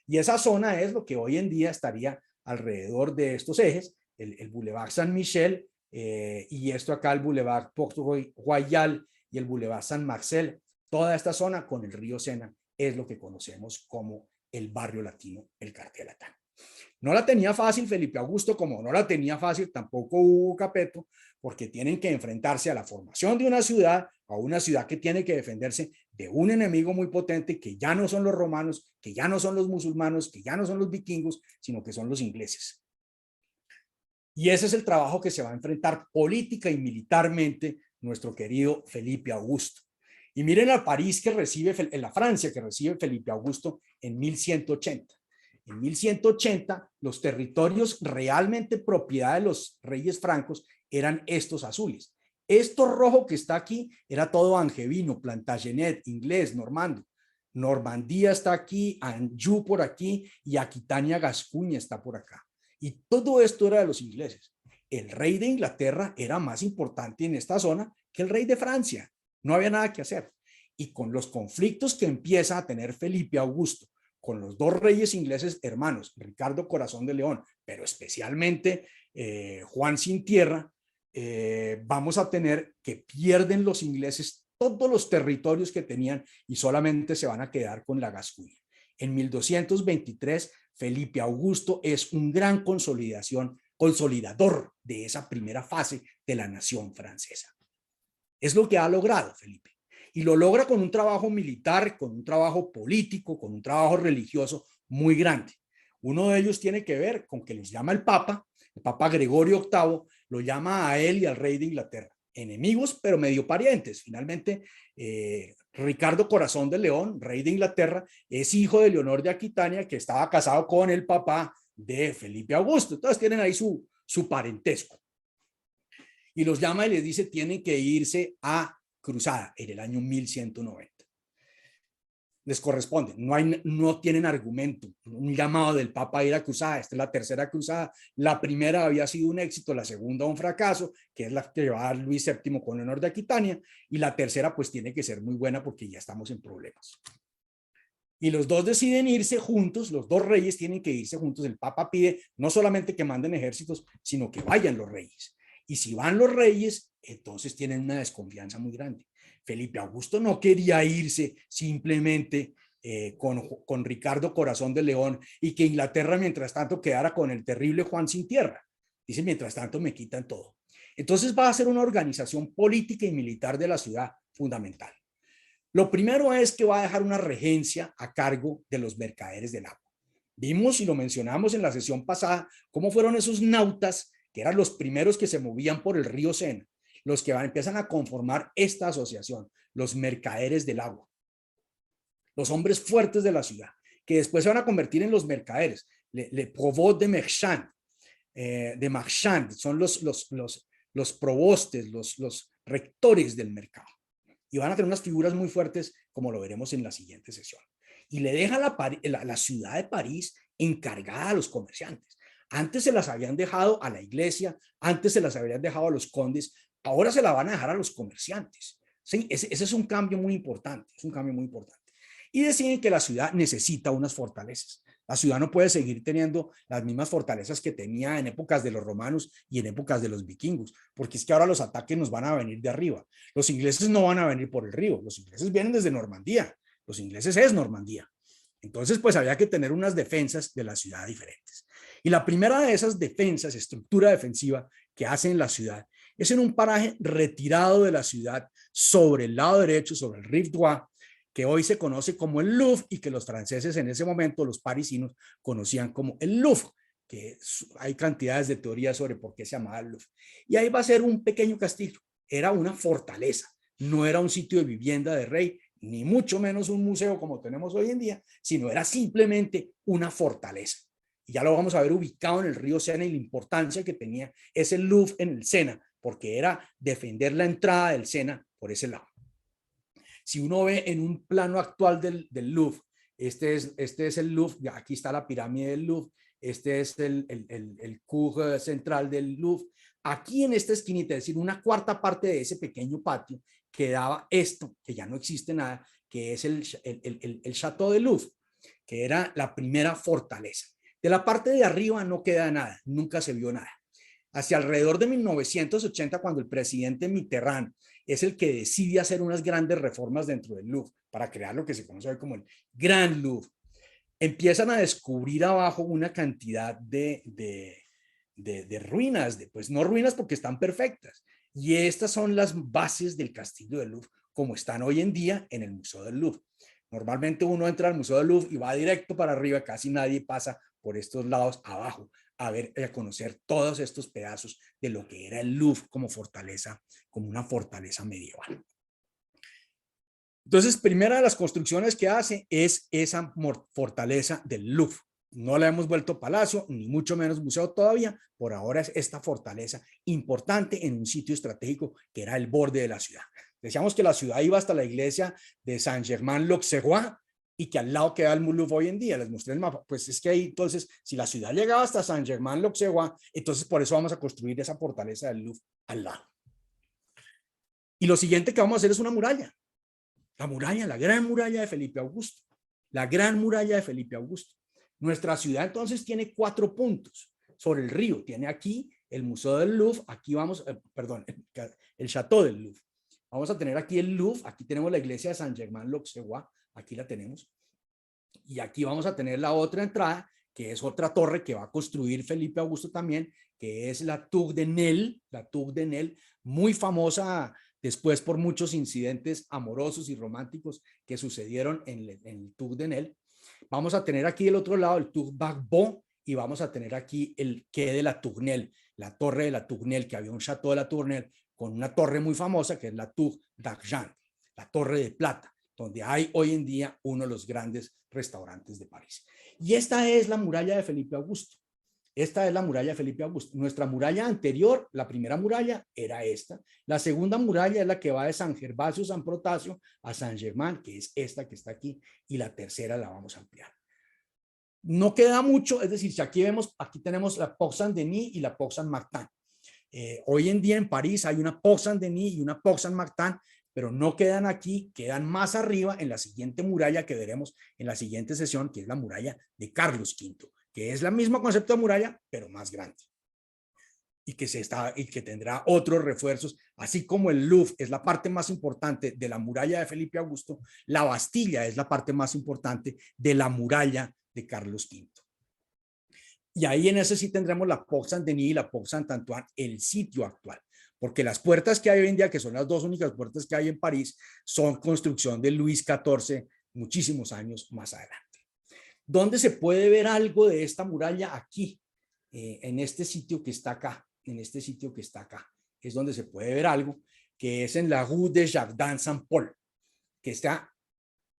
Y esa zona es lo que hoy en día estaría alrededor de estos ejes, el Boulevard Saint-Michel, y esto acá el Boulevard Port-Royal y el Boulevard Saint-Marcel. Toda esta zona con el río Sena es lo que conocemos como el barrio latino, el Quartier Latin. No la tenía fácil Felipe Augusto, como no la tenía fácil tampoco Hugo Capeto, porque tienen que enfrentarse a la formación de una ciudad, a una ciudad que tiene que defenderse de un enemigo muy potente que ya no son los romanos, que ya no son los musulmanes, que ya no son los vikingos, sino que son los ingleses. Y ese es el trabajo que se va a enfrentar política y militarmente nuestro querido Felipe Augusto. Y miren a París que recibe, en la Francia que recibe Felipe Augusto en 1180. En 1180, los territorios realmente propiedad de los reyes francos eran estos azules. Esto rojo que está aquí era todo angevino, Plantagenet, inglés, normando. Normandía está aquí, Anjou por aquí y Aquitania, Gascuña está por acá. Y todo esto era de los ingleses. El rey de Inglaterra era más importante en esta zona que el rey de Francia. No había nada que hacer. Y con los conflictos que empieza a tener Felipe Augusto con los dos reyes ingleses hermanos, Ricardo Corazón de León, pero especialmente Juan Sin Tierra, vamos a tener que pierden los ingleses todos los territorios que tenían y solamente se van a quedar con la Gascuña. En 1223, Felipe Augusto es un gran consolidador de esa primera fase de la nación francesa. Es lo que ha logrado Felipe. Y lo logra con un trabajo militar, con un trabajo político, con un trabajo religioso muy grande. Uno de ellos tiene que ver con que los llama el Papa Gregorio VIII, lo llama a él y al rey de Inglaterra, enemigos pero medio parientes. Finalmente, Ricardo Corazón de León, rey de Inglaterra, es hijo de Leonor de Aquitania, que estaba casado con el papá de Felipe Augusto. Entonces tienen ahí su parentesco. Y los llama y les dice, tienen que irse a cruzada en el año 1190. Les corresponde, no tienen argumento, un llamado del Papa a ir a cruzada. Esta es la tercera cruzada. La primera había sido un éxito, la segunda un fracaso, que es la que llevaba Luis VII con Leonor de Aquitania, y la tercera pues tiene que ser muy buena porque ya estamos en problemas. Y los dos deciden irse juntos, los dos reyes tienen que irse juntos. El Papa pide no solamente que manden ejércitos, sino que vayan los reyes. Y si van los reyes, entonces tienen una desconfianza muy grande. Felipe Augusto no quería irse simplemente con Ricardo Corazón de León y que Inglaterra mientras tanto quedara con el terrible Juan sin tierra. Dice, mientras tanto me quitan todo. Entonces va a ser una organización política y militar de la ciudad fundamental. Lo primero es que va a dejar una regencia a cargo de los mercaderes del agua. Vimos y lo mencionamos en la sesión pasada cómo fueron esos nautas que eran los primeros que se movían por el río Sena, los que empiezan a conformar esta asociación, los mercaderes del agua, los hombres fuertes de la ciudad, que después se van a convertir en los mercaderes, le provost de Marchand, son los probostes, los rectores del mercado. Y van a tener unas figuras muy fuertes, como lo veremos en la siguiente sesión. Y le deja la ciudad de París encargada a los comerciantes. Antes se las habían dejado a la iglesia, antes se las habían dejado a los condes, ahora se la van a dejar a los comerciantes. ¿Sí? Ese es un cambio muy importante, es un cambio muy importante. Y deciden que la ciudad necesita unas fortalezas. La ciudad no puede seguir teniendo las mismas fortalezas que tenía en épocas de los romanos y en épocas de los vikingos, porque es que ahora los ataques nos van a venir de arriba. Los ingleses no van a venir por el río, los ingleses vienen desde Normandía, los ingleses es Normandía. Entonces, pues había que tener unas defensas de la ciudad diferentes. Y la primera de esas defensas, estructura defensiva que hacen la ciudad, es en un paraje retirado de la ciudad, sobre el lado derecho, sobre el Rive Droit, que hoy se conoce como el Louvre y que los franceses en ese momento, los parisinos, conocían como el Louvre, que hay cantidades de teorías sobre por qué se llamaba el Louvre. Y ahí va a ser un pequeño castillo, era una fortaleza, no era un sitio de vivienda de rey, ni mucho menos un museo como tenemos hoy en día, sino era simplemente una fortaleza. Y ya lo vamos a ver ubicado en el río Sena y la importancia que tenía ese Louvre en el Sena, porque era defender la entrada del Sena por ese lado. Si uno ve en un plano actual del Louvre, este es el Louvre, aquí está la pirámide del Louvre, este es el cour central del Louvre. Aquí en esta esquinita, es decir, una cuarta parte de ese pequeño patio, quedaba esto, que ya no existe nada, que es el Château de Louvre, que era la primera fortaleza. De la parte de arriba no queda nada, nunca se vio nada. Hacia alrededor de 1980, cuando el presidente Mitterrand es el que decide hacer unas grandes reformas dentro del Louvre para crear lo que se conoce hoy como el Gran Louvre, empiezan a descubrir abajo una cantidad de ruinas, pues no ruinas porque están perfectas. Y estas son las bases del castillo del Louvre, como están hoy en día en el Museo del Louvre. Normalmente uno entra al Museo del Louvre y va directo para arriba, casi nadie pasa por estos lados abajo a conocer todos estos pedazos de lo que era el Louvre como fortaleza, como una fortaleza medieval. Entonces, primera de las construcciones que hace es esa fortaleza del Louvre. No la hemos vuelto palacio, ni mucho menos museo todavía. Por ahora es esta fortaleza importante en un sitio estratégico que era el borde de la ciudad. Decíamos que la ciudad iba hasta la iglesia de Saint-Germain-l'Auxerrois y que al lado queda el Louvre hoy en día. Les mostré el mapa. Pues es que ahí, entonces, si la ciudad llegaba hasta Saint-Germain-l'Auxerrois, entonces por eso vamos a construir esa fortaleza del Louvre al lado. Y lo siguiente que vamos a hacer es una muralla. La muralla, la gran muralla de Felipe Augusto. La gran muralla de Felipe Augusto. Nuestra ciudad entonces tiene 4 puntos sobre el río. Tiene aquí el Museo del Louvre, aquí vamos, perdón, el Château del Louvre. Vamos a tener aquí el Louvre, aquí tenemos la iglesia de Saint-Germain-l'Auxerrois, aquí la tenemos. Y aquí vamos a tener la otra entrada, que es otra torre que va a construir Felipe Augusto también, que es la Tour de Nesle, muy famosa después por muchos incidentes amorosos y románticos que sucedieron en el Tour de Nesle. Vamos a tener aquí del otro lado el Tour Bagbo y vamos a tener aquí el Quai de la Tournelle, la torre de la Tournelle, que había un Chateau de la Tournelle con una torre muy famosa que es la Tour d'Argent, la torre de plata, donde hay hoy en día uno de los grandes restaurantes de París. Y esta es la muralla de Felipe Augusto. Esta es la muralla de Felipe Augusto. Nuestra muralla anterior, la primera muralla, era esta. La segunda muralla es la que va de San Gervasio, San Protasio a San Germán, que es esta que está aquí. Y la tercera la vamos a ampliar. No queda mucho, es decir, si aquí vemos, aquí tenemos la Porte Saint-Denis y la Porte Saint-Martin. Hoy en día en París hay una Porte Saint-Denis y una Porte Saint-Martin, pero no quedan aquí, quedan más arriba en la siguiente muralla que veremos en la siguiente sesión, que es la muralla de Carlos V, que es el mismo concepto de muralla, pero más grande. Y que tendrá otros refuerzos, así como el Louvre es la parte más importante de la muralla de Felipe Augusto, la Bastilla es la parte más importante de la muralla de Carlos V. Y ahí en ese sí tendremos la Porte Saint-Denis y la Porte Saint-Antoine, el sitio actual. Porque las puertas que hay hoy en día, que son las dos únicas puertas que hay en París, son construcción de Luis XIV muchísimos años más adelante. ¿Dónde se puede ver algo de esta muralla? Aquí, en este sitio que está acá, es donde se puede ver algo, que es en la Rue de Jardin Saint-Paul, que está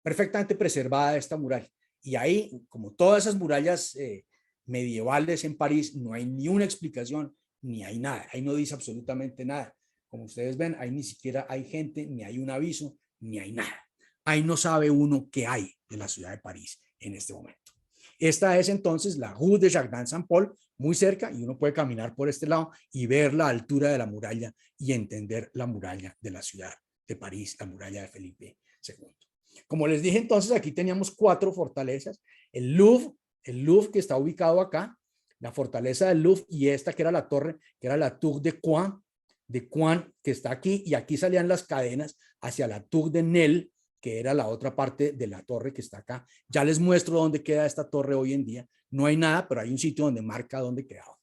perfectamente preservada esta muralla. Y ahí, como todas esas murallas medievales en París, no hay ni una explicación, ni hay nada. Ahí no dice absolutamente nada. Como ustedes ven, ahí ni siquiera hay gente, ni hay un aviso, ni hay nada. Ahí no sabe uno qué hay de la ciudad de París en este momento. Esta es entonces la Rue de Jardin Saint-Paul, muy cerca, y uno puede caminar por este lado y ver la altura de la muralla y entender la muralla de la ciudad de París, la muralla de Felipe II. Como les dije entonces, aquí teníamos 4 fortalezas, el Louvre que está ubicado acá, la fortaleza del Louvre y esta que era la torre, que era la Tour de Coin, que está aquí, y aquí salían las cadenas hacia la Tour de Nesle, que era la otra parte de la torre que está acá. Ya les muestro dónde queda esta torre hoy en día. No hay nada, pero hay un sitio donde marca dónde quedaba.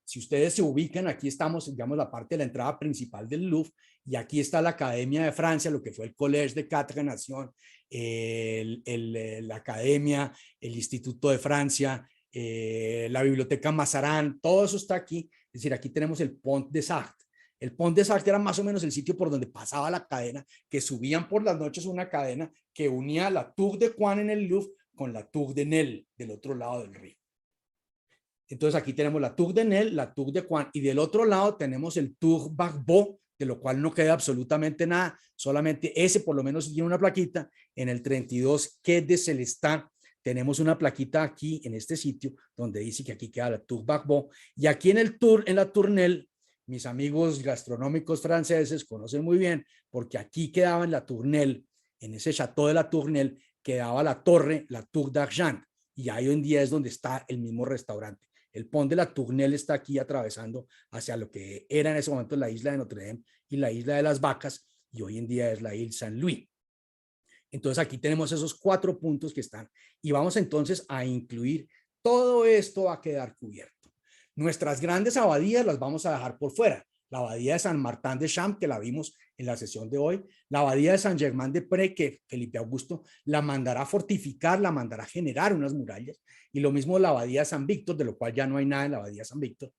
Si ustedes se ubican, aquí estamos, digamos, la parte de la entrada principal del Louvre, y aquí está la Academia de Francia, lo que fue el Collège de Quatre Nations, la Academia, el Instituto de Francia, la Biblioteca Mazarin, todo eso está aquí. Es decir, aquí tenemos el Pont des Arts. El Pont des Arts era más o menos el sitio por donde pasaba la cadena, que subían por las noches una cadena que unía la Tour de Coin en el Louvre con la Tour de Nesle del otro lado del río. Entonces aquí tenemos la Tour de Nesle, la Tour de Coin, y del otro lado tenemos el Tour Bagbo, de lo cual no queda absolutamente nada, solamente ese por lo menos tiene una plaquita. En el 32 Quai de Celestin tenemos una plaquita aquí en este sitio donde dice que aquí queda la Tour Bagbo, y aquí en el Tour, en la Tournelle, mis amigos gastronómicos franceses conocen muy bien, porque aquí quedaba en la Tournelle, en ese Chateau de la Tournelle, quedaba la torre, la Tour d'Argent, y ahí hoy en día es donde está el mismo restaurante. El Pont de la Tournelle está aquí atravesando hacia lo que era en ese momento la isla de Notre Dame y la isla de las Vacas, y hoy en día es la isla Saint-Louis. Entonces aquí tenemos esos 4 puntos que están, y vamos entonces a incluir todo esto, va a quedar cubierto. Nuestras grandes abadías las vamos a dejar por fuera. La abadía de San Martin de Champs, que la vimos en la sesión de hoy, la abadía de Saint Germain des Prés, que Felipe Augusto la mandará a fortificar, la mandará a generar unas murallas, y lo mismo la abadía de San Víctor, de lo cual ya no hay nada en la abadía de San Víctor,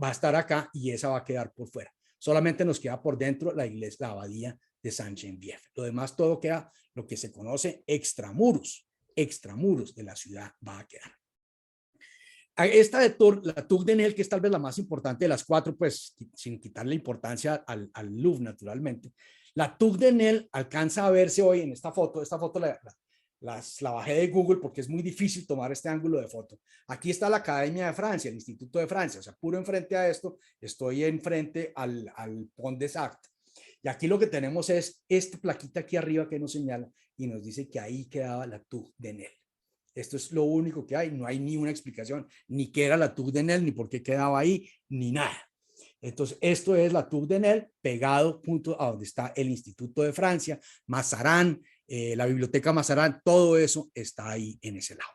va a estar acá y esa va a quedar por fuera. Solamente nos queda por dentro la iglesia, la abadía de Saint-Geneviève. Lo demás todo queda lo que se conoce extramuros de la ciudad va a quedar. Esta de la Tour de Nesle, que es tal vez la más importante de las 4, pues sin quitarle importancia al Louvre, naturalmente. La Tour de Nesle alcanza a verse hoy en esta foto la bajé de Google porque es muy difícil tomar este ángulo de foto. Aquí está la Academia de Francia, el Instituto de Francia, o sea, puro enfrente a esto, estoy enfrente al Pont des Arts. Y aquí lo que tenemos es esta plaquita aquí arriba que nos señala y nos dice que ahí quedaba la Tour de Nesle. Esto es lo único que hay, no hay ni una explicación, ni qué era la Tour de Nesle, ni por qué quedaba ahí, ni nada. Entonces, esto es la Tour de Nesle, pegado junto a donde está el Instituto de Francia, Mazarin, la Biblioteca Mazarin, todo eso está ahí en ese lado.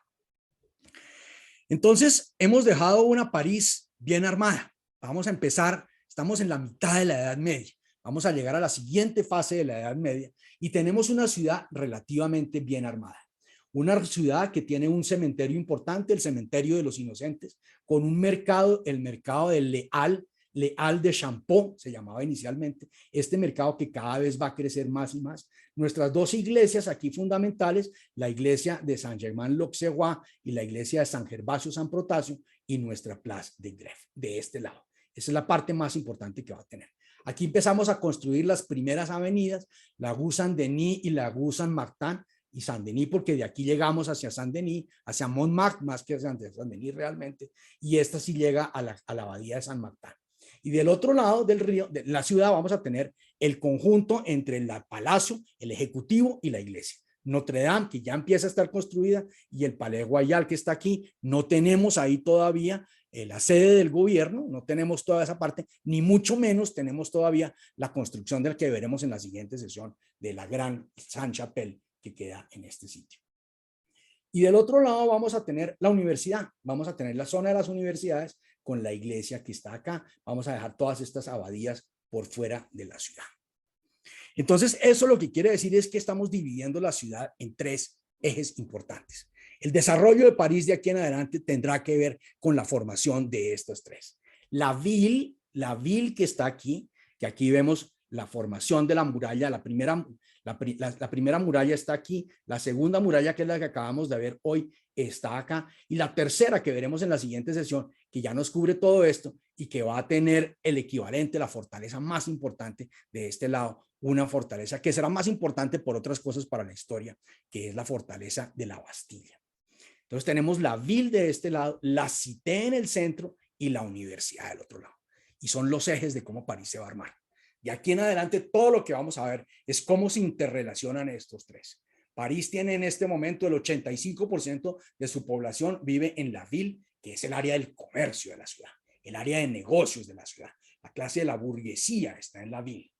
Entonces, hemos dejado una París bien armada. Vamos a empezar, estamos en la mitad de la Edad Media. Vamos a llegar a la siguiente fase de la Edad Media y tenemos una ciudad relativamente bien armada. Una ciudad que tiene un cementerio importante, el cementerio de los inocentes, con un mercado, el mercado de Leal de Champeau, se llamaba inicialmente, este mercado que cada vez va a crecer más y más. Nuestras dos iglesias aquí fundamentales, la iglesia de Saint-Germain-l'Auxerrois y la iglesia de San Gervasio San Protasio, y nuestra Place de Grève, de este lado. Esa es la parte más importante que va a tener. Aquí empezamos a construir las primeras avenidas, la Rue Saint-Denis y la Rue Saint-Martin, y Saint-Denis, porque de aquí llegamos hacia Saint-Denis, hacia Montmartre, más que hacia Saint-Denis realmente, y esta sí llega a la abadía de Saint-Martin. Y del otro lado del río, de la ciudad, vamos a tener el conjunto entre el palacio, el ejecutivo y la iglesia. Notre Dame, que ya empieza a estar construida, y el Palais Royal, que está aquí. No tenemos ahí todavía la sede del gobierno, no tenemos toda esa parte, ni mucho menos tenemos todavía la construcción del que veremos en la siguiente sesión de la Gran Sainte-Chapelle, que queda en este sitio. Y del otro lado vamos a tener la universidad, vamos a tener la zona de las universidades con la iglesia que está acá. Vamos a dejar todas estas abadías por fuera de la ciudad. Entonces, eso lo que quiere decir es que estamos dividiendo la ciudad en tres ejes importantes. El desarrollo de París de aquí en adelante tendrá que ver con la formación de estos tres. La ville que está aquí, que aquí vemos la formación de la muralla, la primera muralla está aquí, la segunda muralla, que es la que acabamos de ver hoy, está acá, y la tercera que veremos en la siguiente sesión, que ya nos cubre todo esto y que va a tener el equivalente, la fortaleza más importante de este lado, una fortaleza que será más importante por otras cosas para la historia, que es la fortaleza de la Bastilla. Entonces tenemos la ville de este lado, la Cité en el centro y la universidad del otro lado. Y son los ejes de cómo París se va a armar. De aquí en adelante todo lo que vamos a ver es cómo se interrelacionan estos tres. París tiene en este momento el 85% de su población vive en la ville, que es el área del comercio de la ciudad, el área de negocios de la ciudad. La clase de la burguesía está en la ville.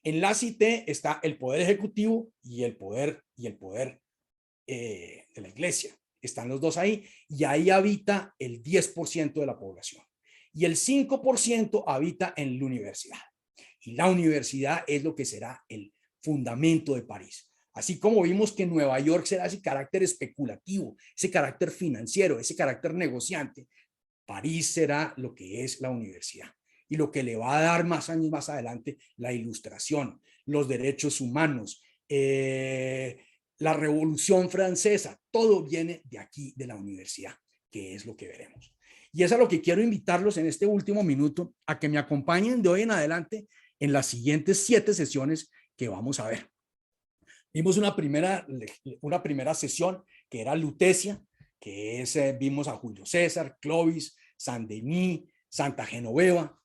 En la Cité está el poder ejecutivo y el poder de la iglesia. Están los dos ahí, y ahí habita el 10% de la población. Y el 5% habita en la universidad. Y la universidad es lo que será el fundamento de París. Así como vimos que Nueva York será ese carácter especulativo, ese carácter financiero, ese carácter negociante, París será lo que es la universidad y lo que le va a dar más años más adelante la ilustración, los derechos humanos, la Revolución Francesa, todo viene de aquí, de la universidad, que es lo que veremos. Y es a lo que quiero invitarlos en este último minuto, a que me acompañen de hoy en adelante en las siguientes 7 sesiones que vamos a ver. Vimos una primera sesión que era Lutecia, que es, vimos a Julio César, Clovis, Saint-Denis, Santa Genoveva,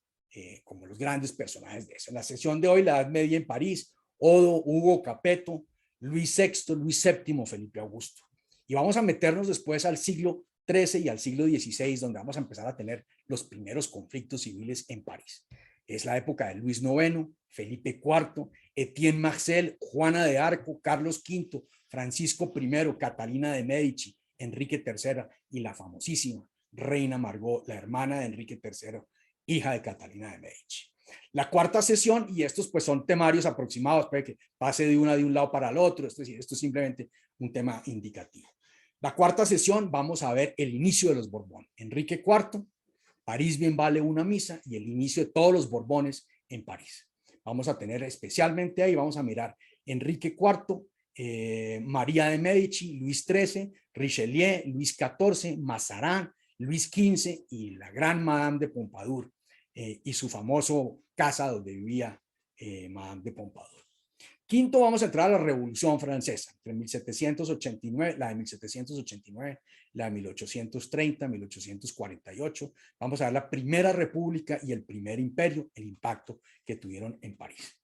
como los grandes personajes de eso. En la sesión de hoy, la Edad Media en París, Odo, Hugo Capeto, Luis VI, Luis VII, Felipe Augusto. Y vamos a meternos después al siglo XIII y al siglo XVI, donde vamos a empezar a tener los primeros conflictos civiles en París. Es la época de Luis IX, Felipe IV, Etienne Marcel, Juana de Arco, Carlos V, Francisco I, Catalina de Medici, Enrique III y la famosísima Reina Margot, la hermana de Enrique III, hija de Catalina de Medici. La cuarta sesión, y estos pues son temarios aproximados, puede que pase de un lado para el otro, es decir, esto es simplemente un tema indicativo. La cuarta sesión vamos a ver el inicio de los Borbón. Enrique IV, París bien vale una misa, y el inicio de todos los Borbones en París. Vamos a tener especialmente ahí, vamos a mirar Enrique IV, María de Medici, Luis XIII, Richelieu, Luis XIV, Mazarin, Luis XV y la gran Madame de Pompadour, y su famoso casa donde vivía Madame de Pompadour. Quinto, vamos a entrar a la Revolución Francesa, entre 1789, la de 1789, la de 1830, 1848. Vamos a ver la Primera República y el Primer Imperio, el impacto que tuvieron en París.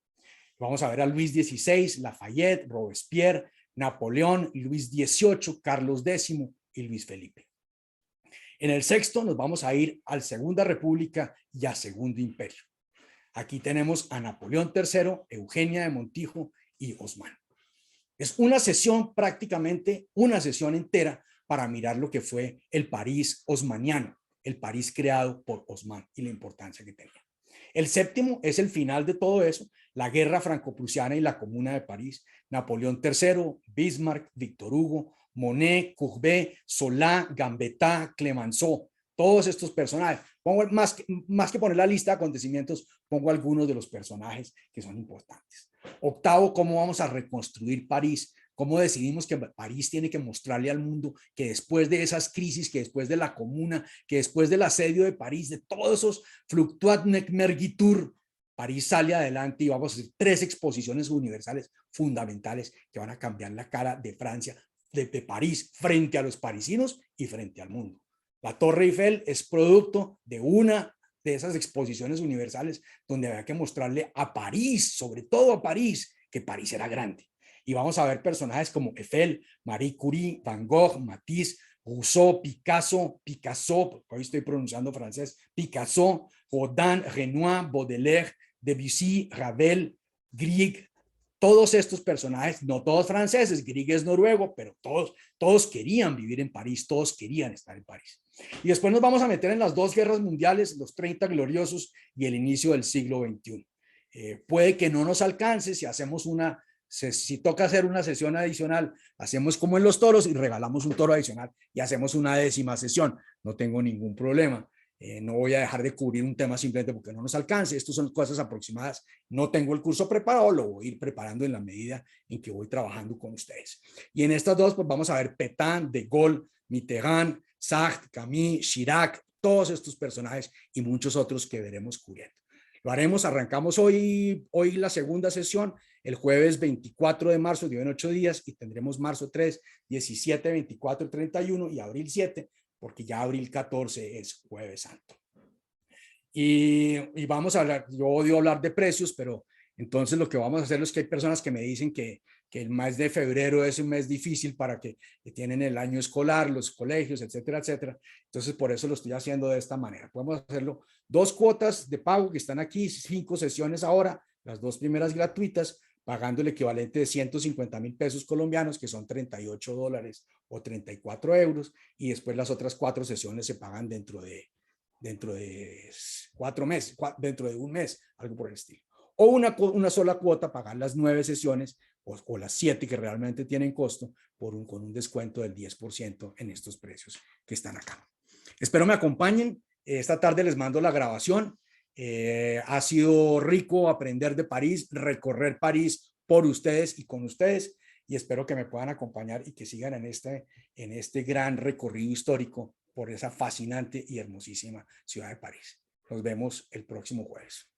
Vamos a ver a Luis XVI, Lafayette, Robespierre, Napoleón, Luis XVIII, Carlos X y Luis Felipe. En el sexto nos vamos a ir a la Segunda República y a Segundo Imperio. Aquí tenemos a Napoleón III, Eugenia de Montijo y Osman. Es una sesión, prácticamente una sesión entera, para mirar lo que fue el París osmaniano, el París creado por Osman y la importancia que tenía. El séptimo es el final de todo eso, la guerra franco-prusiana y la Comuna de París, Napoleón III, Bismarck, Víctor Hugo, Monet, Courbet, Solá, Gambetta, Clemenceau, todos estos personajes. Pongo más que poner la lista de acontecimientos, pongo algunos de los personajes que son importantes. Octavo, cómo vamos a reconstruir París. ¿Cómo decidimos que París tiene que mostrarle al mundo que después de esas crisis, que después de la Comuna, que después del asedio de París, de todos esos fluctuat mergitur, París sale adelante y vamos a hacer 3 exposiciones universales fundamentales que van a cambiar la cara de Francia, de París, frente a los parisinos y frente al mundo. La Torre Eiffel es producto de una de esas exposiciones universales donde había que mostrarle a París, sobre todo a París, que París era grande. Y vamos a ver personajes como Eiffel, Marie Curie, Van Gogh, Matisse, Rousseau, Picasso, hoy estoy pronunciando francés, Picasso, Rodin, Renoir, Baudelaire, Debussy, Ravel, Grieg, todos estos personajes, no todos franceses, Grieg es noruego, pero todos querían vivir en París, todos querían estar en París. Y después nos vamos a meter en las 2 guerras mundiales, los 30 gloriosos y el inicio del siglo XXI. Puede que no nos alcance si hacemos si toca hacer una sesión adicional, hacemos como en los toros y regalamos un toro adicional y hacemos una 10ª sesión. No tengo ningún problema. No voy a dejar de cubrir un tema simplemente porque no nos alcance. Estas son cosas aproximadas. No tengo el curso preparado, lo voy a ir preparando en la medida en que voy trabajando con ustedes. Y en estas 2, pues vamos a ver Pétain, De Gaulle, Mitterrand, Sartre, Camus, Chirac, todos estos personajes y muchos otros que veremos cubriendo. Lo haremos, arrancamos hoy la segunda sesión, el jueves 24 de marzo, en 8 días, y tendremos marzo 3, 17, 24, 31 y abril 7, porque ya abril 14 es Jueves Santo. Y vamos a hablar, yo odio hablar de precios, pero entonces lo que vamos a hacer es que hay personas que me dicen que el mes de febrero es un mes difícil para que tienen el año escolar, los colegios, etcétera, etcétera. Entonces, por eso lo estoy haciendo de esta manera. Podemos hacerlo 2 cuotas de pago que están aquí, 5 sesiones ahora, las 2 primeras gratuitas, pagando el equivalente de 150,000 pesos colombianos, que son $38 o 34 euros, y después las otras 4 sesiones se pagan dentro de 4 meses, dentro de un mes, algo por el estilo. O una sola cuota, pagar las 9 sesiones o las 7 que realmente tienen costo con un descuento del 10% en estos precios que están acá. Espero me acompañen. Esta tarde les mando la grabación. Ha sido rico aprender de París, recorrer París por ustedes y con ustedes, y espero que me puedan acompañar y que sigan en este gran recorrido histórico por esa fascinante y hermosísima ciudad de París. Nos vemos el próximo jueves.